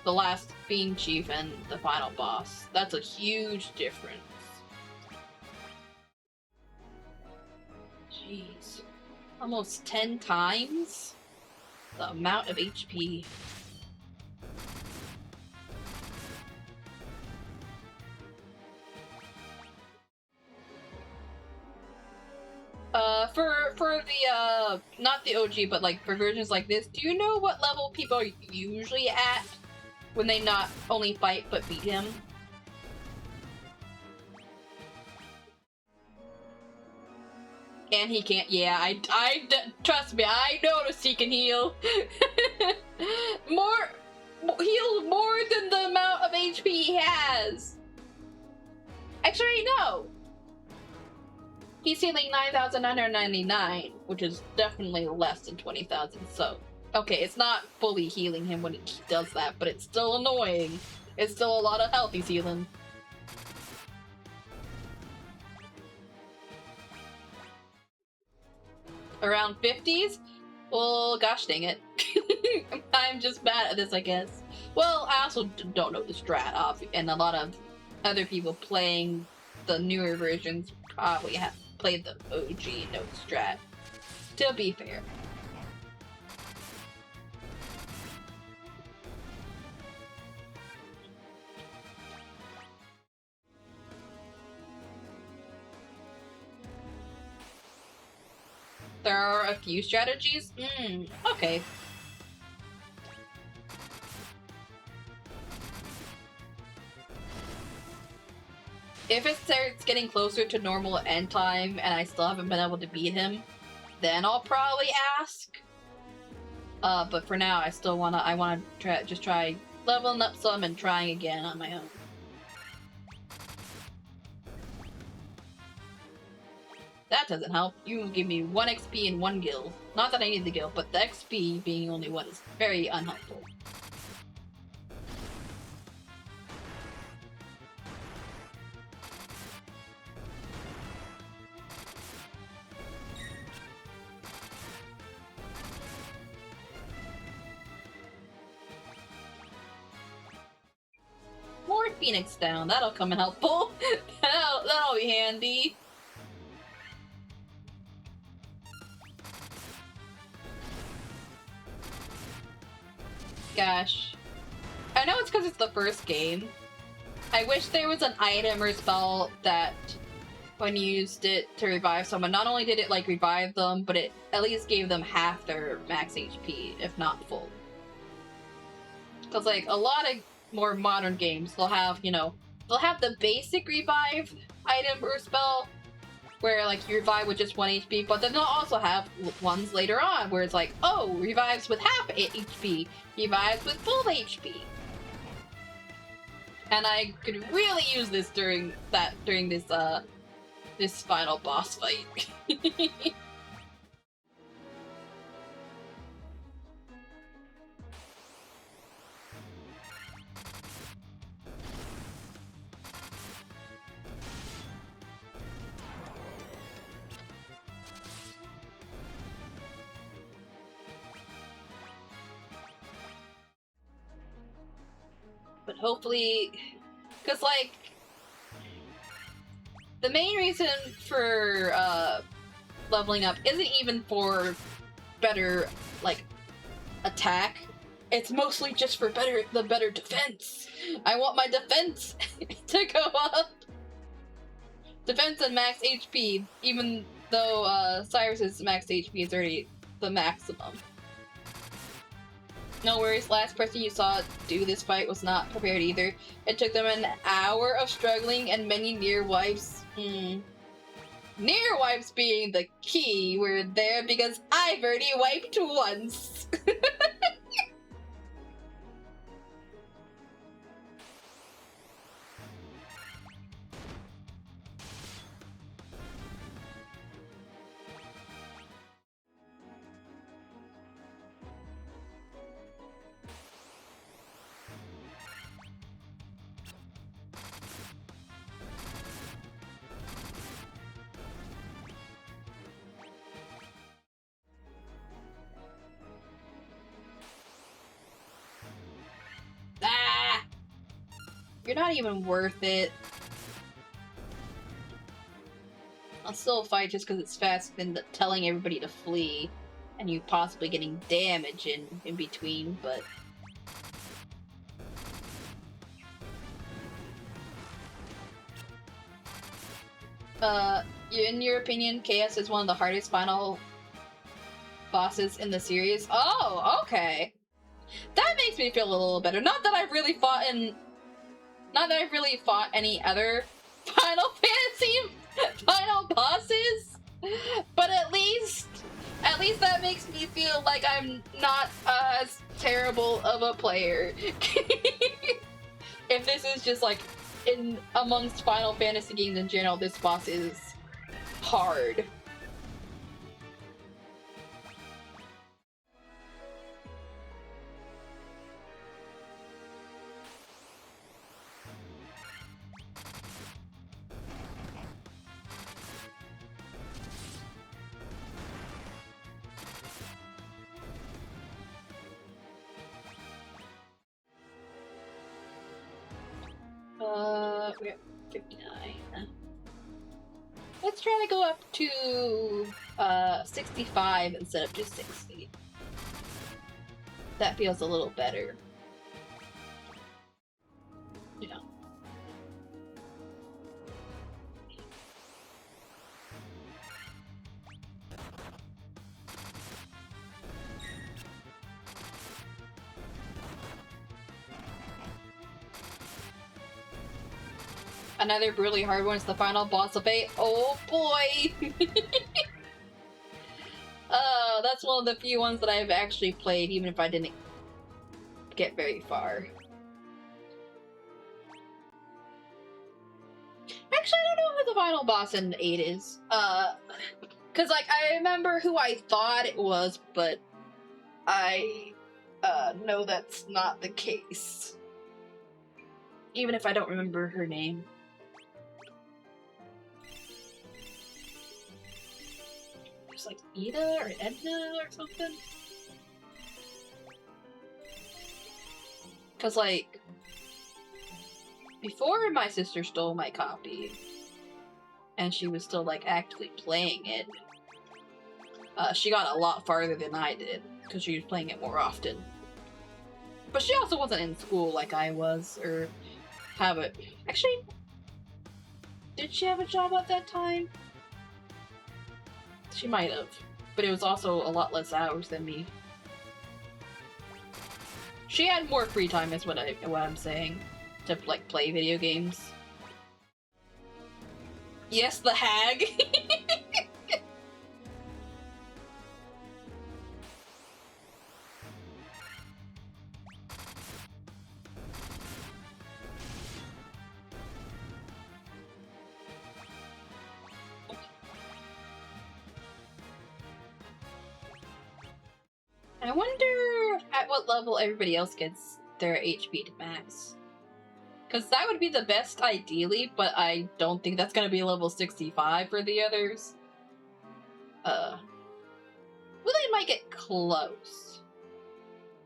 the last Fiend Chief and the final boss. That's a huge difference. Jeez. Almost 10 times the amount of HP. For the, not the OG, but like for versions like this, do you know what level people are usually at when they not only fight but beat him? And he can't, yeah, trust me, I noticed he can heal. Heal more than the amount of HP he has. Actually, no. He's healing 9,999, which is definitely less than 20,000, so. Okay, it's not fully healing him when he does that, but it's still annoying. It's still a lot of health he's healing. Around 50s? Well, gosh dang it. I'm just bad at this, I guess. Well, I also don't know the strat, and a lot of other people playing the newer versions probably have played the OG no strat. To be fair. There are a few strategies? Okay. If it starts getting closer to normal end time and I still haven't been able to beat him, then I'll probably ask. But for now, I wanna try leveling up some and trying again on my own. That doesn't help. You give me 1 XP and 1 gil. Not that I need the gil, but the XP being only 1 is very unhelpful. More Phoenix down. That'll come in helpful. That'll be handy. Gosh. I know it's because it's the first game. I wish there was an item or spell that when you used it to revive someone, not only did it like revive them, but it at least gave them half their max HP, if not full. Because like a lot of more modern games, they'll have, you know, they'll have the basic revive item or spell where like you revive with just 1 HP, but then they'll also have ones later on where it's like, oh, revives with half HP, revives with full HP. And I could really use this during this this final boss fight. But hopefully, because like the main reason for leveling up isn't even for better like attack. It's mostly just for the better defense. I want my defense to go up. Defense and max HP, even though Cyrus's max HP is already the maximum. No worries, last person you saw do this fight was not prepared either. It took them an hour of struggling and many near wipes. Near wipes being the key word there because I've already wiped once. Ah! You're not even worth it. I'll still fight just because it's faster than telling everybody to flee and you possibly getting damage in between, but... in your opinion, KS is one of the hardest final bosses in the series? Oh, okay. That makes me feel a little better. Not that I've really fought any other Final Fantasy final bosses, but at least that makes me feel like I'm not as terrible of a player. If this is just like in amongst Final Fantasy games in general, this boss is hard. We're at 59. Let's try to go up to 65 instead of just 60. That feels a little better. Yeah. Another really hard one is the final boss of 8. Oh boy! That's one of the few ones that I've actually played, even if I didn't get very far. Actually, I don't know who the final boss in 8 is. Cause like, I remember who I thought it was, but I, know that's not the case. Even if I don't remember her name. Like Ida or Edna or something? Cause like before my sister stole my copy and she was still like actively playing it, she got a lot farther than I did because she was playing it more often. But she also wasn't in school like I was, or have it. Actually, did she have a job at that time? She might have, but it was also a lot less hours than me. She had more free time, is what I'm saying, to like play video games. Yes, the hag. I wonder at what level everybody else gets their HP to max. Because that would be the best ideally, but I don't think that's going to be level 65 for the others. Well, they might get close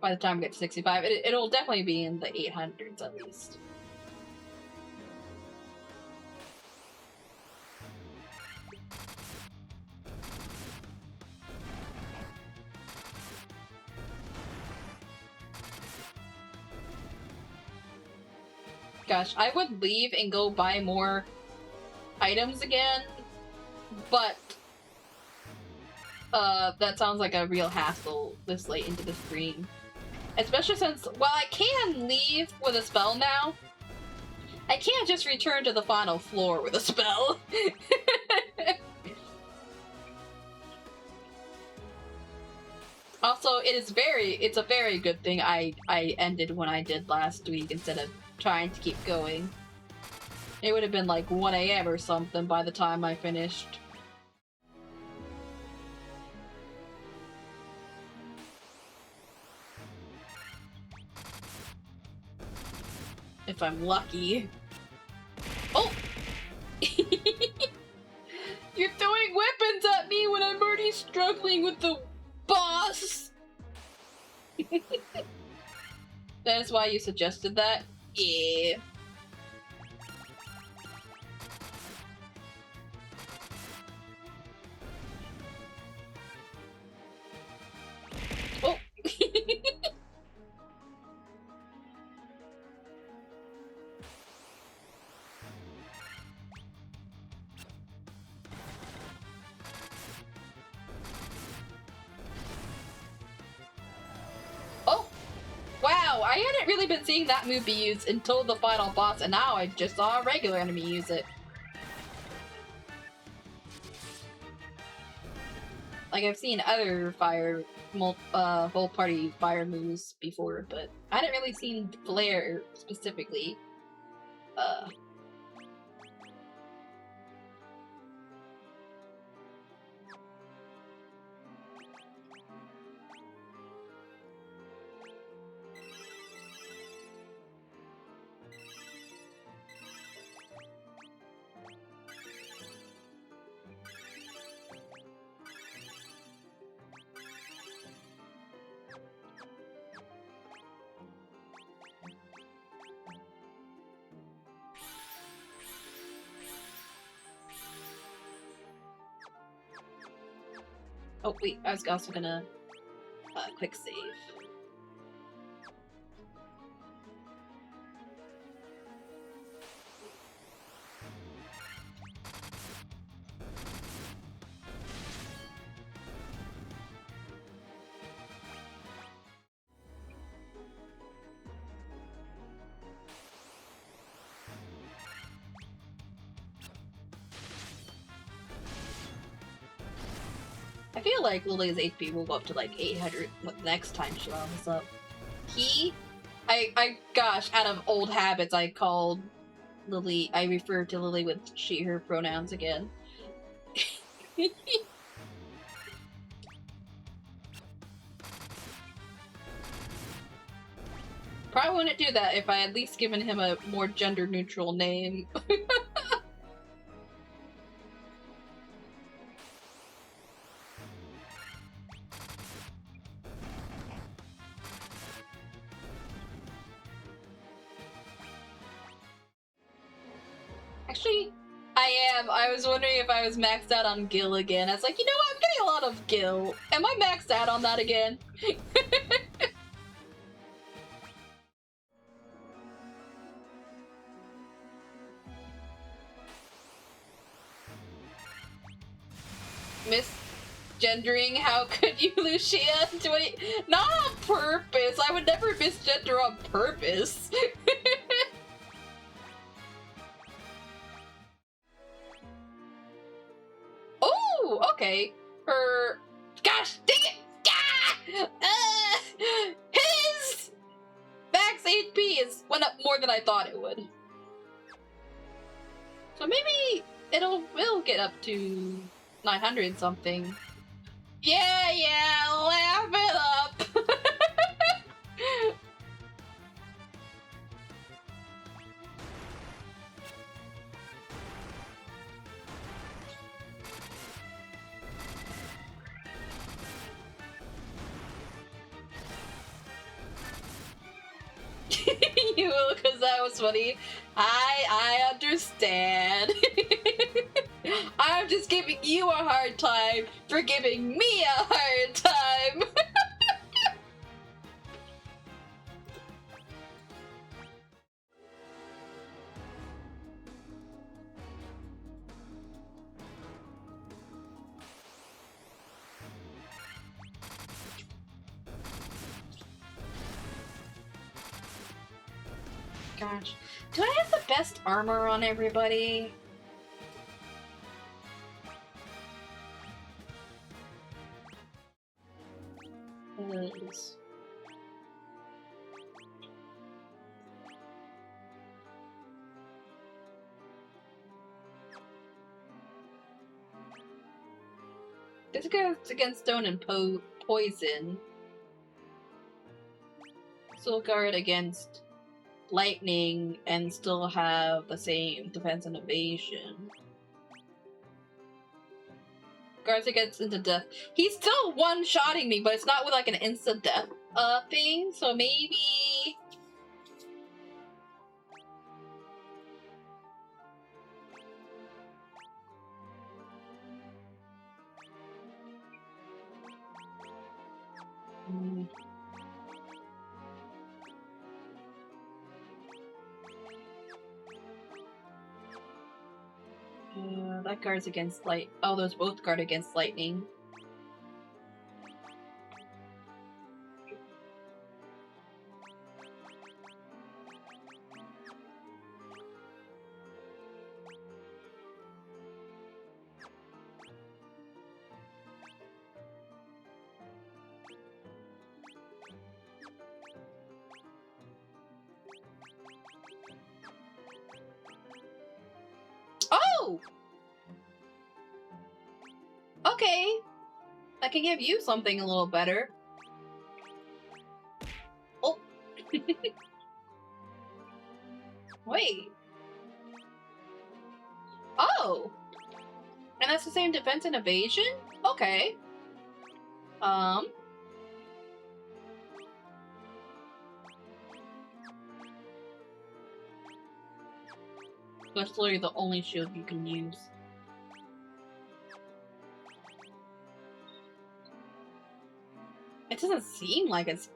by the time we get to 65. It'll definitely be in the 800s at least. Gosh, I would leave and go buy more items again, but that sounds like a real hassle this late into the stream. Especially since, well, I can leave with a spell now. I can't just return to the final floor with a spell. Also, it's a very good thing I ended when I did last week instead of trying to keep going. It would have been like 1 AM or something by the time I finished. If I'm lucky. Oh! You're throwing weapons at me when I'm already struggling with the boss! That is why you suggested that? Yeah. Oh! Oh! Wow, I hadn't really been seeing that move be used until the final boss, and now I just saw a regular enemy use it. Like, I've seen other whole party fire moves before, but I hadn't really seen Flare specifically. Oh wait, I was also gonna quick save. I feel like Lily's HP will go up to like 800 next time she levels up. Gosh, out of old habits, I refer to Lily with she, her pronouns again. Probably wouldn't do that if I had at least given him a more gender-neutral name. Actually, I am. I was wondering if I was maxed out on Gil again. I was like, you know what? I'm getting a lot of Gil. Am I maxed out on that again? Misgendering? How could you, Lucia? Not on purpose. I would never misgender on purpose. Oh, okay. Gosh, dang it! His max HP went up more than I thought it would. So maybe it'll get up to 900 something. Yeah, laugh it up. You will, because that was funny. I understand. I'm just giving you a hard time for giving me a hard time. gosh. Do I have the best armor on everybody? Yes. This goes against stone and poison. Still guard against lightning and still have the same defense and evasion. Guards against instant death. He's still one-shotting me, but it's not with like an instant death thing, so maybe... That guards against light. Oh, those both guard against lightning. Oh! Okay. I can give you something a little better. Oh. Wait. Oh. And that's the same defense and evasion? Okay. That's literally the only shield you can use. It doesn't seem like it's...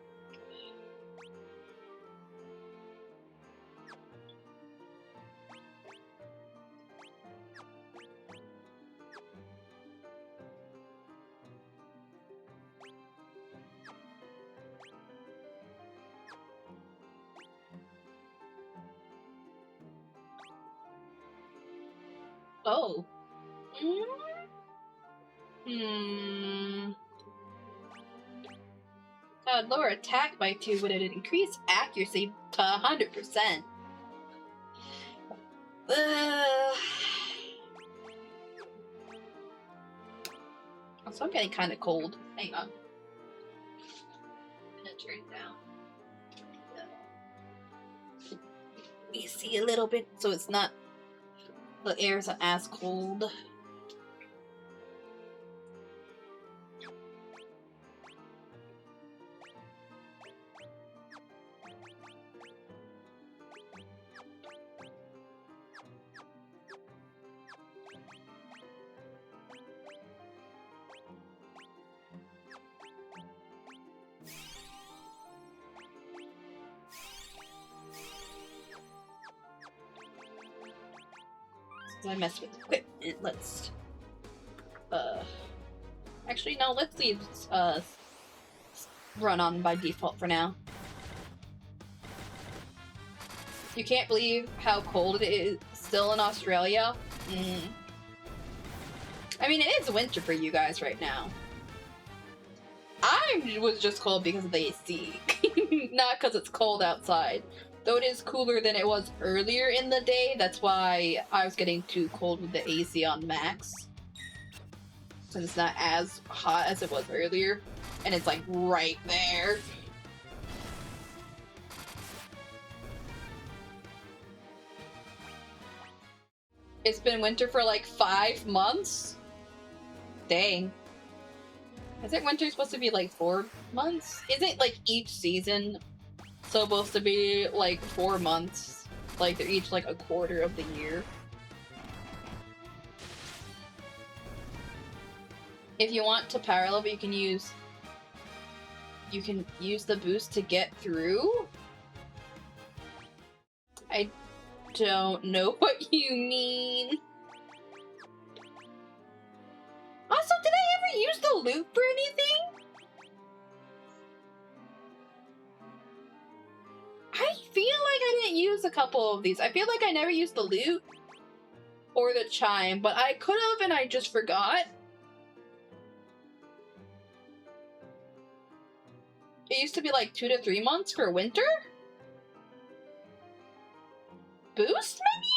Oh. Lower attack by 2, but it increased accuracy to 100%. So I'm getting kind of cold. Hang on. I'm gonna turn it down. You see a little bit, so it's not... The air's not as cold. I mess with equipment. Let's actually no, let's leave run on by default for now. You can't believe how cold it is still in Australia. I mean, it is winter for you guys right now. I was just cold because of the AC, not because it's cold outside. Though it is cooler than it was earlier in the day, that's why I was getting too cold with the AC on max. Since it's not as hot as it was earlier, and it's like right there. It's been winter for like 5 months? Dang. I think winter's supposed to be like 4 months? Isn't like each season supposed to be like 4 months? Like they're each like a quarter of the year. If you want to power level, you can use the boost to get through. I don't know what you mean. Also, did I ever use the loop for anything? I feel like I didn't use use a couple of these. I feel like I never used the loot or the chime, but I could have and I just forgot. It used to be like 2 to 3 months for winter? Boost menu?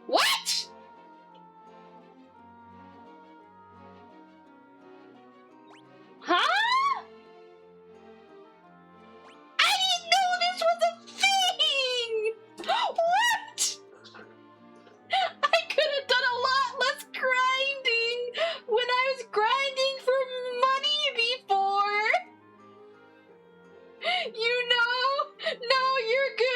What? Huh? I didn't know this was a thing! What? I could have done a lot less grinding when I was grinding for money before! You know? No, you're good.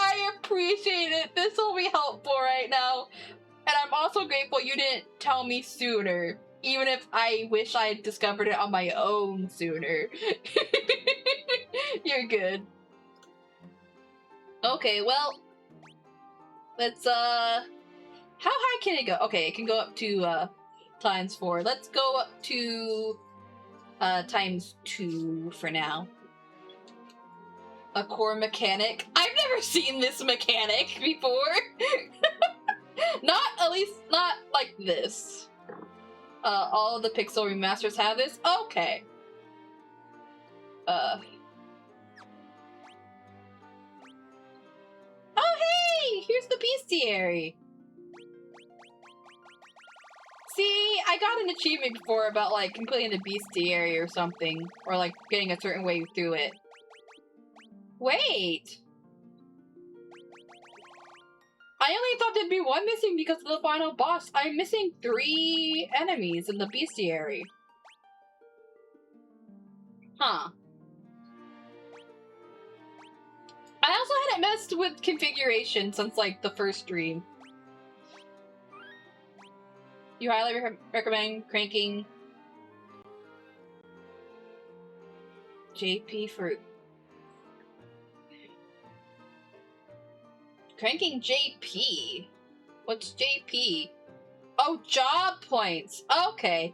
I appreciate it. This will be helpful right now. And I'm also grateful you didn't tell me sooner. Even if I wish I had discovered it on my own sooner. You're good. Okay, well. Let's, how high can it go? Okay, it can go up to, ×4. Let's go up to, ×2 for now. A core mechanic? I've never seen this mechanic before! At least not like this. All of the Pixel remasters have this? Okay. Oh hey! Here's the bestiary! See, I got an achievement before about, like, completing the bestiary or something. Or, like, getting a certain way through it. Wait! I only thought there'd be one missing because of the final boss. I'm missing 3 enemies in the bestiary. Huh. I also hadn't messed with configuration since, like, the first stream. You highly recommend cranking JP Fruit. Cranking JP? What's JP? Oh, job points! Okay.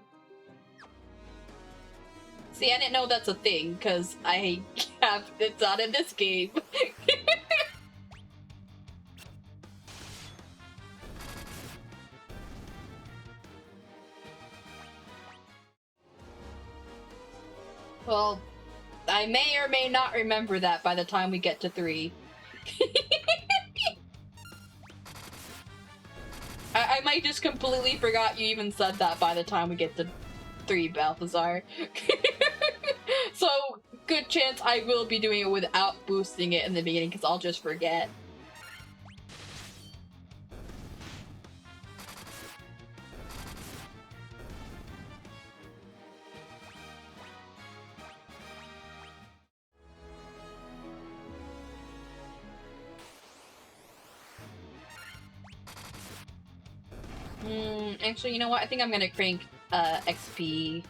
See, I didn't know that's a thing, because I have it's not in this game. Well, I may or may not remember that by the time we get to 3. I might just completely forgot you even said that by the time we get to 3, Balthazar. So, good chance I will be doing it without boosting it in the beginning, because I'll just forget. Actually, you know what? I think I'm gonna crank XP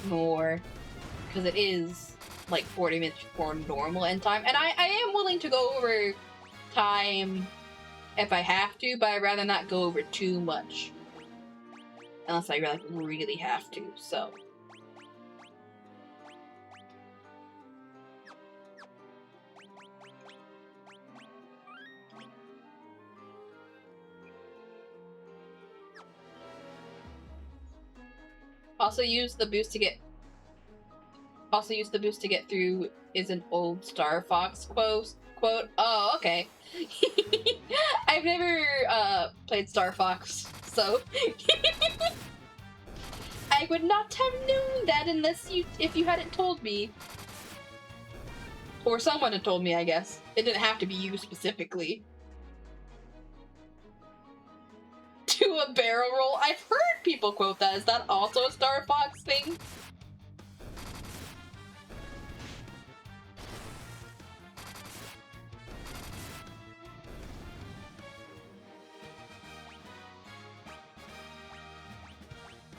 more, because it is like 40 minutes before normal end time, and I am willing to go over time if I have to, but I'd rather not go over too much unless I really have to. So. Also use the boost to get through is an old Star Fox quote. Oh, okay. I've never played Star Fox, so I would not have known that if you hadn't told me. Or someone had told me, I guess. It didn't have to be you specifically. Do a barrel roll? I've heard people quote that. Is that also a Star Fox thing?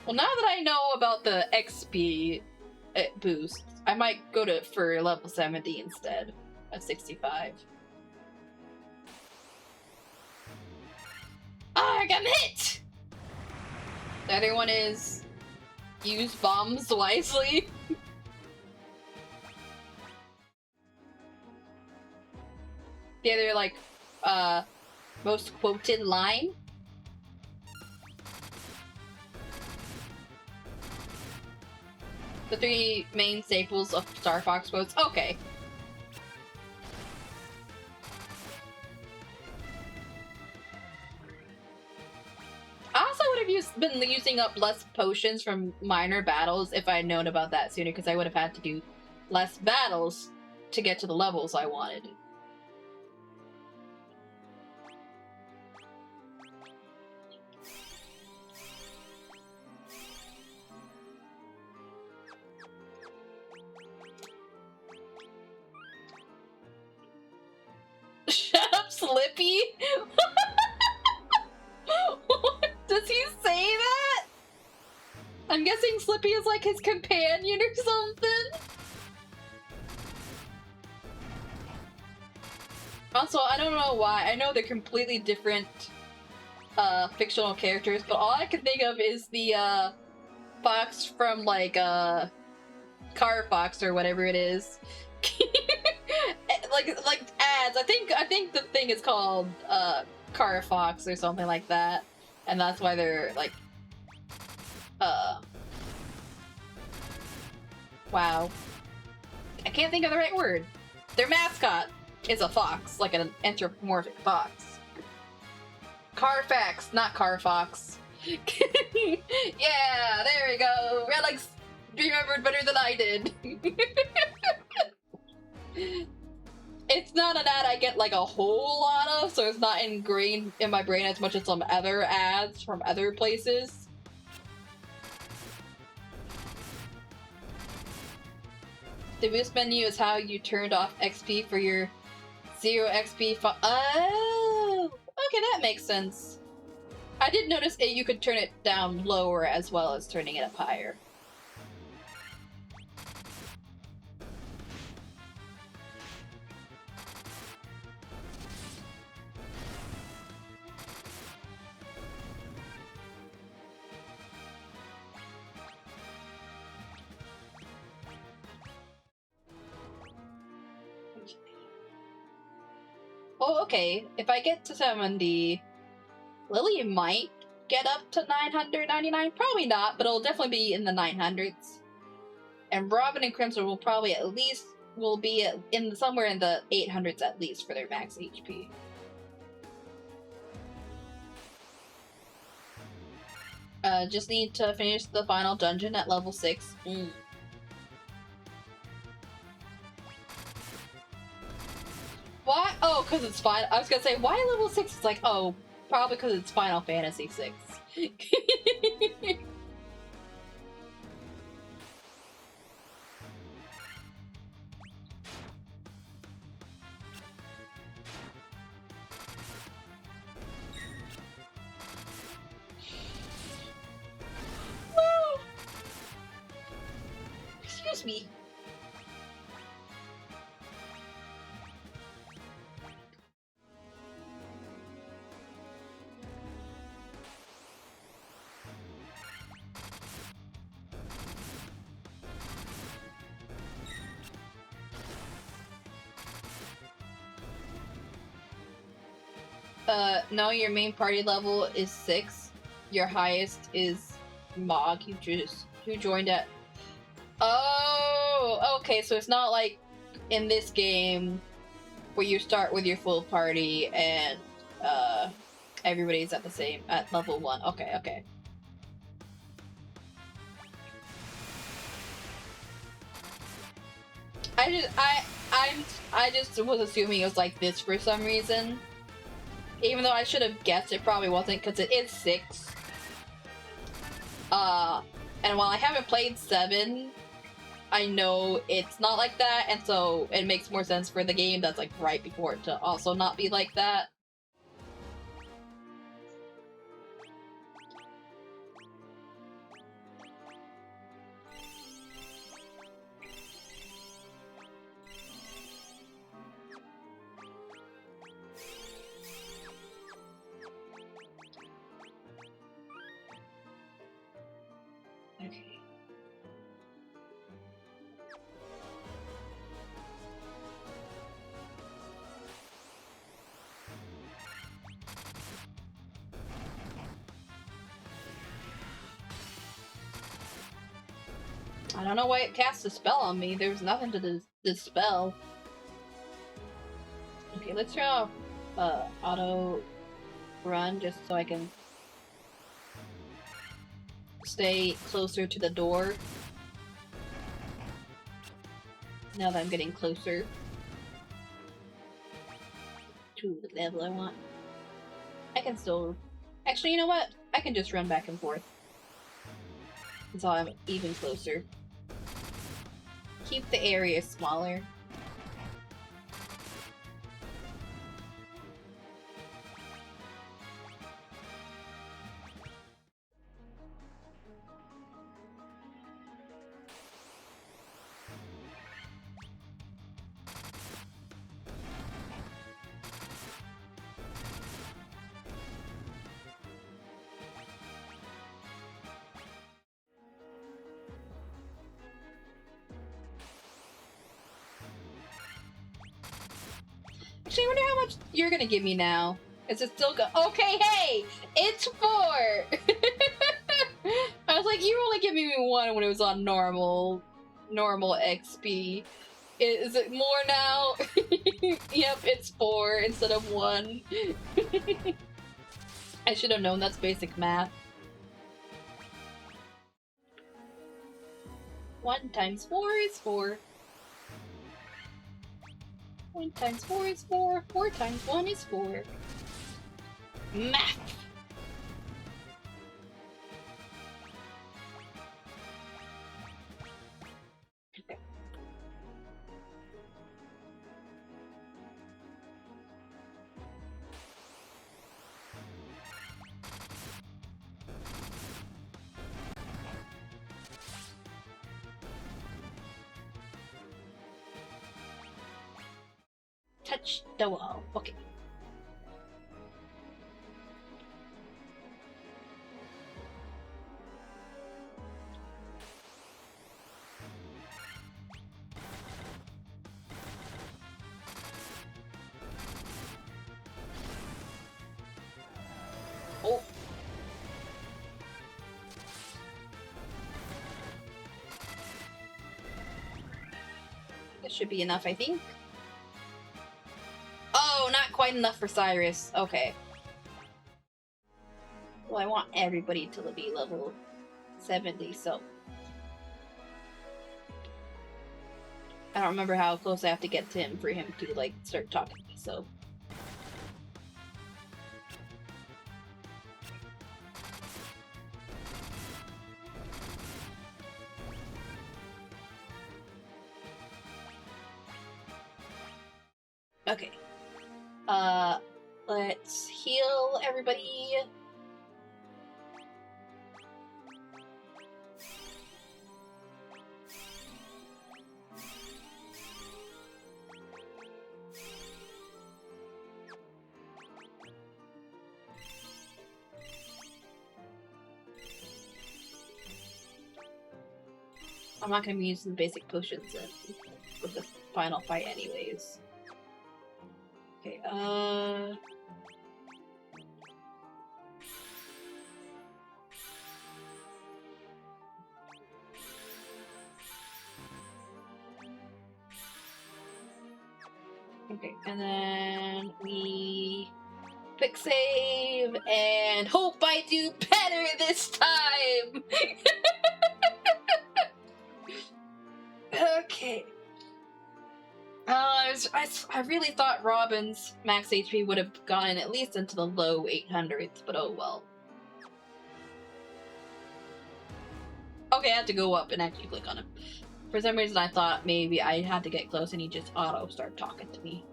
Well, now that I know about the XP boost, I might go for level 70 instead of 65. like I'm hit! The other one is use bombs wisely. The other, like, most quoted line. The three main staples of Star Fox quotes. Okay. I also would have been using up less potions from minor battles if I had known about that sooner, because I would have had to do less battles to get to the levels I wanted. Shut up, Slippy! Does he say that? I'm guessing Slippy is like his companion or something? Also, I don't know why. I know they're completely different fictional characters, but all I can think of is the fox from like Car Fox or whatever it is. like ads. I think the thing is called Car Fox or something like that. And that's why they're like wow. I can't think of the right word. Their mascot is a fox, like an anthropomorphic fox. Carfax, not Carfox. Yeah, there we go. Relics remembered better than I did. It's not an ad I get like a whole lot of, so it's not ingrained in my brain as much as some other ads from other places. The boost menu is how you turned off XP for your 0 XP oh! Okay, that makes sense. I did notice you could turn it down lower as well as turning it up higher. Oh, okay. If I get to 70, Lily might get up to 999. Probably not, but it'll definitely be in the 900s. And Robin and Crimson will probably be in somewhere in the 800s at least for their max HP. Just need to finish the final dungeon at level 6. Why? Oh, because it's fine. I was gonna say, why level 6? It's like, oh, probably because it's Final Fantasy 6. Excuse me. No, your main party level is 6. Your highest is Mog, who joined at... Oh, okay, so it's not like in this game where you start with your full party and everybody's at level 1. Okay, okay. I just was assuming it was like this for some reason. Even though I should have guessed it probably wasn't, because it is 6. And while I haven't played 7, I know it's not like that, and so it makes more sense for the game that's like right before it to also not be like that. don't know why it cast a spell on me. There's nothing to dispel. Okay, let's try auto run just so I can stay closer to the door. Now that I'm getting closer to the level I want. I can still... Actually, you know what? I can just run back and forth until I'm even closer. Keep the area smaller. Actually, I wonder how much you're gonna give me now. Is it still okay, hey! It's 4! I was like, you were only giving me 1 when it was on normal XP. Is it more now? Yep, it's 4 instead of 1. I should have known, that's basic math. 1 times 4 is 4. 1 times 4 is 4. 4 times 1 is 4. Math! Okay. Touch the wall. Okay. Oh. This should be enough, I think. Oh, not quite enough for Cyrus. Okay. Well, I want everybody to be level 70, so... I don't remember how close I have to get to him for him to, like, start talking to me, so... Okay. Let's heal everybody. I'm not gonna be using basic potions with the final fight anyways. Okay, okay, and then we quick save and hope I do better this time! Okay. I really thought Robin's max HP would have gone at least into the low 800s, but oh well. Okay, I had to go up and actually click on him. For some reason I thought maybe I had to get close and he just auto started talking to me.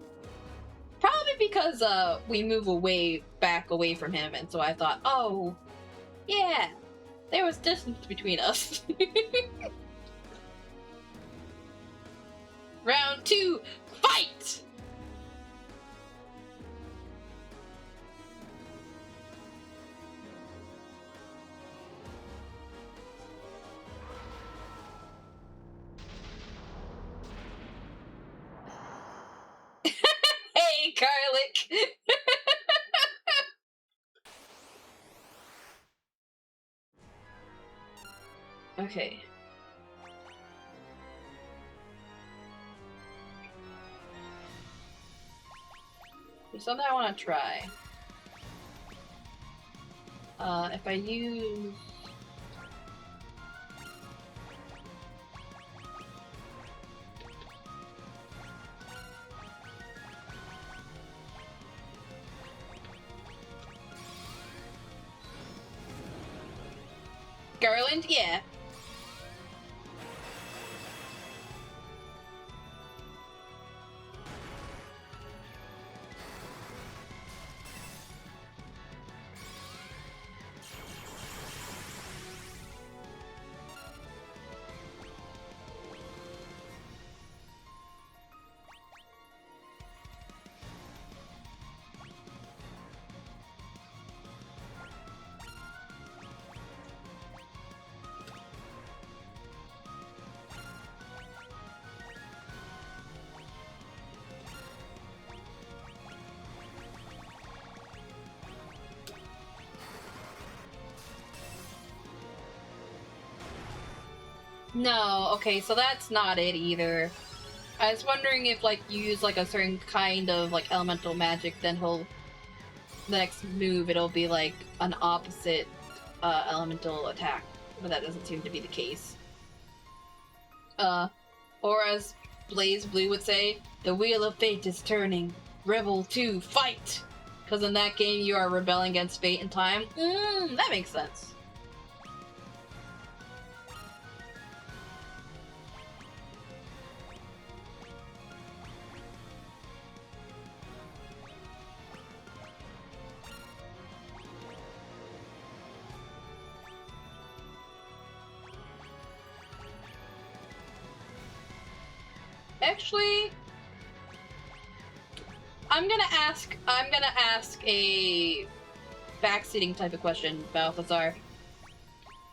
Probably because we move back away from him, and so I thought, oh, yeah, there was distance between us. Round 2, fight! Hey, Garlic! Okay. There's something I want to try. If I use... Garland? Yeah. No, okay, so that's not it either. I was wondering if, like, you use, like, a certain kind of, like, elemental magic, then he'll... The next move, it'll be, like, an opposite, elemental attack. But that doesn't seem to be the case. Or as Blaze Blue would say, the wheel of fate is turning. Rebel 2, fight! Because in that game, you are rebelling against fate and time. That makes sense. Actually, I'm gonna ask a backseating type of question, Balthazar.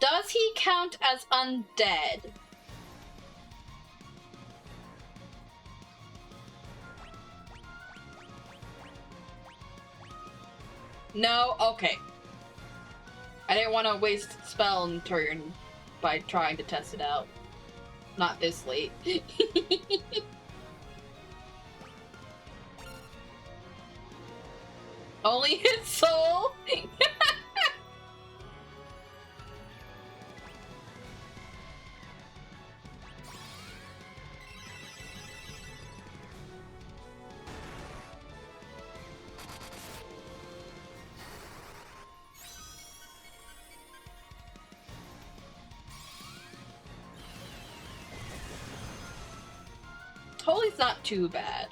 Does he count as undead? No? Okay. I didn't want to waste spell and turn by trying to test it out. Not this late. Only his soul? Holy's not too bad.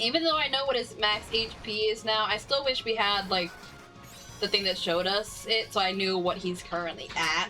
Even though I know what his max HP is now, I still wish we had, like, the thing that showed us it, so I knew what he's currently at.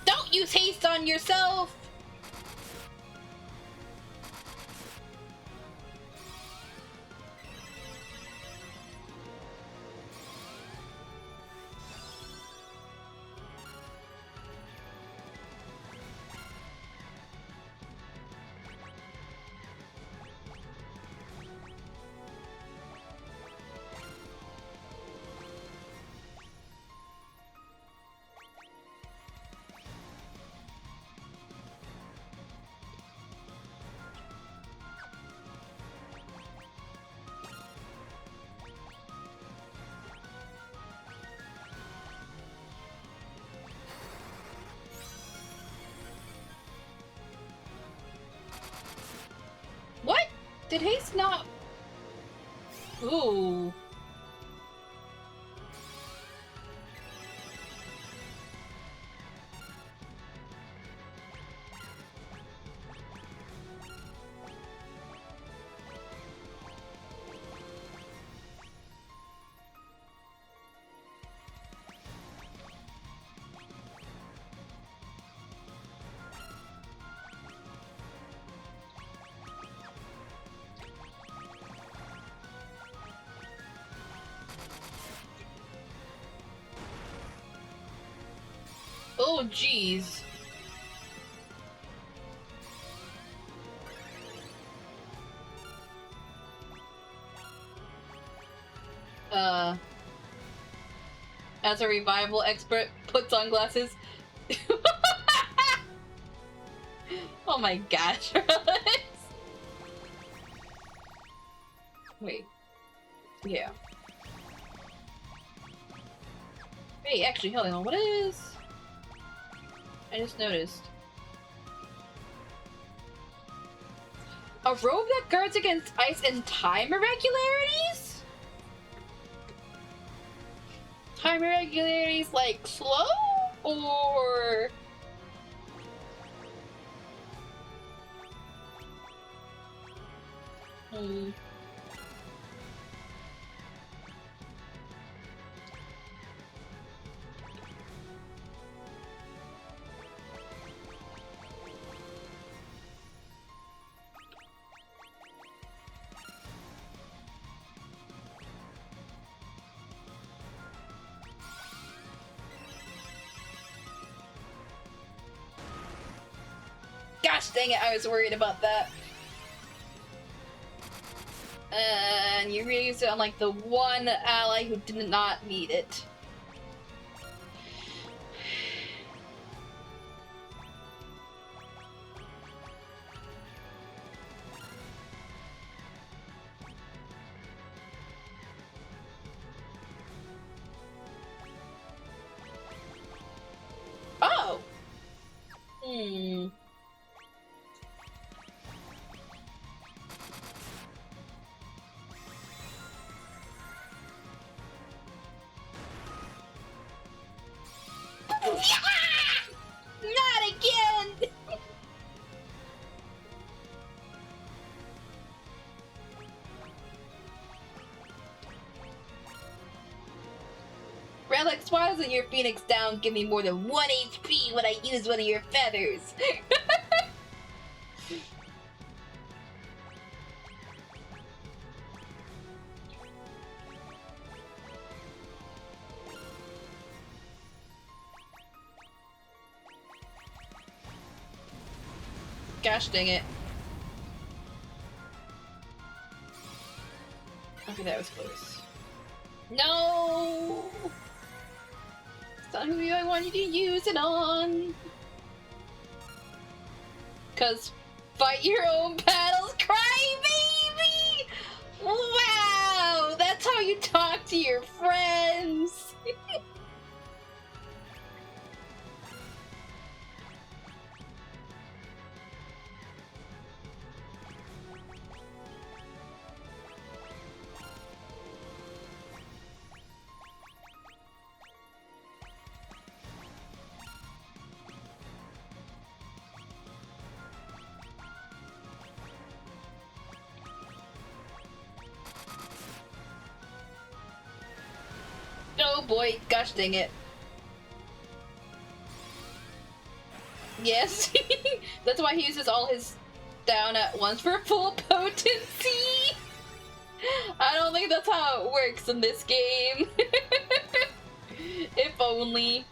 Don't use haste on yourself! Did haste not... Ooh. Oh, jeez. As a revival expert, put sunglasses. Oh my gosh. Wait. Yeah. Wait, actually, hold on. What is... I just noticed. A robe that guards against ice and time irregularities? Time irregularities like slow? Or... Gosh dang it, I was worried about that. And you reused it on like the one ally who did not need it. Oh! Not again! Relics, why doesn't your Phoenix down give me more than 1 HP when I use one of your feathers? Gosh dang it. Okay, that was close. No! It's not who I want you to use it on! Cause fight your own battles, crybaby! Wow! That's how you talk to your friends! Oh boy, gosh dang it. Yes, that's why he uses all his down at once for full potency. I don't think that's how it works in this game. If only.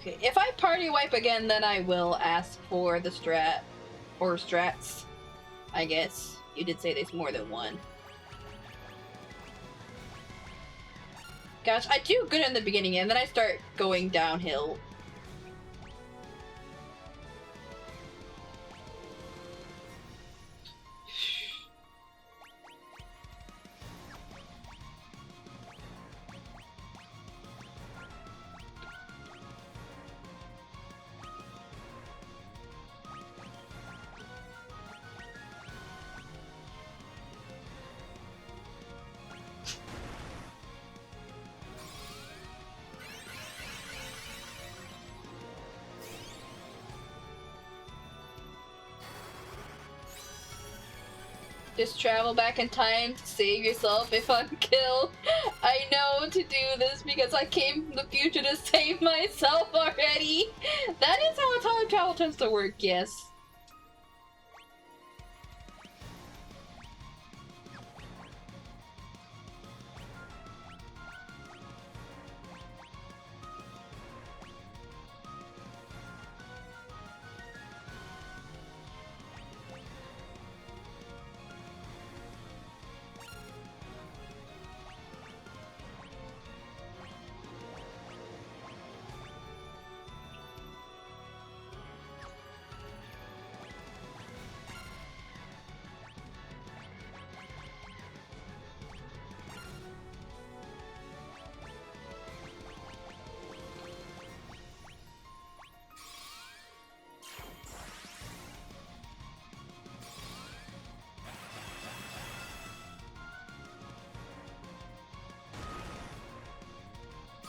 Okay, if I party wipe again, then I will ask for the strat. Or strats, I guess. you did say there's more than one. Gosh, I do good in the beginning and then I start going downhill. Just travel back in time to save yourself if I'm killed. I know to do this because I came from the future to save myself already. That is how time travel tends to work, yes.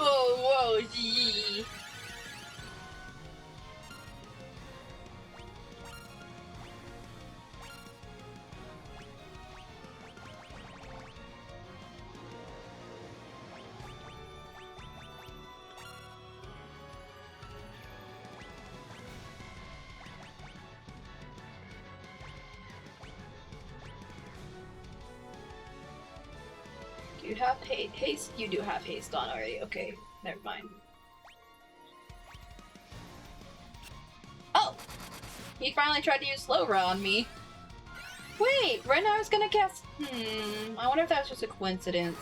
Oh, whoa, gee. Do you have haste? You do have haste on already. Okay, never mind. Oh! He finally tried to use slow raw on me. Wait, right now I was gonna cast. I wonder if that was just a coincidence.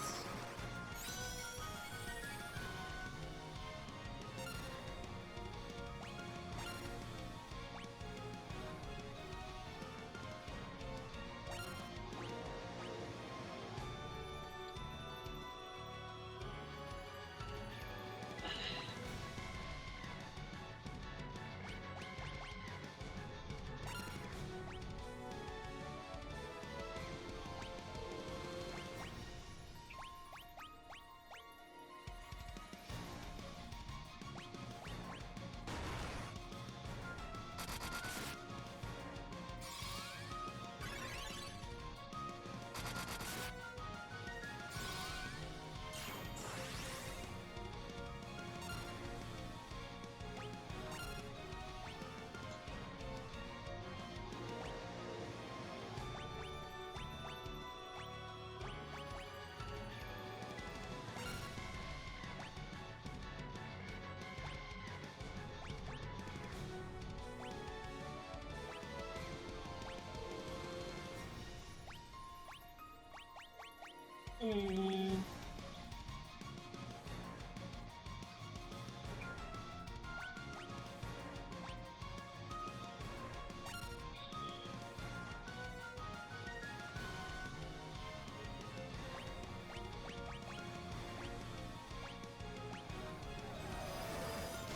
No!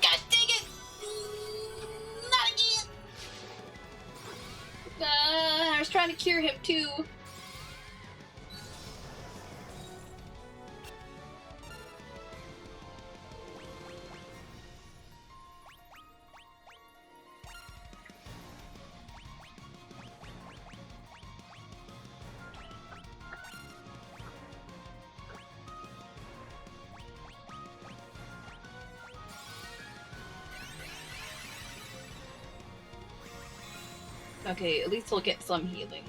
Gosh dang it! Not again! I was trying to cure him too. Okay, at least he'll get some healing.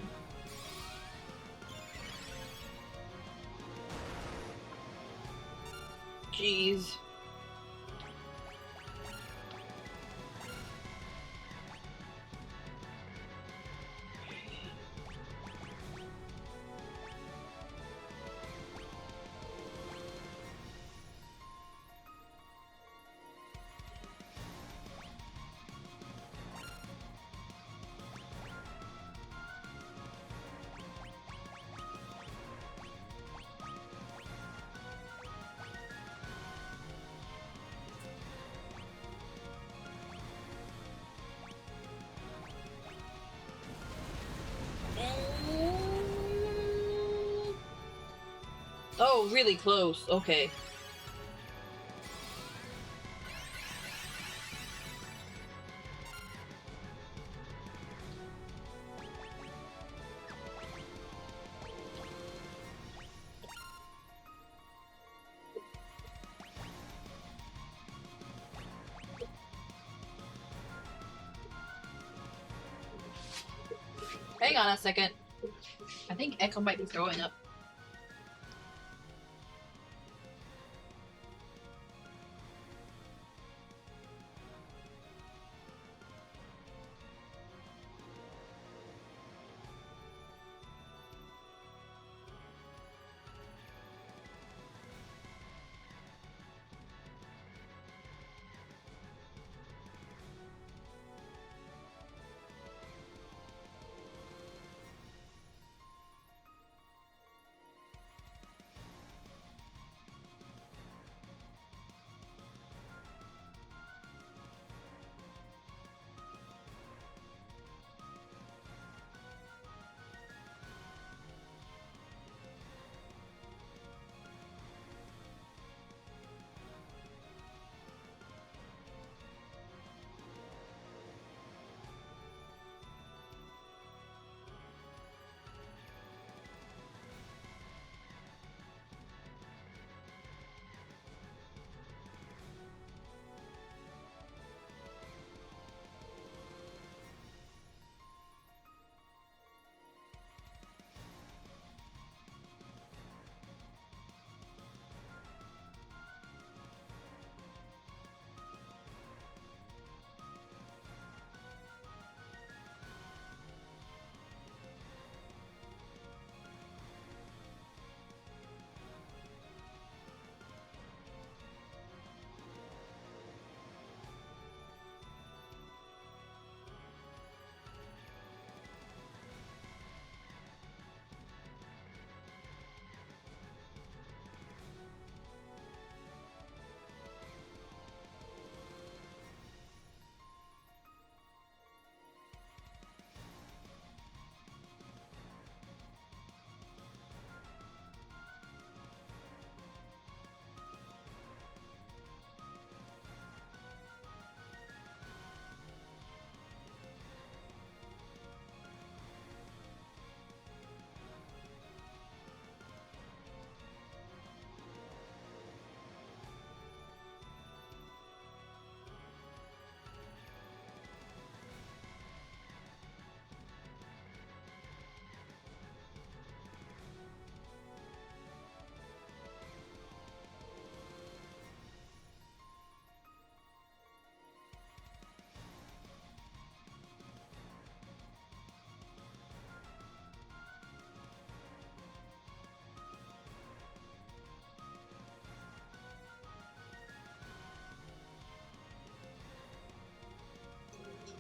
Jeez. Oh, really close. Okay. Hang on a second. I think Echo might be throwing up.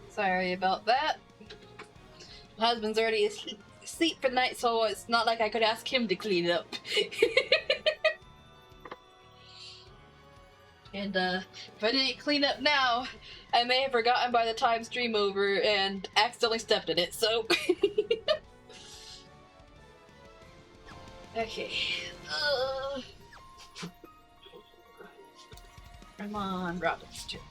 Sorry about that. My husband's already asleep for the night, so it's not like I could ask him to clean it up. And if I didn't clean up now, I may have forgotten by the time stream over and accidentally stepped in it, so... Okay. Come on, Robin's turn.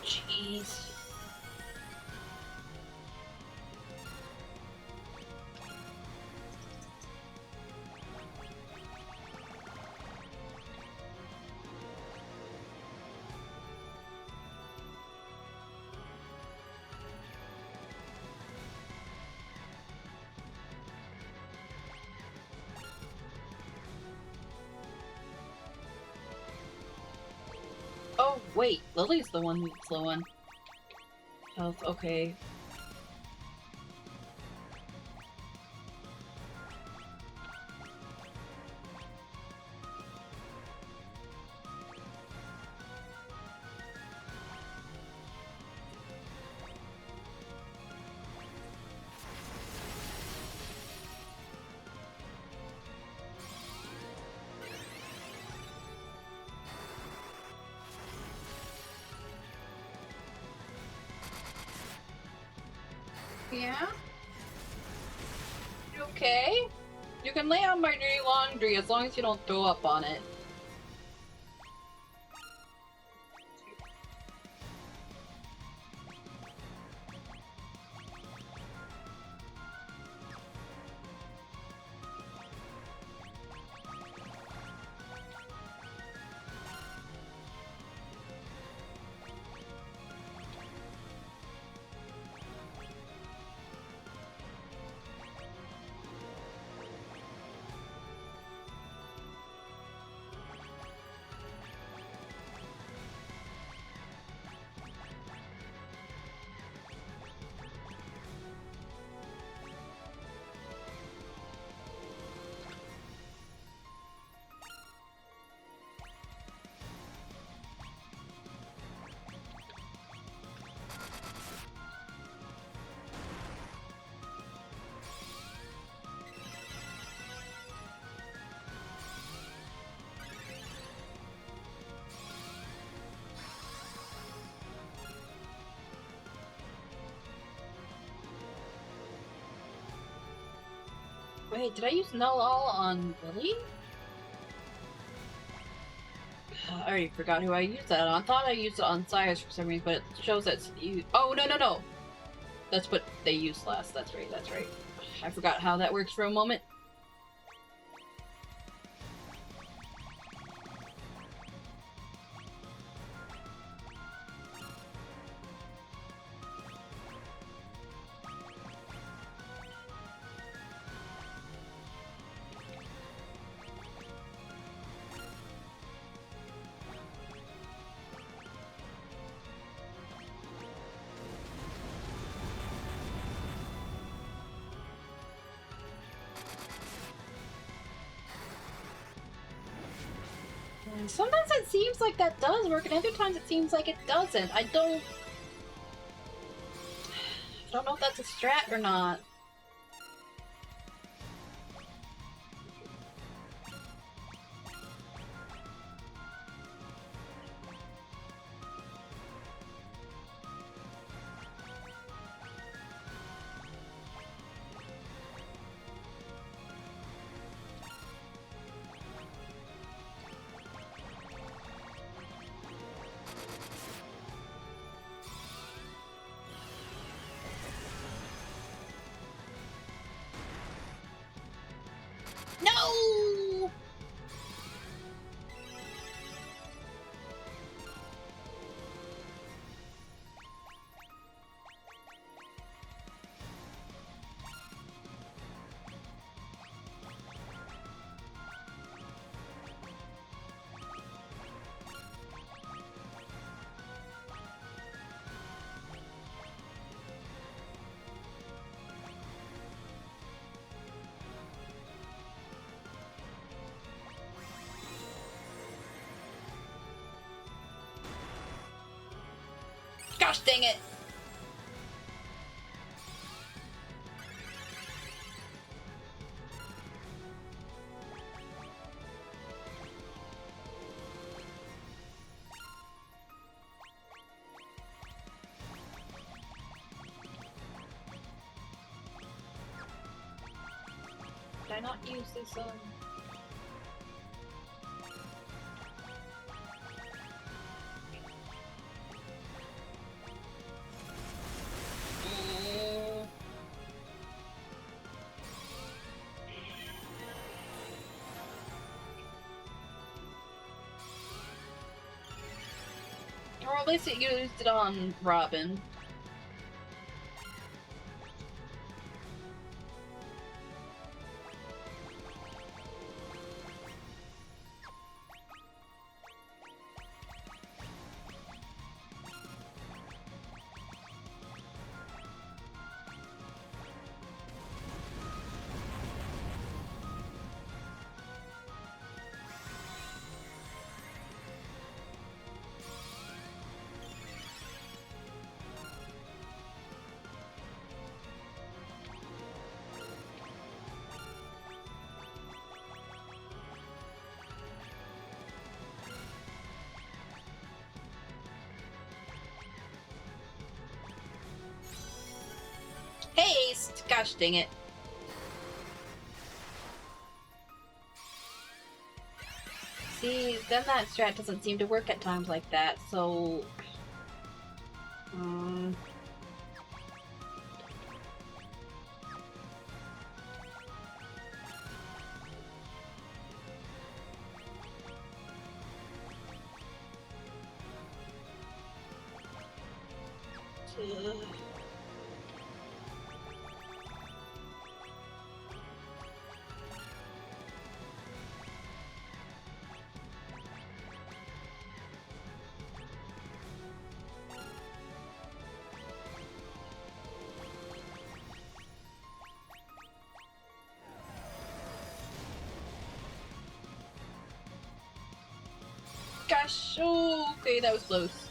Jeez. Oh, wait, Lily's the one who's low on health. Okay. Yeah? You okay? You can lay on my dirty laundry as long as you don't throw up on it. Wait, did I use Null All on Lily? I already forgot who I used that on. I thought I used it on Cyrus for some reason, but it shows that you. Oh, no. That's what they used last. That's right. I forgot how that works for a moment. Sometimes it seems like that does work, and other times it seems like it doesn't. I don't know if that's a strat or not. No! Gosh dang it! Did I not use this Or at least it used it on Robin. haste! Gosh dang it. See, then that strat doesn't seem to work at times like that, so... Gosh, oh, okay, that was close.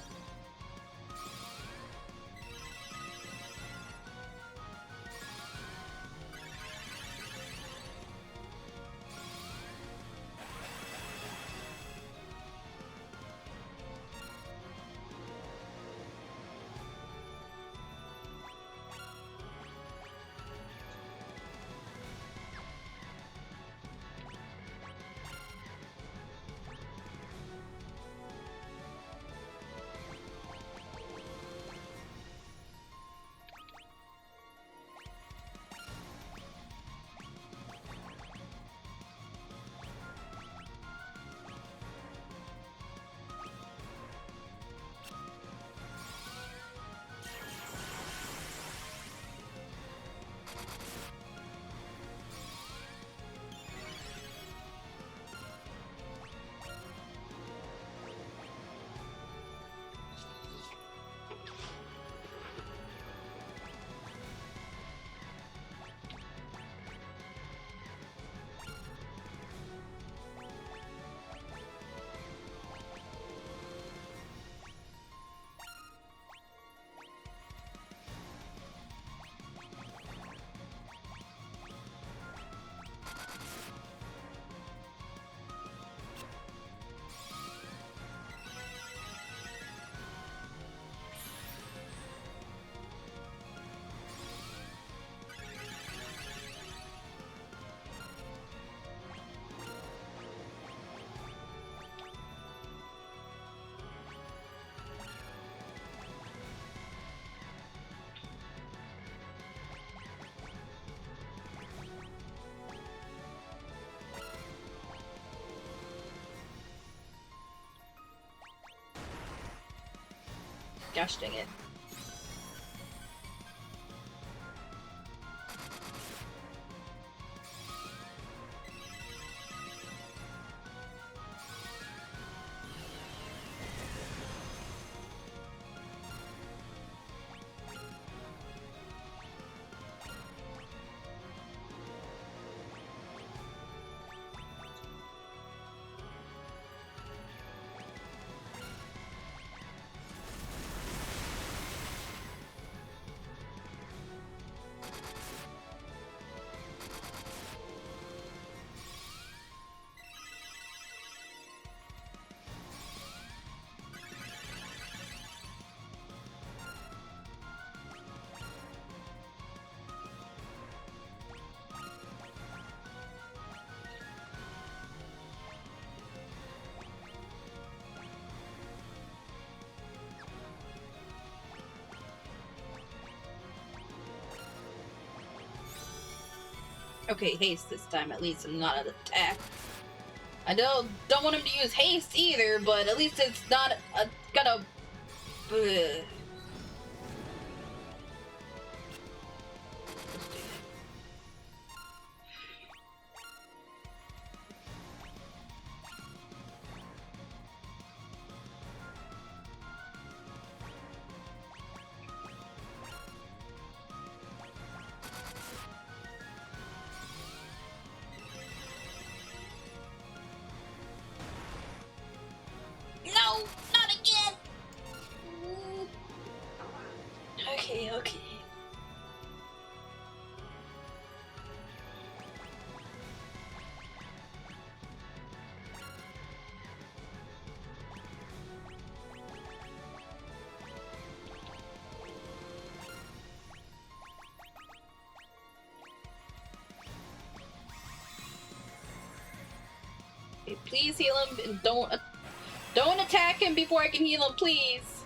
Gosh dang it. Okay, haste this time at least, and not an attack. I don't want him to use haste either, but at least it's not gonna. Ugh. No, not again. Okay, please heal him and don't attack him before I can heal him, please.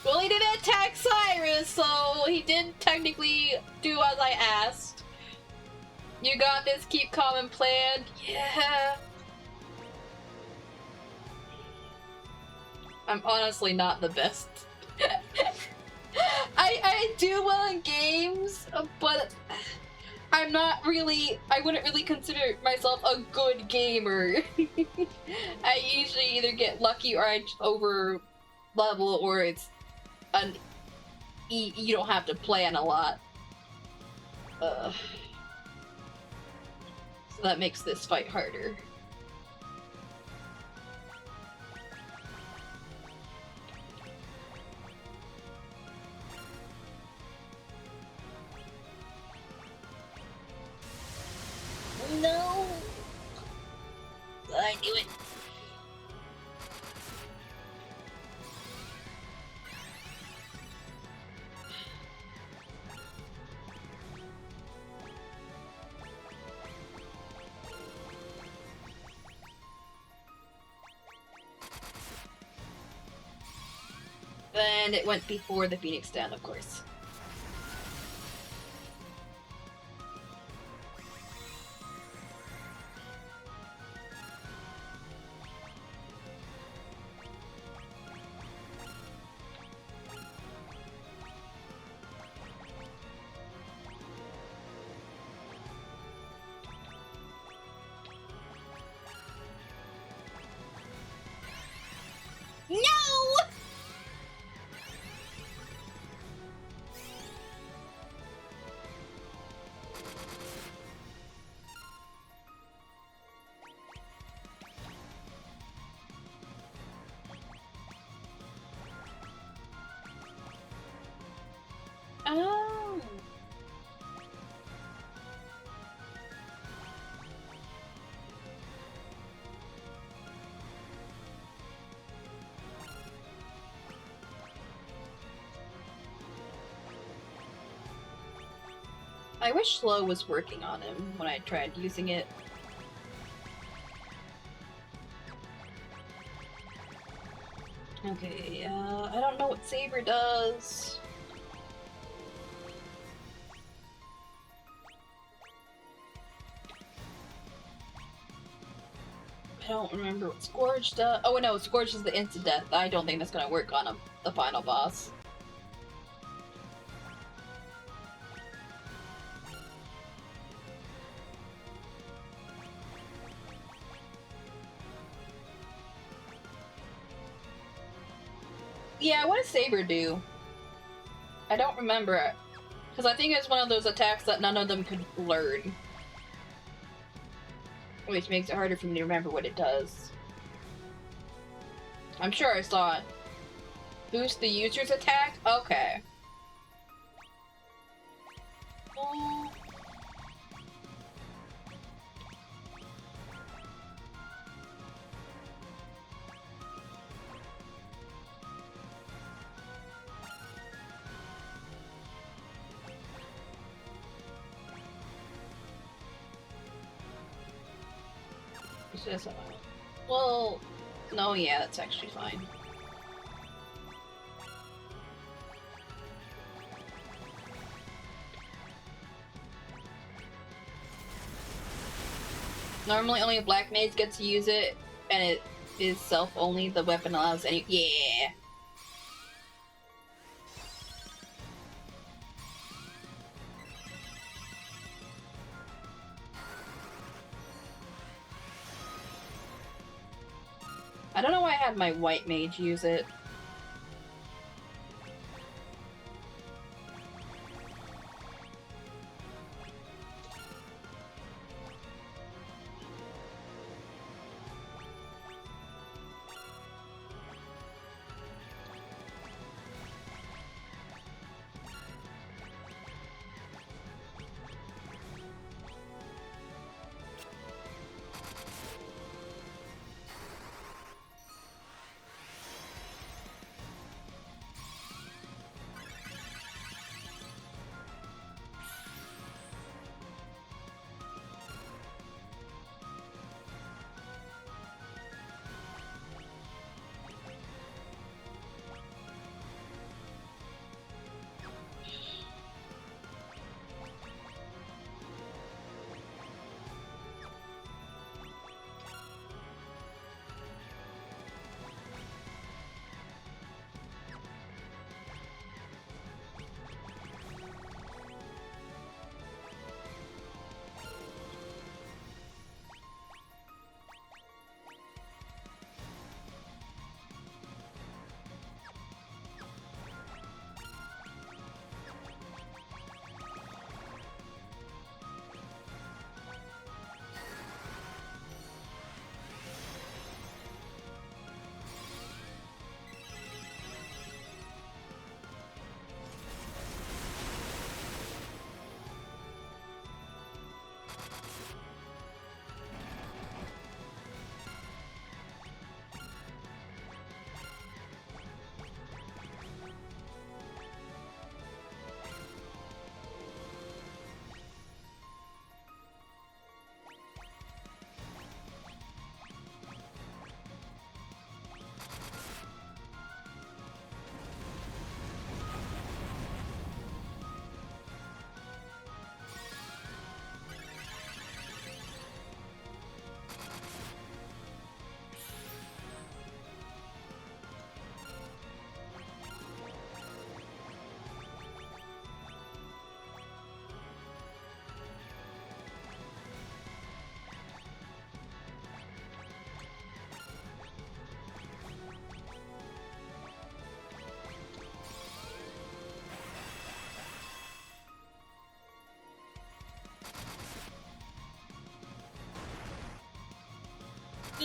Well, he didn't attack Cyrus, so he did technically do as I asked. You got this, keep calm and plan. Yeah. I'm honestly not the best. I do well in games, but I'm not really, I wouldn't really consider myself a good gamer. I usually either get lucky or I over level or it's you don't have to plan a lot. So that makes this fight harder. No! I knew it. And it went before the Phoenix Down, of course. No! Oh. I wish Slow was working on him when I tried using it. Okay, I don't know what Saber does. I don't remember what Scourge does. Oh no, Scourge is the instant death. I don't think that's gonna work on the final boss. Yeah, what does Saber do? I don't remember it. Because I think it's one of those attacks that none of them could learn. Which makes it harder for me to remember what it does. I'm sure I saw it. Boost the user's attack? Okay. It's just, well, no, yeah, that's actually fine. Normally only a black mage gets to use it, and it is self-only. The weapon allows any- yeah! I don't know why I had my white mage use it.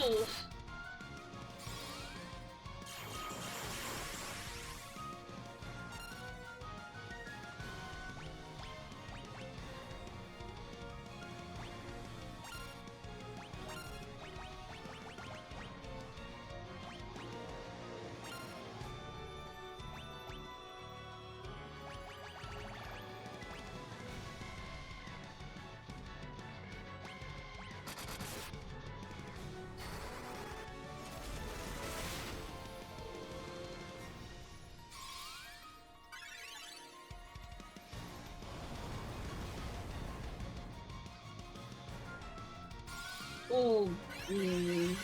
Ooh. Ooh. Mm.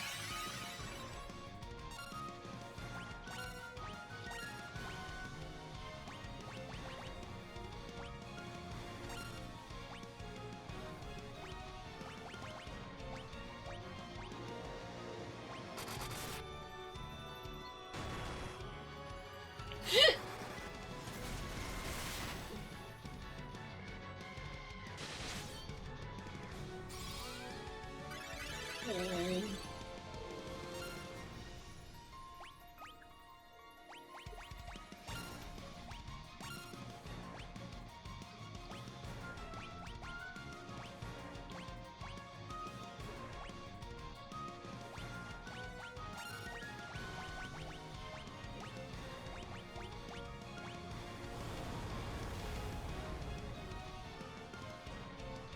Mm.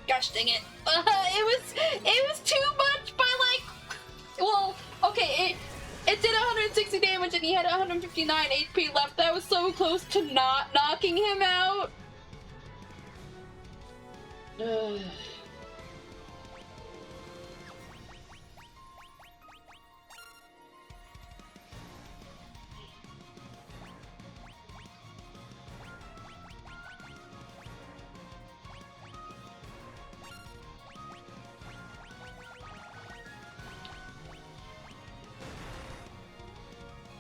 Gosh dang it. It was too much by like, well, okay, it did 160 damage and he had 159 HP left. That was so close to not knocking him out. Ugh.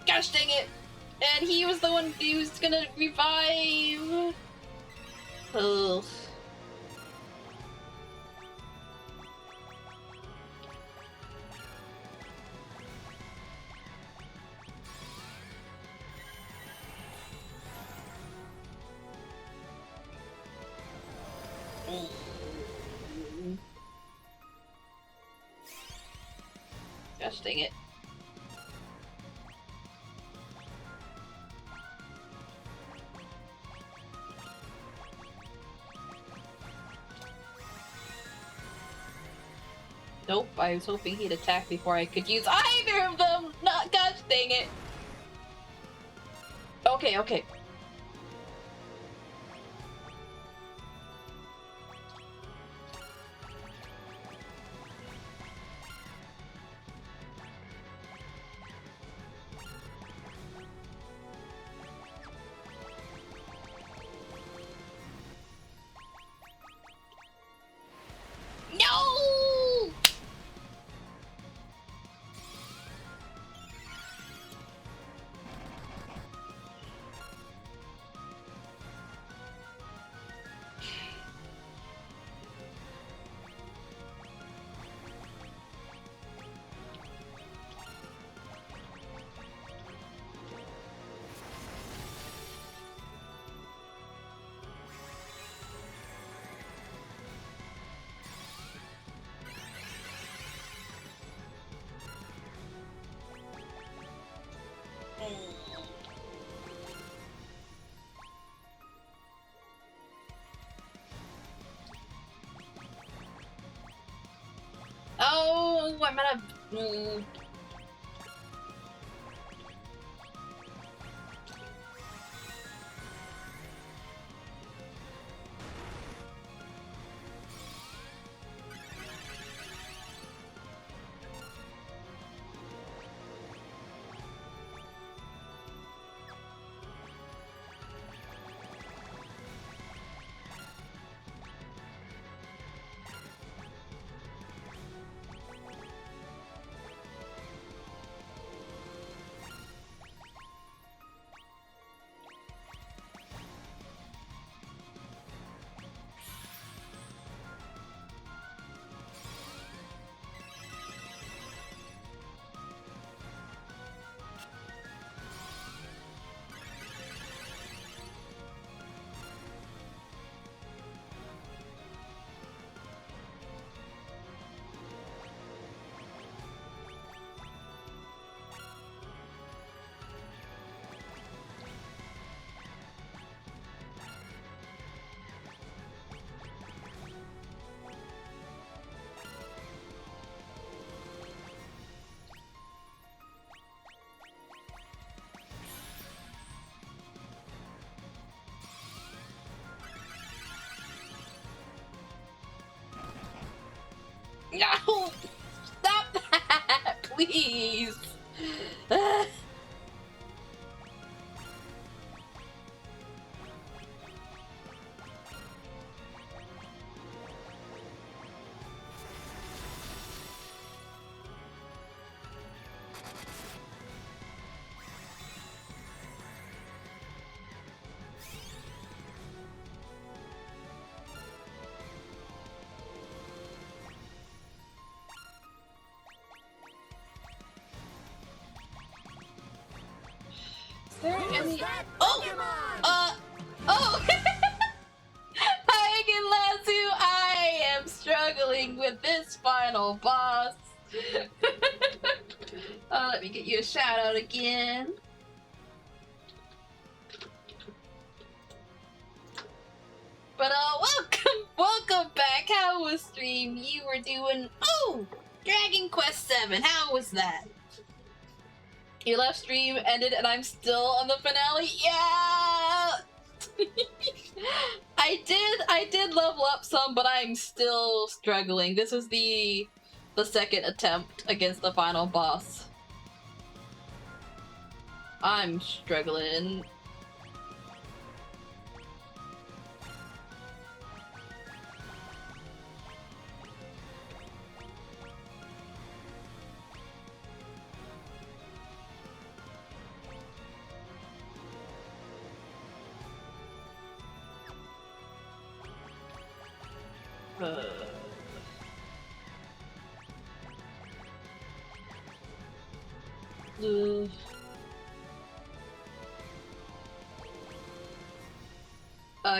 Gosh dang it! And he was the one who was gonna revive. Ugh. Gosh dang it. Nope, I was hoping he'd attack before I could use either of them! Not, gosh dang it! Okay, okay. No! Oh, I'm gonna. No! Stop that! Please! Is there any... Oh! Oh! Hi again, Lazu! I am struggling with this final boss. Let me get you a shout out again. But welcome back. How was stream? You were doing Dragon Quest 7. How was that? Your left stream ended and I'm still on the finale. Yeah. I did level up some, but I'm still struggling. This is the second attempt against the final boss. I'm struggling.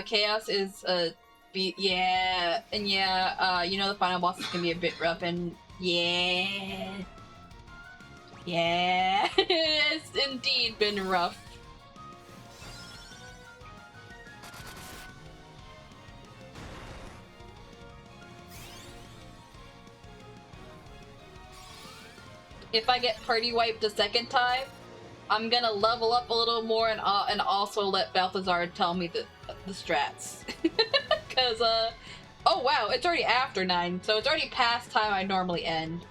Chaos is yeah, and yeah, you know the final boss is gonna be a bit rough, and yeah, it's indeed been rough. If I get party wiped a second time, I'm gonna level up a little more and also let Balthazar tell me the strats. Cause oh wow, it's already after 9, so it's already past time I normally end.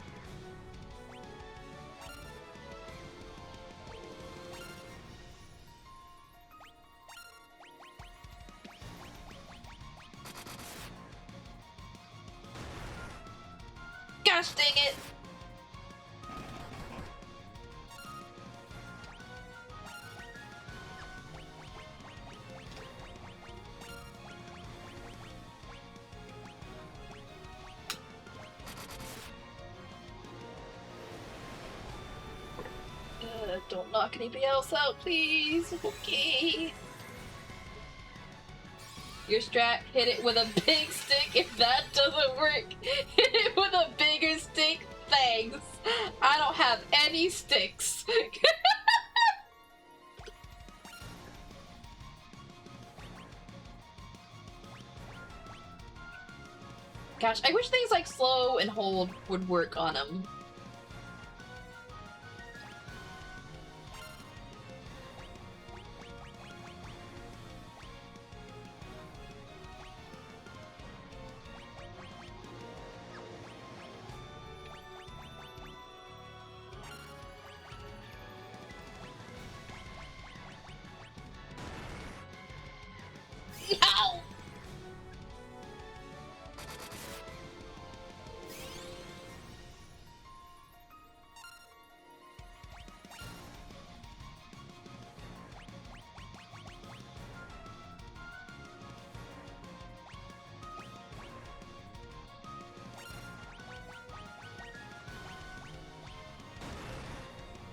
Gosh dang it! Don't knock anybody else out, please. Okay. Your strat, hit it with a big stick. If that doesn't work, hit it with a bigger stick. Thanks. I don't have any sticks. Gosh, I wish things like slow and hold would work on him. No!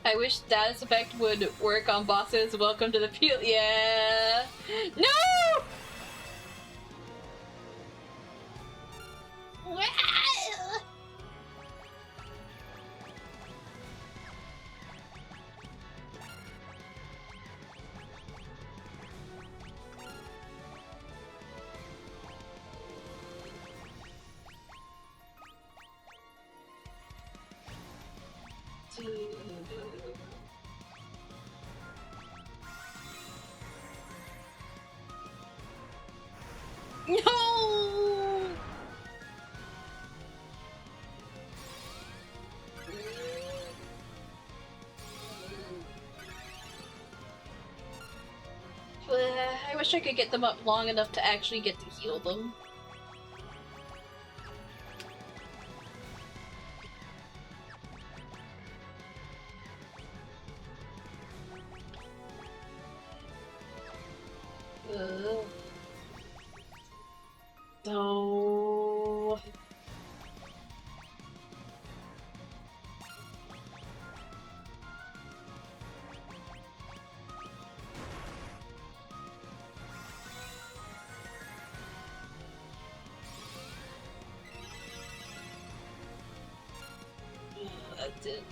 I wish status effect would work on bosses. Welcome to the field. Yeah. No! wish I could get them up long enough to actually get to heal them. No. That's it.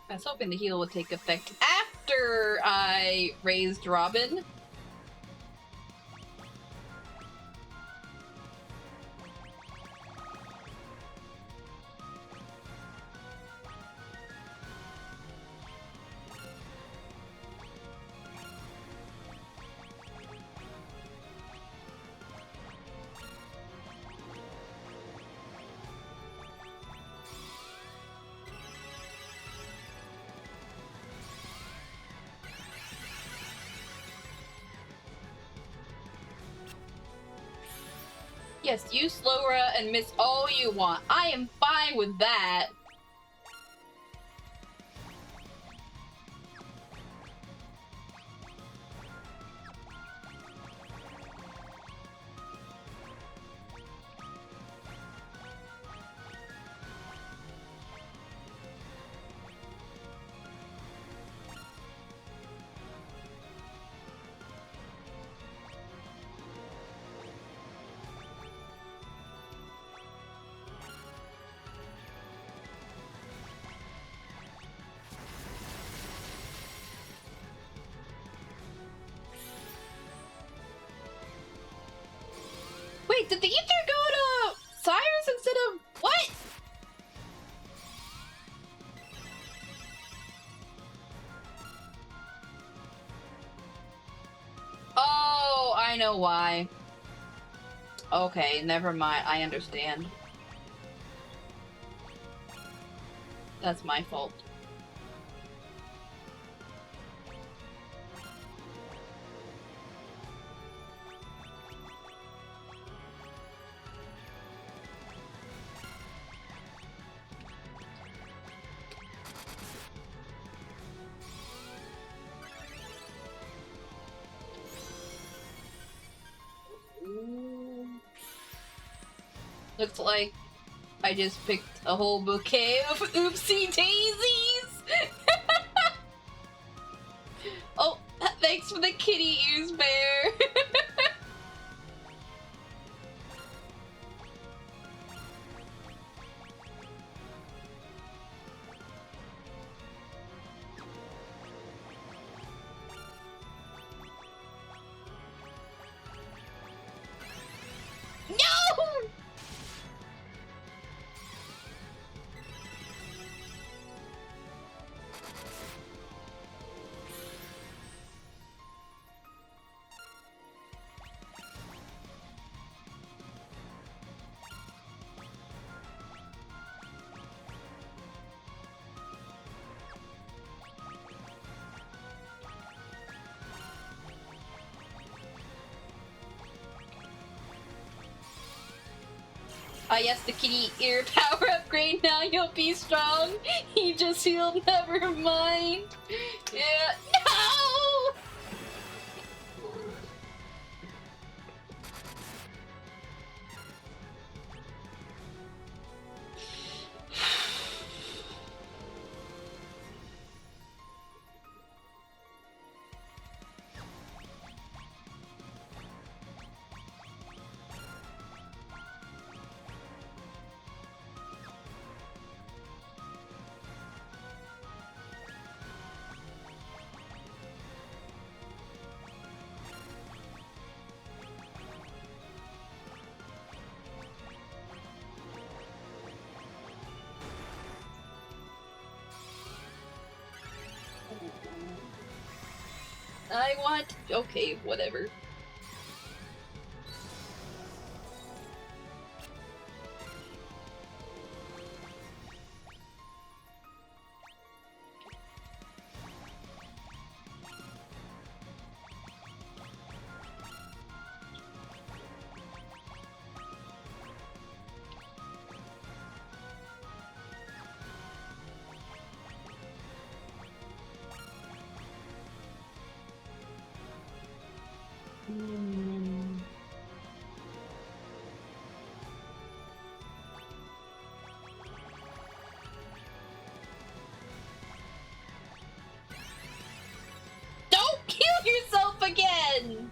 I was hoping the heal would take effect after I raised Robin. Yes, use Slowra and miss all you want. I am fine with that. Wait, did the ether go to Cyrus instead of what? Oh, I know why. Okay, never mind. I understand. That's my fault. Looks like I just picked a whole bouquet of oopsie daisies! Oh, thanks for the kitty, Ooze Bear! No! Ah, yes, the kitty ear power upgrade. Now you'll be strong. He just healed. Never mind. Yeah. No! I want. Okay, whatever. Don't kill yourself again!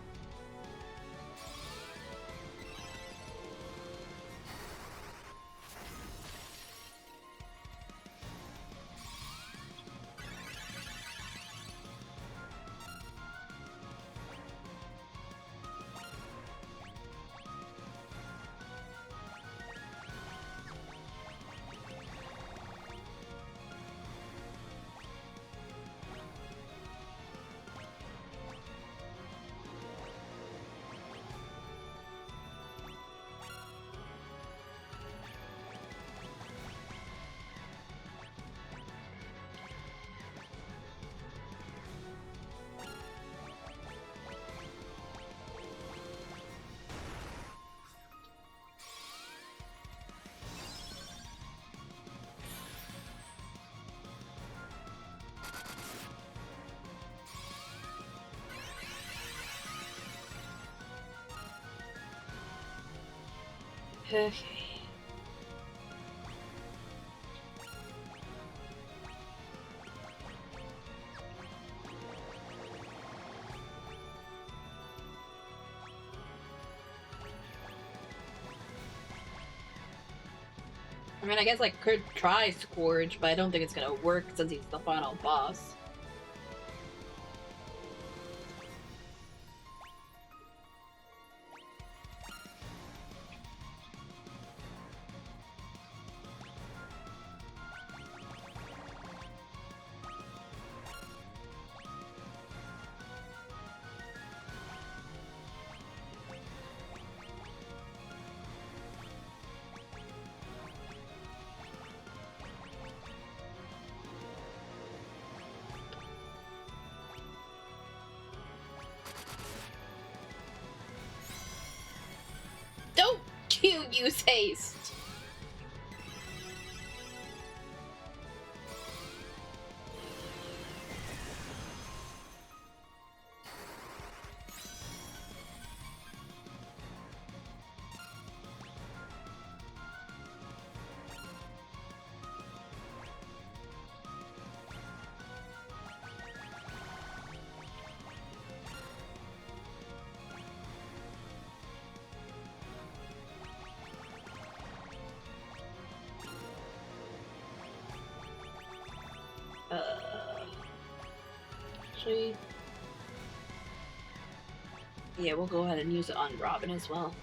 Okay. I mean, I guess I could try Scourge, but I don't think it's gonna work since he's the final boss. Don't you use haste! Actually, yeah, we'll go ahead and use it on Robin as well.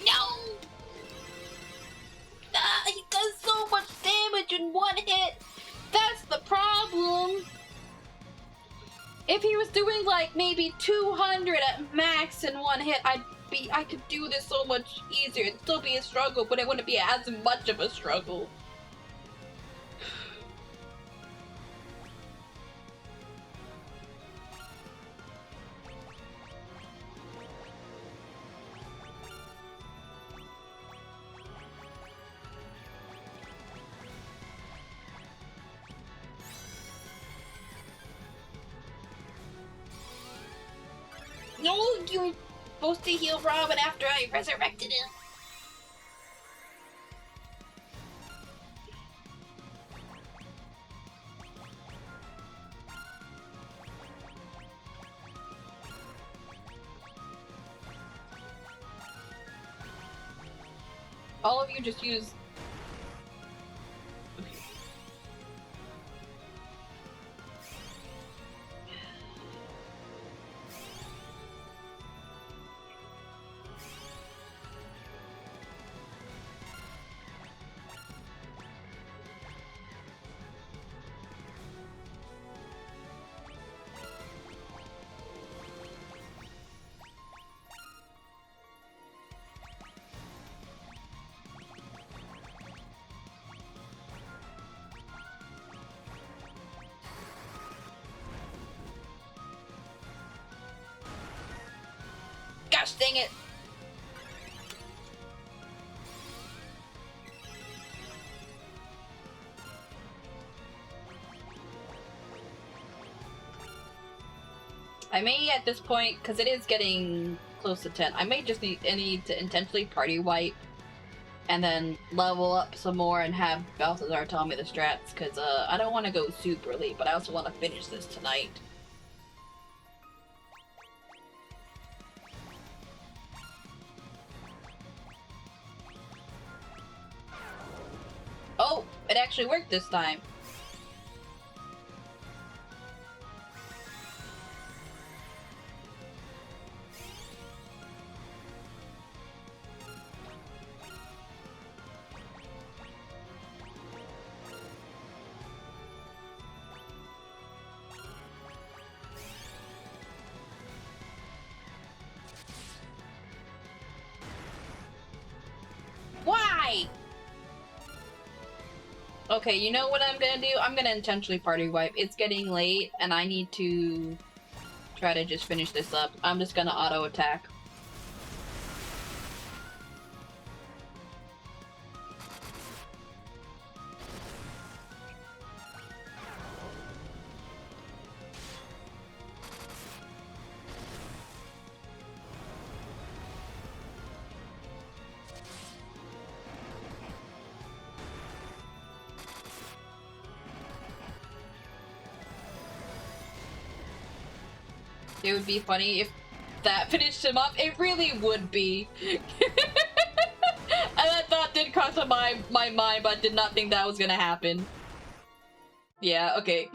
No! Ah, he does so much damage in one hit! That's the problem! If he was doing like maybe 200 at max in one hit, I could do this so much easier. It'd still be a struggle, but it wouldn't be as much of a struggle. No, you were supposed to heal Robin after I resurrected him. All of you just use... Gosh dang it! I may at this point, because it is getting close to 10, I may just need to intentionally party wipe and then level up some more and have Balthazar tell me the strats, because I don't want to go super late, but I also want to finish this tonight. Oh, it actually worked this time. Why? Okay, you know what I'm gonna do? I'm gonna intentionally party wipe. It's getting late, and I need to try to just finish this up. I'm just gonna auto attack. It would be funny if that finished him up. It really would be. And that thought did cross my mind, but I did not think that was gonna happen. Yeah, okay.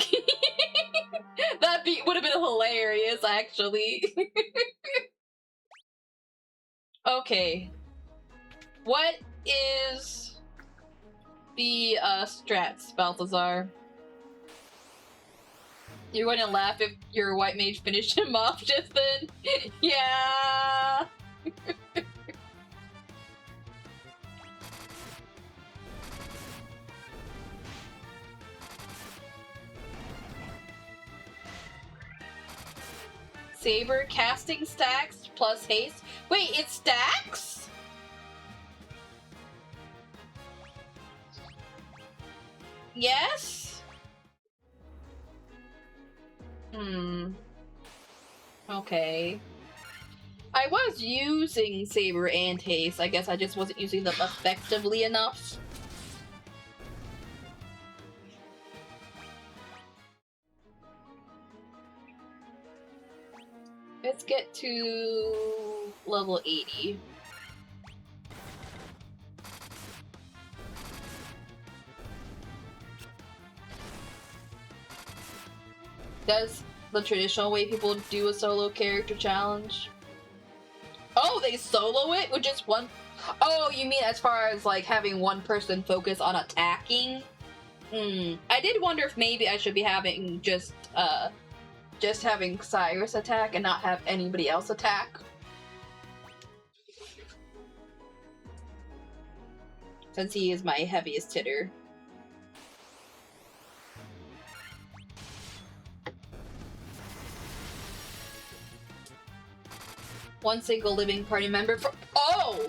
That would have been hilarious, actually. Okay. What is the strats, Balthazar? You're going to laugh if your white mage finished him off just then? Yeah! Saber casting stacks plus haste. Wait, it stacks? Yes? Okay. I was using Saber and Haste. I guess I just wasn't using them effectively enough. Let's get to level 80. Does the traditional way people do a solo character challenge? Oh, they solo it with just one? Oh, you mean as far as like having one person focus on attacking? I did wonder if maybe I should be having just having Cyrus attack and not have anybody else attack. Since he is my heaviest hitter. One single living party member for— oh!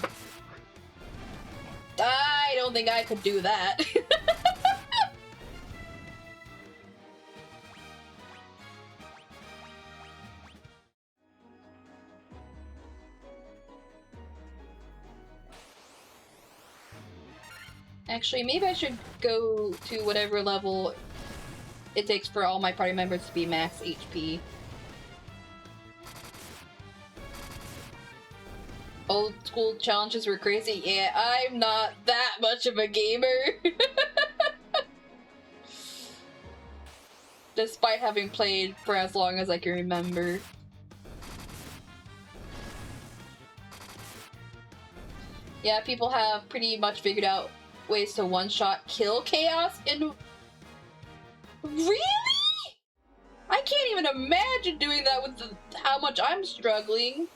I don't think I could do that. Actually, maybe I should go to whatever level it takes for all my party members to be max HP. Old school challenges were crazy. Yeah, I'm not that much of a gamer. Despite having played for as long as I can remember. Yeah, people have pretty much figured out ways to one-shot kill Chaos in... Really? I can't even imagine doing that with how much I'm struggling.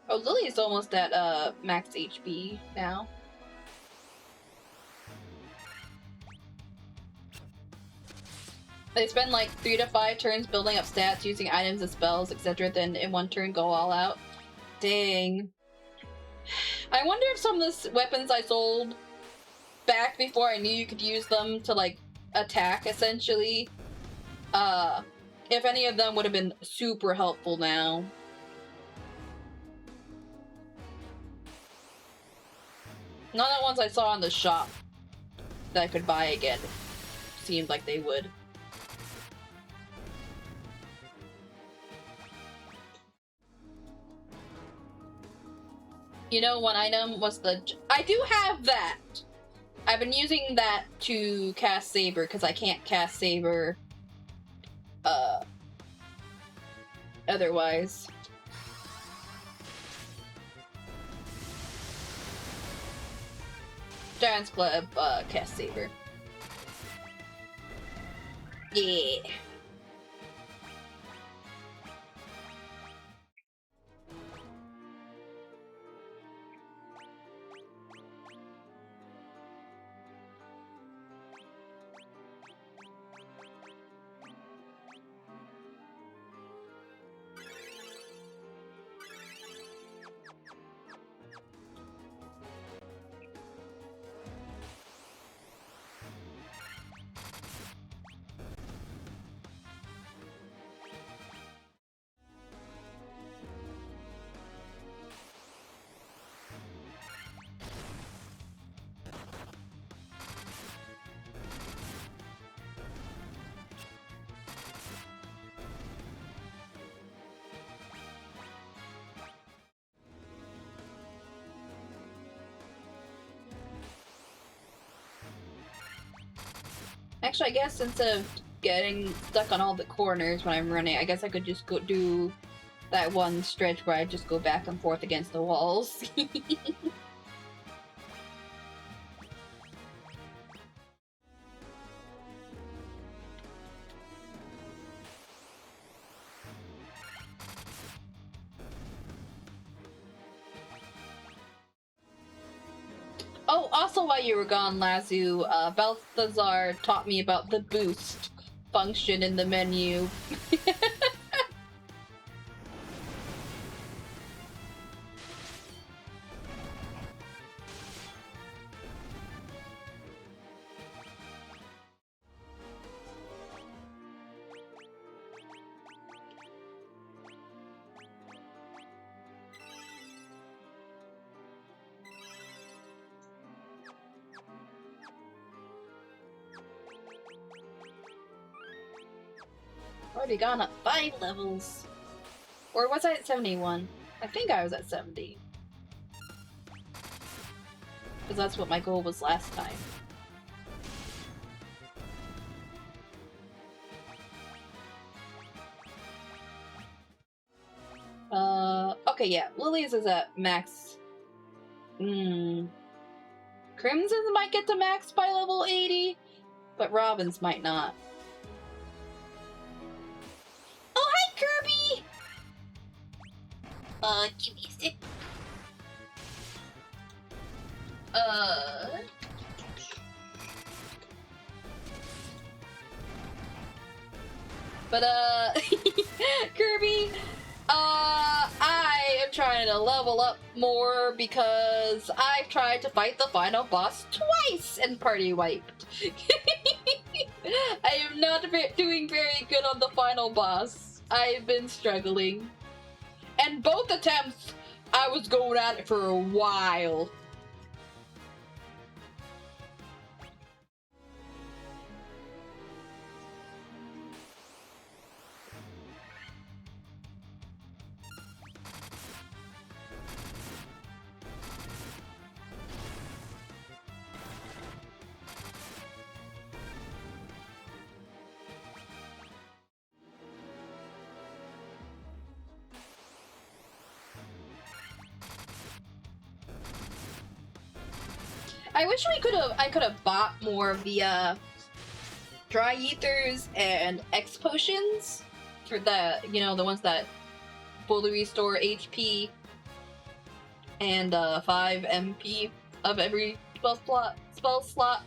Oh, Lily's almost at max HP now. They spend like 3 to 5 turns building up stats, using items and spells, etc. Then in one turn go all out. Dang. I wonder if some of the weapons I sold back before I knew you could use them to like attack essentially, if any of them would have been super helpful now. None of the ones I saw in the shop that I could buy again seemed like they would. You know, one item was the... I do have that! I've been using that to cast Saber, because I can't cast Saber, otherwise. Giants Club, cast Saber. Yeah. Actually, I guess instead of getting stuck on all the corners when I'm running, I guess I could just go do that one stretch where I just go back and forth against the walls. Oh, also while you were gone, Lazu, Balthazar taught me about the boost function in the menu. Already gone up 5 levels. Or was I at 71? I think I was at 70. Because that's what my goal was last time. Okay, yeah. Lily's is at max. Crimson's might get to max by level 80, but Robin's might not. Oh, hi, Kirby! Give me a sec. But, Kirby, I am trying to level up more because I tried to fight the final boss twice and party wiped. I am not doing very good on the final boss. I've been struggling. And both attempts, I was going at it for a while. I wish I could have bought more of the dry ethers and X potions for the, you know, the ones that fully restore HP and 5 MP of every spell slot.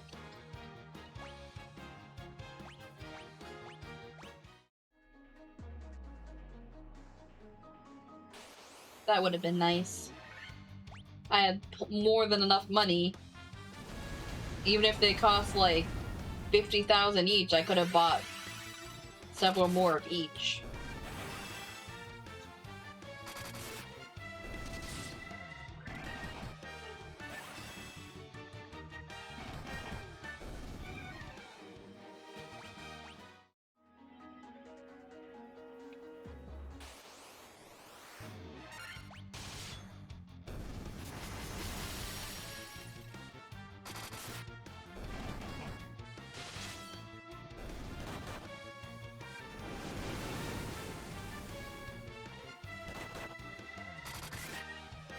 That would have been nice. I had more than enough money. Even if they cost like 50,000 each, I could have bought several more of each.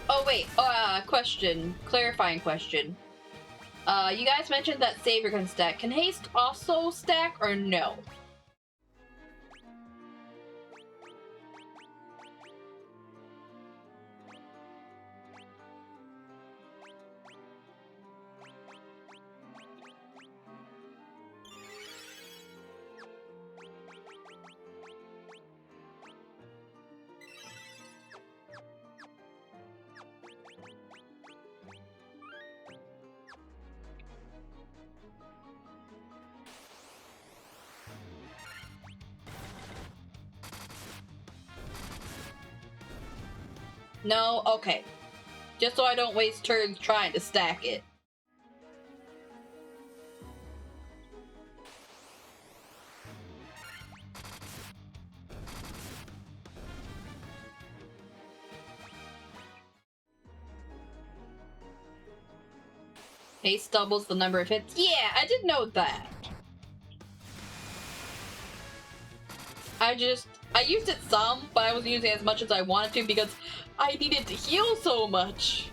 Oh wait, question. Clarifying question. You guys mentioned that Savior can stack. Can Haste also stack, or no? No? Okay. Just so I don't waste turns trying to stack it. Haste doubles the number of hits. Yeah, I did know that. I used it some, but I wasn't using it as much as I wanted to because I needed to heal so much.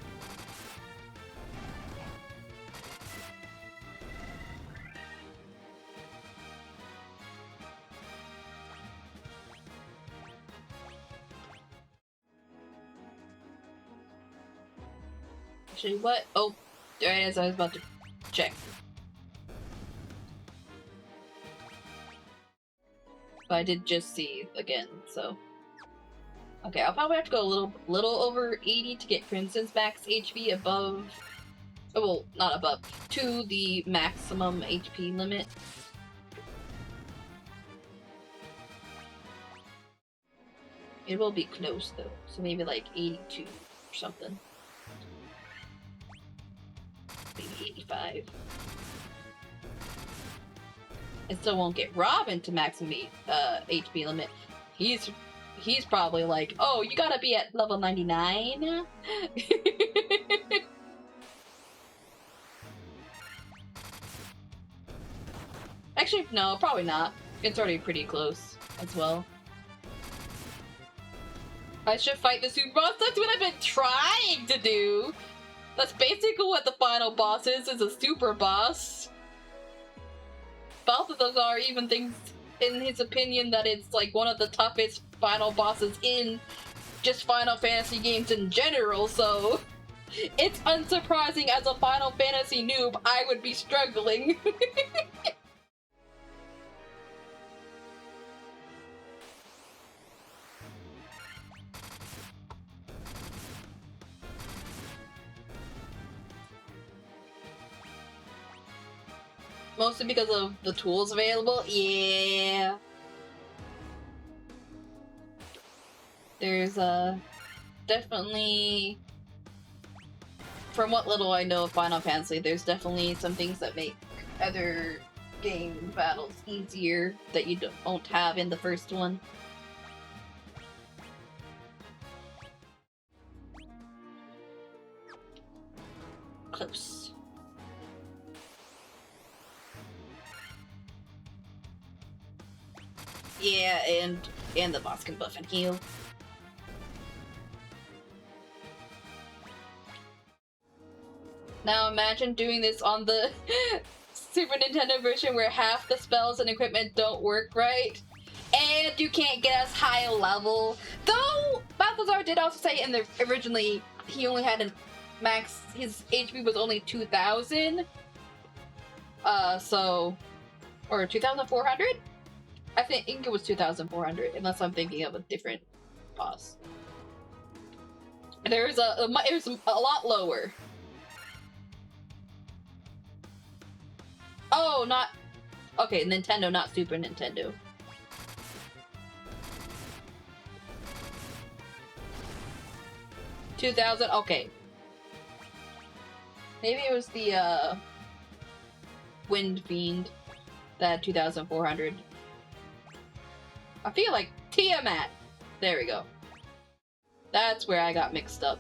Actually, what? Oh, there it is. I was about to check. But I did just see again, so. Okay, I'll probably have to go a little over 80 to get Crimson's max HP above. Oh, well, not above. To the maximum HP limit. It will be close though, so maybe like 82 or something. Maybe 85. I still won't get Robin to maximum HP limit. He's probably like, oh, you gotta be at level 99? Actually, no, probably not. It's already pretty close as well. I should fight the super boss. That's what I've been trying to do. That's basically what the final boss is a super boss. Both of those are even things, in his opinion, that it's like one of the toughest final bosses in just Final Fantasy games in general, so it's unsurprising as a Final Fantasy noob I would be struggling. Mostly because of the tools available. Yeah. There's definitely, from what little I know of Final Fantasy, there's definitely some things that make other game battles easier that you don't have in the first one. Close. Yeah, and the boss can buff and heal. Now imagine doing this on the Super Nintendo version where half the spells and equipment don't work right, and you can't get as high a level. Though Balthazar did also say in the originally he only had a max, his HP was only 2,000. Or 2,400? I think it was 2,400, unless I'm thinking of a different boss. It was a lot lower. Oh, not... Okay, Nintendo, not Super Nintendo. $2,000? Okay. Maybe it was the, Wind Fiend that had 2,400. I feel like Tiamat! There we go. That's where I got mixed up.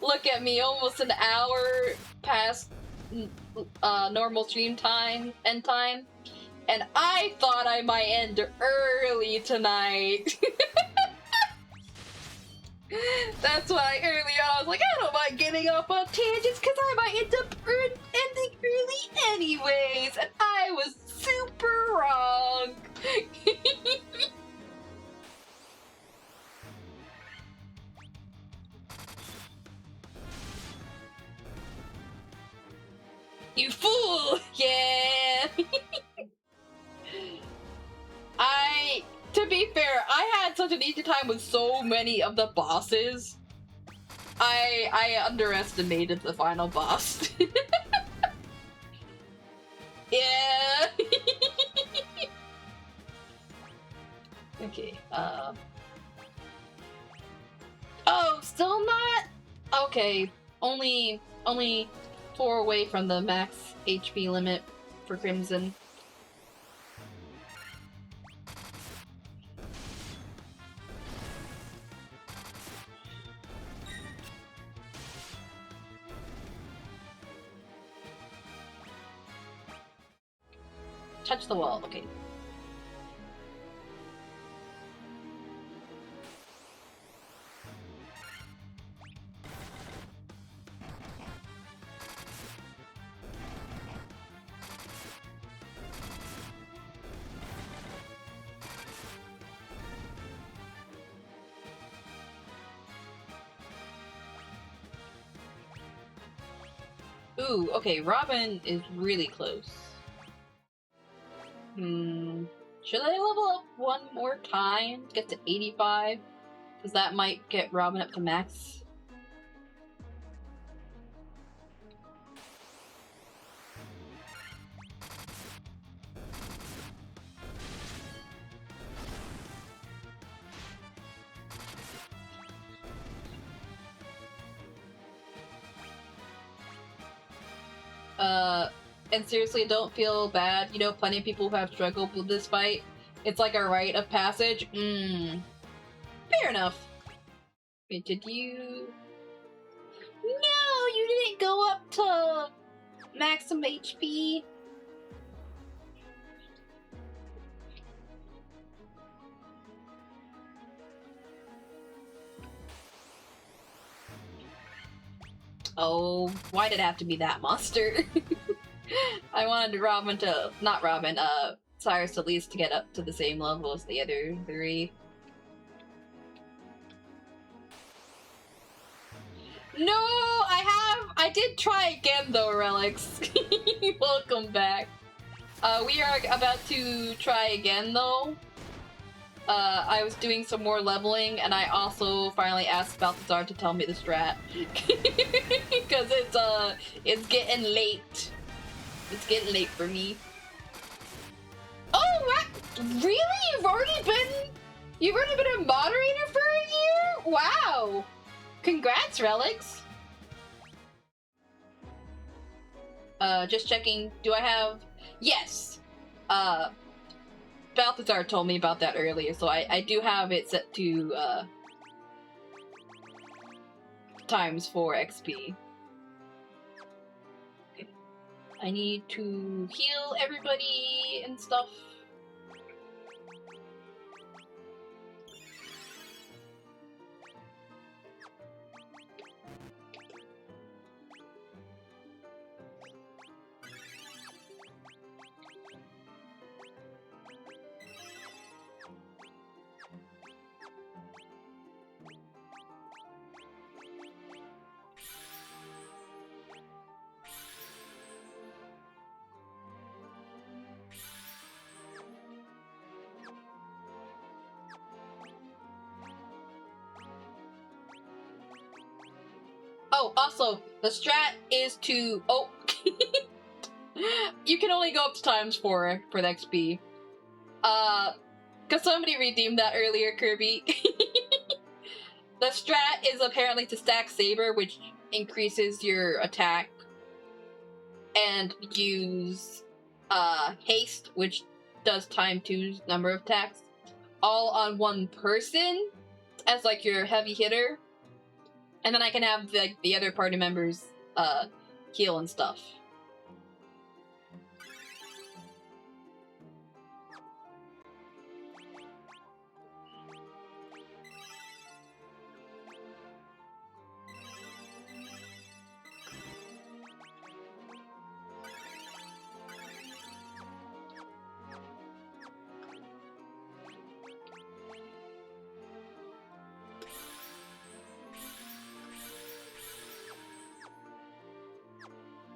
Look at me, almost an hour past normal stream time, end time, and I thought I might end early tonight. That's why early on I was like, I don't mind getting off on tangents because I might end up ending early anyways, and I was super wrong. You fool! Yeah! To be fair, I had such an easy time with so many of the bosses. I underestimated the final boss. Yeah! Okay, Oh, still not? Okay, only 4 away from the max HP limit for Crimson. Touch the wall, okay. Ooh, okay, Robin is really close. Should I level up one more time to get to 85? Because that might get Robin up to max. And seriously, don't feel bad. You know, plenty of people who have struggled with this fight. It's like a rite of passage. Fair enough. Wait, did you... No, you didn't go up to maximum HP. Oh, why did it have to be that monster? I wanted Robin to... Not Robin, Cyrus at least to get up to the same level as the other 3. No, I did try again though, Relics. Welcome back. We are about to try again though. I was doing some more leveling, and I also finally asked Balthazar to tell me the strat. Because it's getting late. It's getting late for me. Oh, what? Really? You've already been a moderator for a year? Wow. Congrats, Relics. Just checking. Do I have... Yes. Balthazar told me about that earlier, so I do have it set to, times 4 XP. Okay. I need to heal everybody and stuff. Oh, also, the strat is to... Oh! You can only go up to times 4 for the XP. Cause somebody redeemed that earlier, Kirby. The strat is apparently to stack Saber, which increases your attack. And use, Haste, which does time 2's number of attacks. All on one person, as like your heavy hitter. And then I can have the other party members heal and stuff.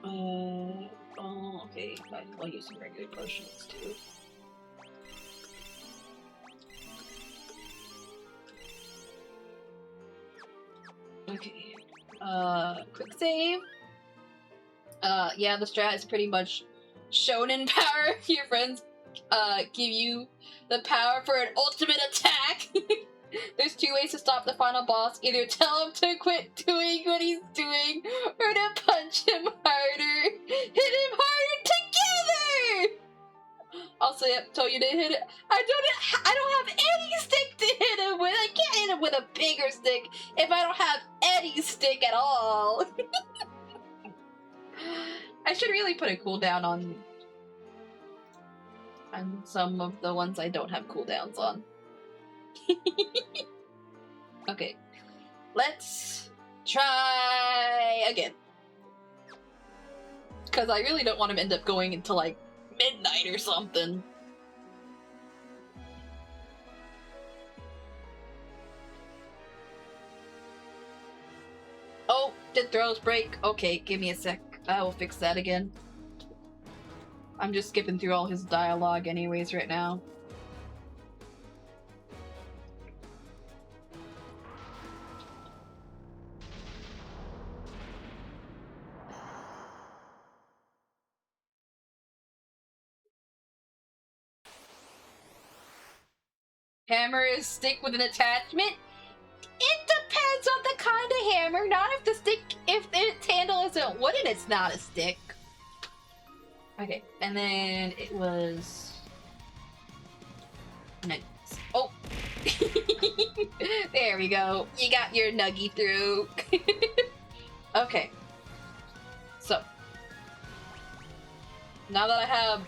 Oh, okay. I'll use some regular potions too. Okay. Quick save. Yeah, the strat is pretty much shonen power. Your friends, give you the power for an ultimate attack. There's 2 ways to stop the final boss. Either tell him to quit doing what he's doing, or to punch him harder. Hit him harder together! Also, yep, told you to hit it. I don't have any stick to hit him with. I can't hit him with a bigger stick if I don't have any stick at all. I should really put a cooldown on some of the ones I don't have cooldowns on. Okay, let's try again. Because I really don't want him to end up going into like midnight or something. Oh, did throws break? Okay, give me a sec. I will fix that again. I'm just skipping through all his dialogue anyways right now. Hammer is stick with an attachment? It depends on the kind of hammer. Not if the stick, if its handle isn't wooden, it's not a stick. Okay, and then it was... Nuggets. Oh! There we go. You got your nuggy through. Okay. So. Now that I have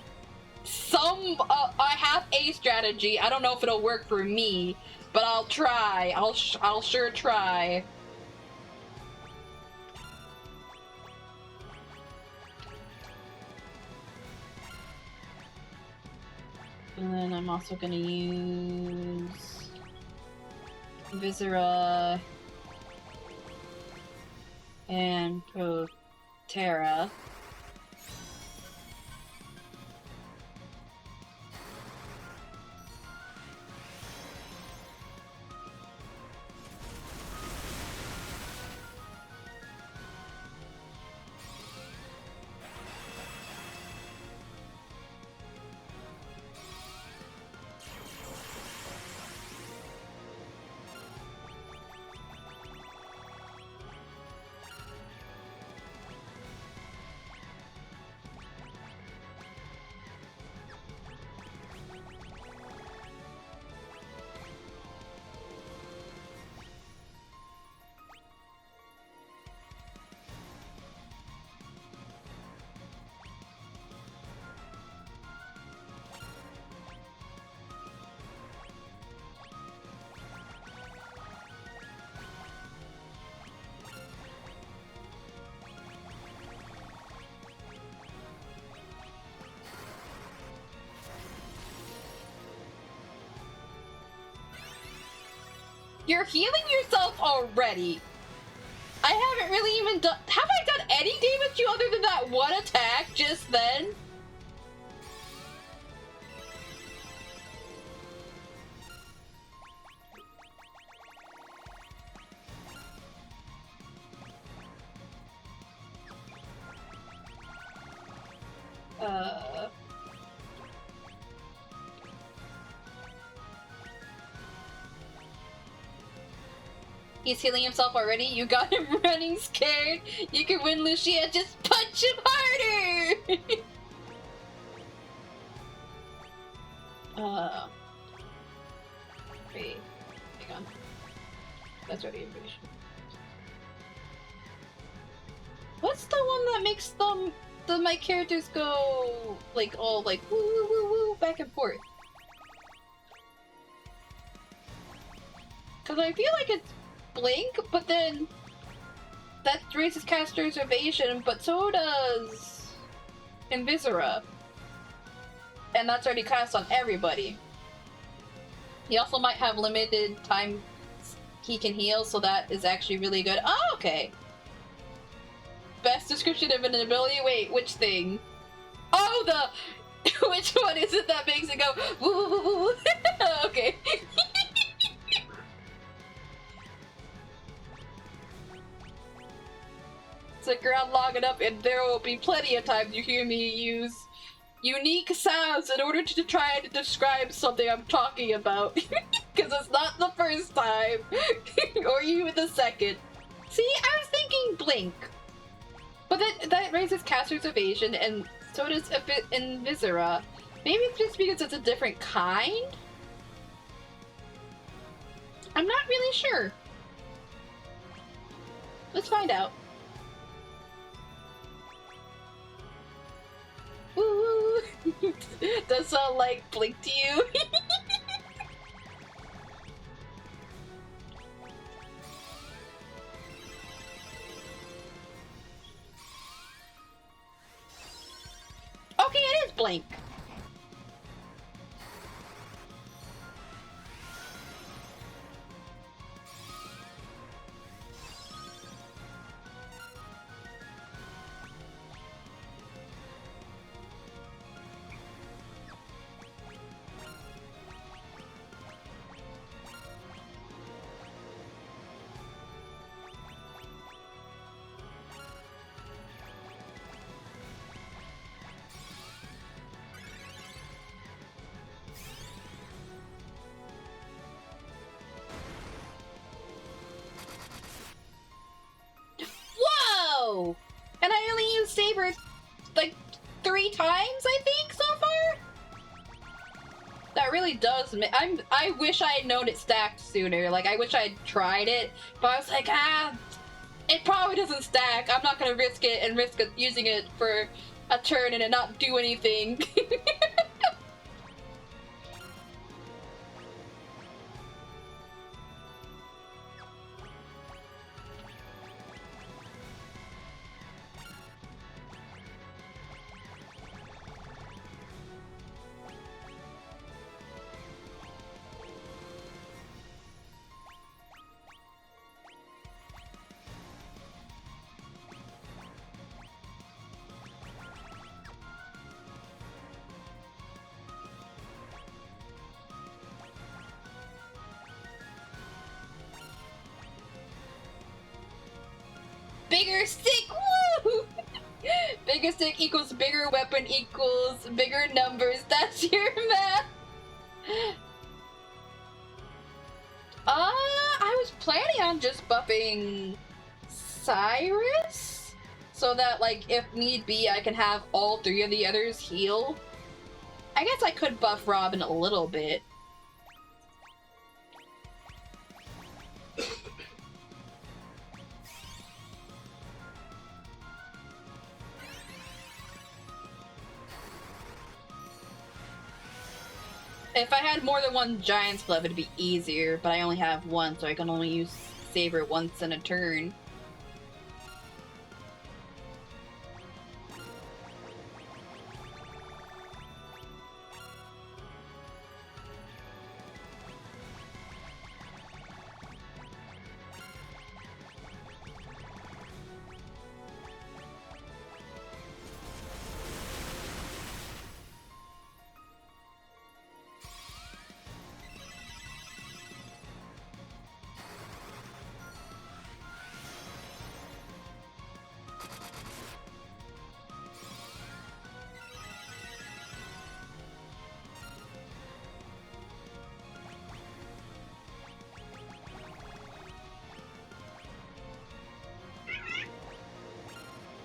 I have a strategy. I don't know if it'll work for me, but I'll try. I'll sure try. And then I'm also gonna use Viscera. And Protera. You're healing yourself already. I haven't really even done. Have I done any damage to you other than that one attack just then? He's healing himself already. You got him running scared. You can win, Lucia. Just punch him harder. Wait. Hang on. That's already information. What's the one that makes my characters go like all like woo woo woo woo back and forth? Cause I feel like it's Blink, but then that raises caster's evasion, but so does Invisera. And that's already cast on everybody. He also might have limited time he can heal, so that is actually really good. Oh, okay. Best description of an ability? Wait, which thing? Oh, the... which one is it that makes it go woo woo woo woo? Okay. Stick around long enough and there will be plenty of times you hear me use unique sounds in order to try to describe something I'm talking about. Because it's not the first time. Or even the second. See, I was thinking Blink. But that raises caster's evasion and so does Invisera. Maybe it's just because it's a different kind? I'm not really sure. Let's find out. Ooh, does sound like Blink to you? Okay, it is Blink. Whoa! And I only used Saber like 3 times, I think, so far? That really does. I wish I had known it stacked sooner. Like, I wish I had tried it, but I was like, it probably doesn't stack. I'm not gonna risk it and risk using it for a turn and it not do anything. bigger stick. Woo! Bigger stick equals bigger weapon equals bigger numbers. That's your math. I was planning on just buffing Cyrus so that, like, if need be, I can have all three of the others heal. I guess I could buff Robin a little bit. If I had more than one Giant's Glove, it'd be easier, but I only have one, so I can only use Saber once in a turn.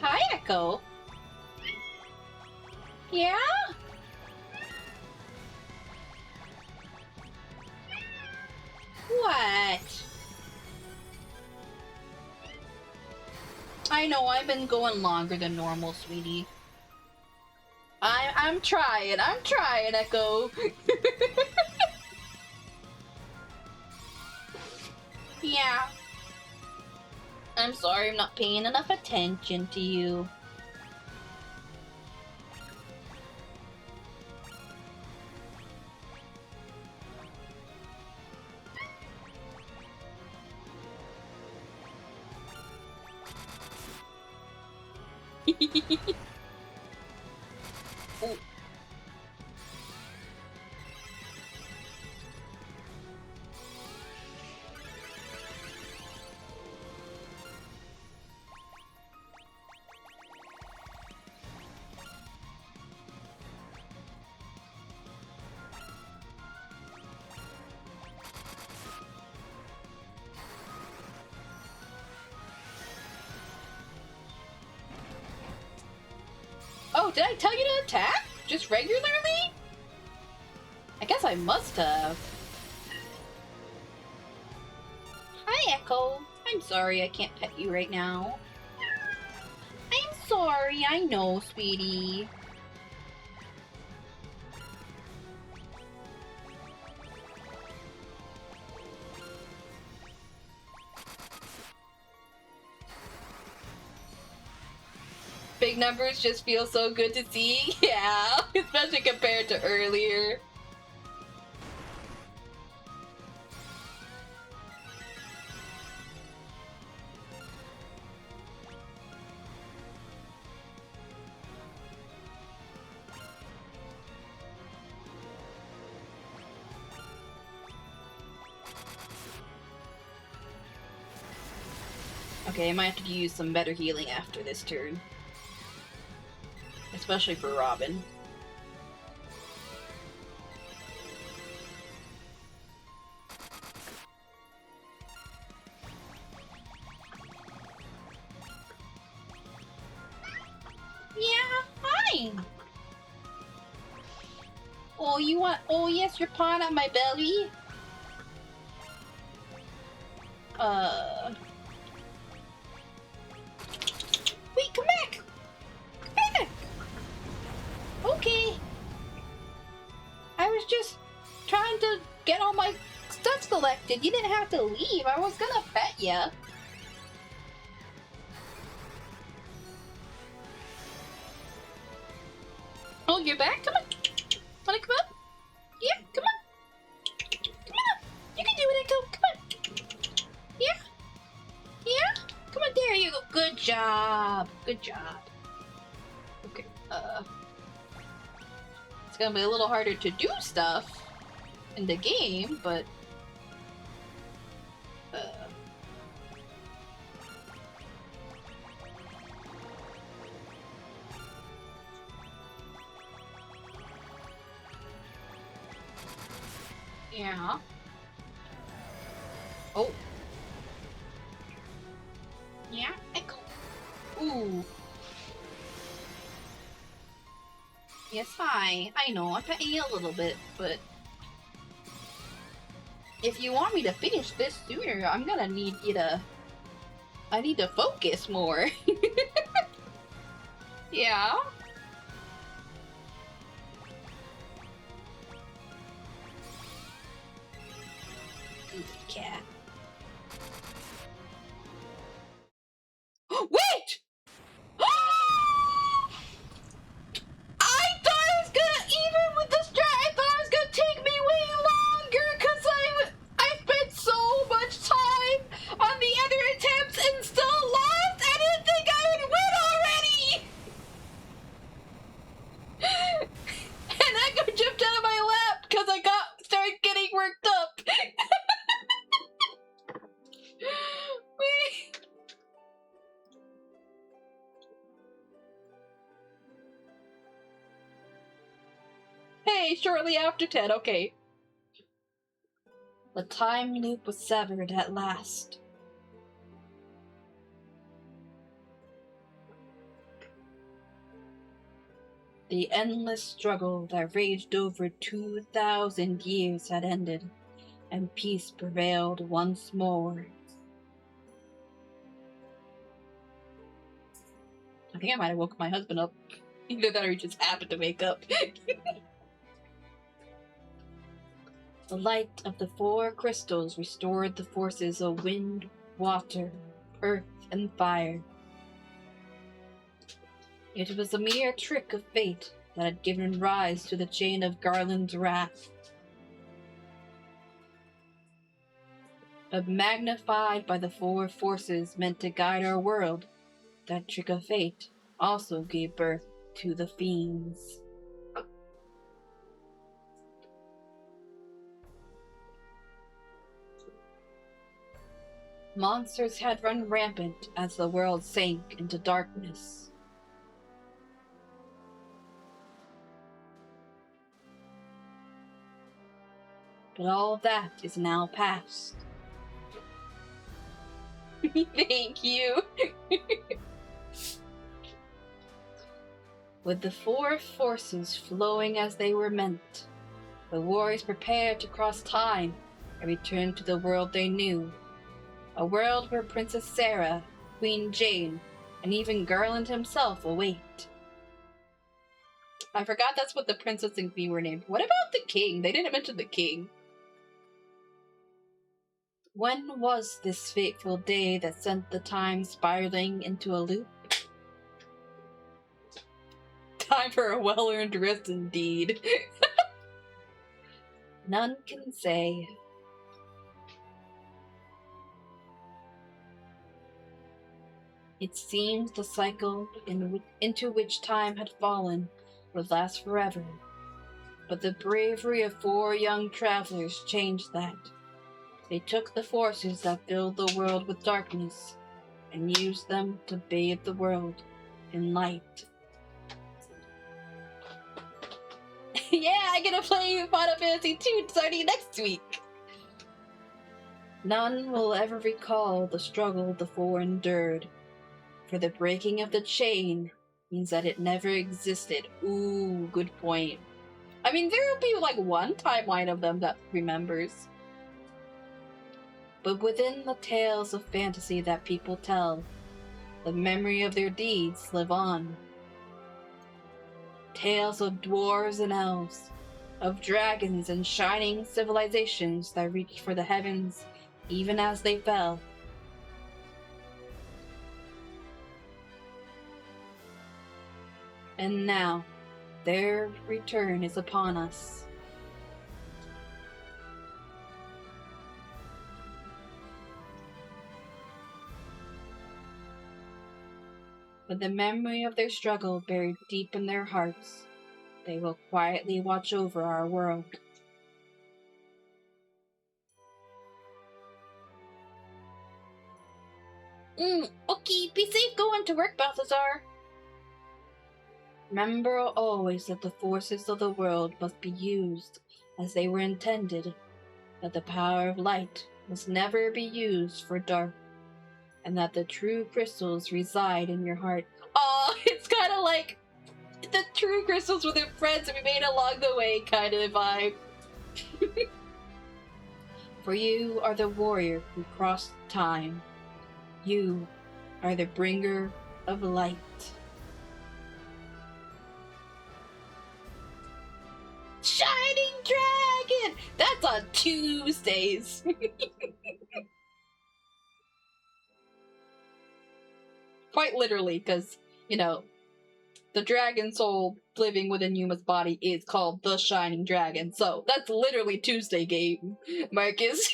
Hi, Echo. Yeah? What? I know, I've been going longer than normal, sweetie. I'm trying, Echo. Yeah. I'm sorry I'm not paying enough attention to you. Ooh. Oh, did I tell you to attack? Just regularly? I guess I must have. Hi, Echo. I'm sorry I can't pet you right now. I'm sorry, I know, sweetie. Big numbers just feel so good to see. Yeah, especially compared to earlier. Okay, I might have to use some better healing after this turn. Especially for Robin. Yeah, fine. Oh, you want? Oh, yes, you're pawing at my belly. Wait, come back. Come back. Okay. I was just trying to get all my stuff collected. You didn't have to leave. I was gonna pet ya. Oh, you're back? Come on. Wanna come up? Yeah, come on. Come on. You can do it, Echo. Come on. Yeah. Yeah. Come on, there you go. Good job. Good job. Okay, it's gonna be a little harder to do stuff in the game, but Yeah. Oh. Yeah, Echo. Ooh. Yes, I know, I'm petting you a little bit, but if you want me to finish this sooner, I'm gonna need you to... I need to focus more. Yeah? Stupid cat. Wait! I thought it was gonna, even with the strat, I thought it was gonna take me way longer because I spent so much time on the other attempts and still lost. I didn't think I would win already. And I got jumped out of my lap because I started getting worked up. Hey, shortly after 10, okay. The time loop was severed at last. The endless struggle that raged over 2,000 years had ended, and peace prevailed once more. I think I might have woke my husband up. Either that or he just happened to wake up. The light of the 4 crystals restored the forces of wind, water, earth, and fire. It was a mere trick of fate that had given rise to the chain of Garland's wrath. But magnified by the 4 forces meant to guide our world, that trick of fate also gave birth to the fiends. Monsters had run rampant as the world sank into darkness. But all that is now past. Thank you. With the 4 forces flowing as they were meant, the warriors prepared to cross time and return to the world they knew. A world where Princess Sarah, Queen Jane, and even Garland himself await. I forgot that's what the princess and queen were named. What about the king? They didn't mention the king. When was this fateful day that sent the time spiraling into a loop? Time for a well-earned rest indeed. None can say. It seems the cycle into which time had fallen would last forever, but the bravery of 4 young travelers changed that. They took the forces that filled the world with darkness and used them to bathe the world in light. Yeah, I'm gonna play Final Fantasy 2 starting next week. None will ever recall the struggle the 4 endured, for the breaking of the chain means that it never existed. Ooh, good point. I mean, there will be like one timeline of them that remembers. But within the tales of fantasy that people tell, the memory of their deeds live on. Tales of dwarves and elves, of dragons and shining civilizations that reached for the heavens even as they fell. And now, their return is upon us. With the memory of their struggle buried deep in their hearts, they will quietly watch over our world. Okay, be safe going to work, Balthazar. Remember always that the forces of the world must be used as they were intended, that the power of light must never be used for dark, and that the true crystals reside in your heart. Oh, it's kind of like the true crystals were the friends we made along the way kind of vibe. For you are the warrior who crossed time. You are the bringer of light. Shining Dragon! That's on Tuesdays. Quite literally, because, you know, the dragon soul living within Yuma's body is called the Shining Dragon. So that's literally Tuesday game, Marcus.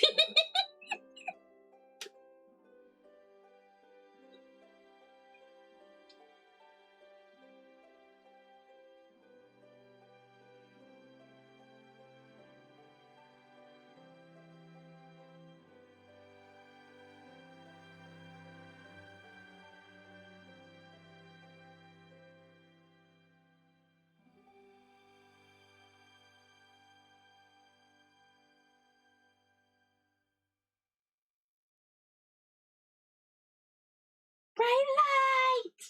Bright light!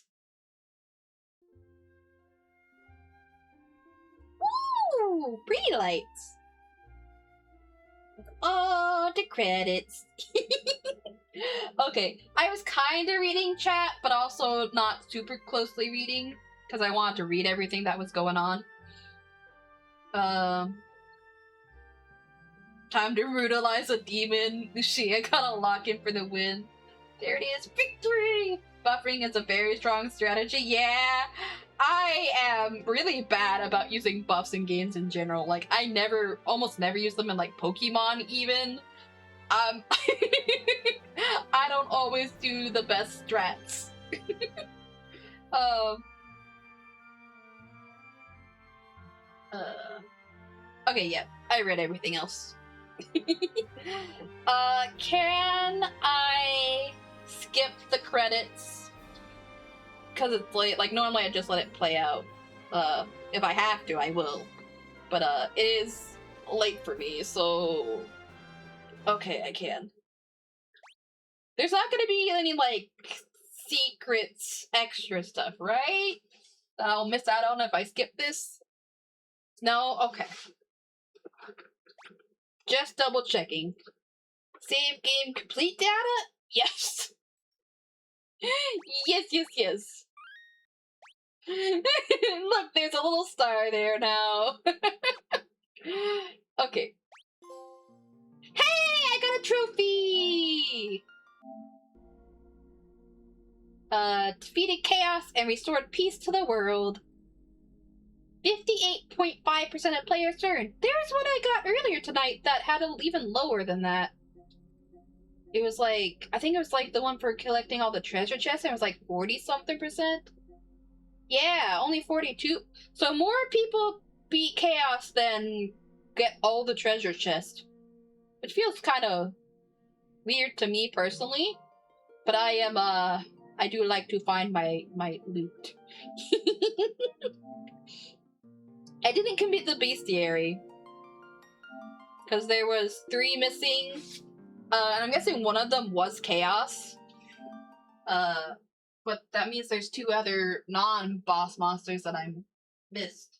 Woo! Pretty lights. Oh, the credits. Okay, I was kind of reading chat, but also not super closely reading, because I wanted to read everything that was going on. Time to brutalize a demon. Lucia got a lock-in for the win. There it is, victory! Buffering is a very strong strategy. Yeah, I am really bad about using buffs in games in general. Like, I almost never use them in, like, Pokemon, even. I don't always do the best strats. Okay, yeah, I read everything else. Can I skip the credits? Because it's late. Like, normally I just let it play out. If I have to, I will. But, it is late for me, so... Okay, I can. There's not gonna be any, like, secrets, extra stuff, right? That I'll miss out on if I skip this? No? Okay. Just double checking. Save game complete data? Yes. Yes, yes, yes. Look, there's a little star there now. Okay. Hey, I got a trophy! Defeated chaos and restored peace to the world. 58.5% of players turn. There's one I got earlier tonight that had an even lower than that. It was like, I think it was like the one for collecting all the treasure chests, and it was like 40-something%. Yeah, only 42. So more people beat chaos than get all the treasure chests. Which feels kind of weird to me personally. But I do like to find my loot. I didn't complete the bestiary. Because there was 3 missing. And I'm guessing one of them was chaos. But that means there's 2 other non-boss monsters that I missed.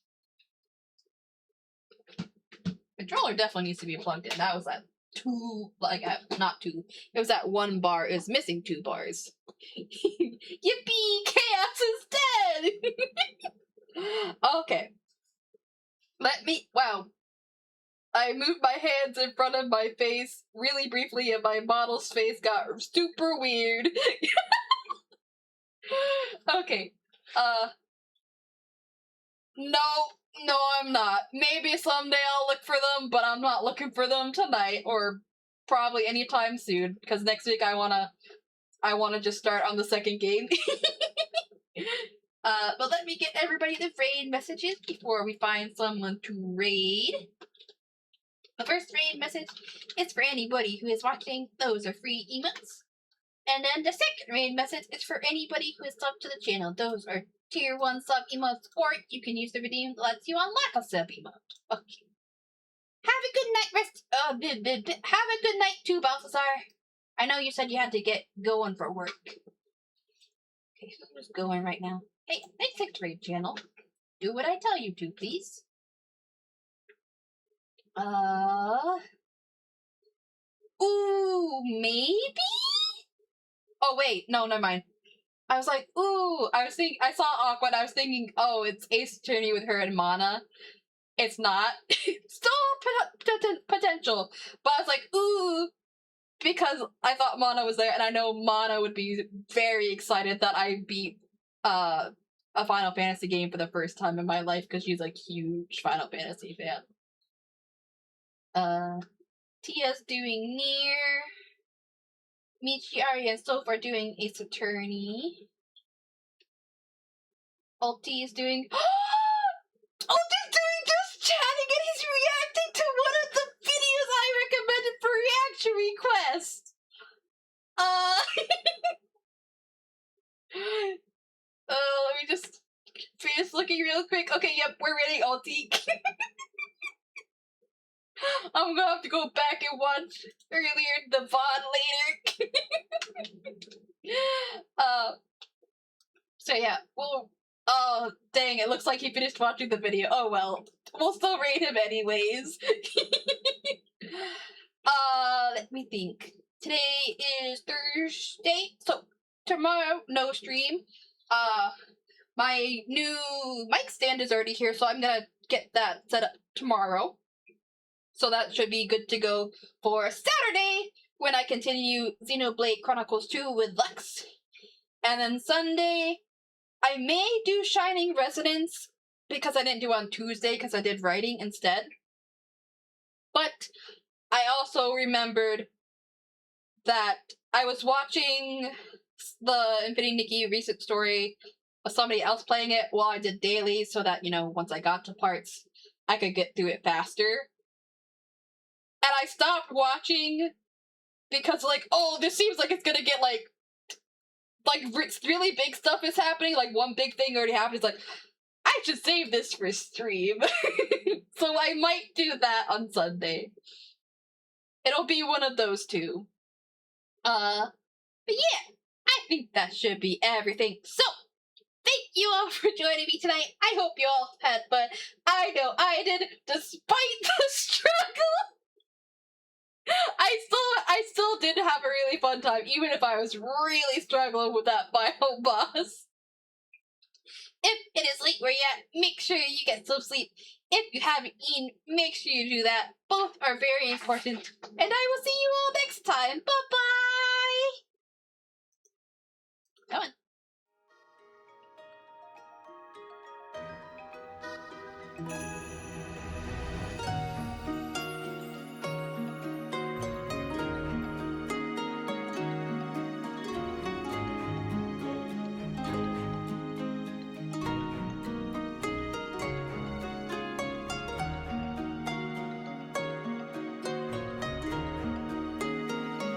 Controller definitely needs to be plugged in. That was at 2, like, not 2. It was at 1 bar. It was missing 2 bars. Yippee! Chaos is dead! Okay. Wow. I moved my hands in front of my face really briefly, and my model's face got super weird. Okay. No, I'm not. Maybe someday I'll look for them, but I'm not looking for them tonight, or probably anytime soon, because next week I wanna just start on the second game. But let me get everybody the raid messages before we find someone to raid. The first raid message is for anybody who is watching. Those are free emotes. And then the second raid message is for anybody who is subbed to the channel. Those are tier 1 sub emotes, or you can use the redeem that lets you unlock a sub emote. Okay. Have a good night, have a good night too, Balthazar. I know you said you had to get going for work. Okay, so I'm just going right now. Hey, thanks, X-Ray Channel. Do what I tell you to, please. Ooh, maybe? Oh, wait, no, never mind. I was like, ooh, I saw Aqua and I was thinking, oh, it's Ace Attorney with her and Mana. It's not. Still potential. But I was like, ooh, because I thought Mana was there and I know Mana would be very excited that I beat a Final Fantasy game for the first time in my life because she's like huge Final Fantasy fan. Tia's doing Nier. Michi, Ari, and Soph are doing Ace Attorney. Ulti is doing. Ulti's doing just chatting and he's reacting to one of the videos I recommended for reaction requests. Let me just finish looking real quick. Okay, yep, we're ready, Ulti. I'm gonna have to go back and watch earlier the VOD later. So yeah, well, oh, dang, it looks like he finished watching the video. Oh well, we'll still rate him anyways. Let me think. Today is Thursday, so tomorrow, no stream. My new mic stand is already here, so I'm gonna get that set up tomorrow. So that should be good to go for Saturday when I continue Xenoblade Chronicles 2 with Lux. And then Sunday, I may do Shining Resonance because I didn't do on Tuesday because I did writing instead. But I also remembered that I was watching the Infinity Nikki recent story of somebody else playing it while I did dailies so that, you know, once I got to parts, I could get through it faster. And I stopped watching because, like, oh, this seems like it's gonna get, like really big stuff is happening. Like, one big thing already happened. It's like, I should save this for stream. So I might do that on Sunday. It'll be one of those two. But yeah, I think that should be everything. So, thank you all for joining me tonight. I hope you all had fun. I know I did, despite the struggle. I still did have a really fun time, even if I was really struggling with that final boss. If it is late where you're at, make sure you get some sleep. If you haven't eaten, make sure you do that. Both are very important. And I will see you all next time. Bye-bye! Come on.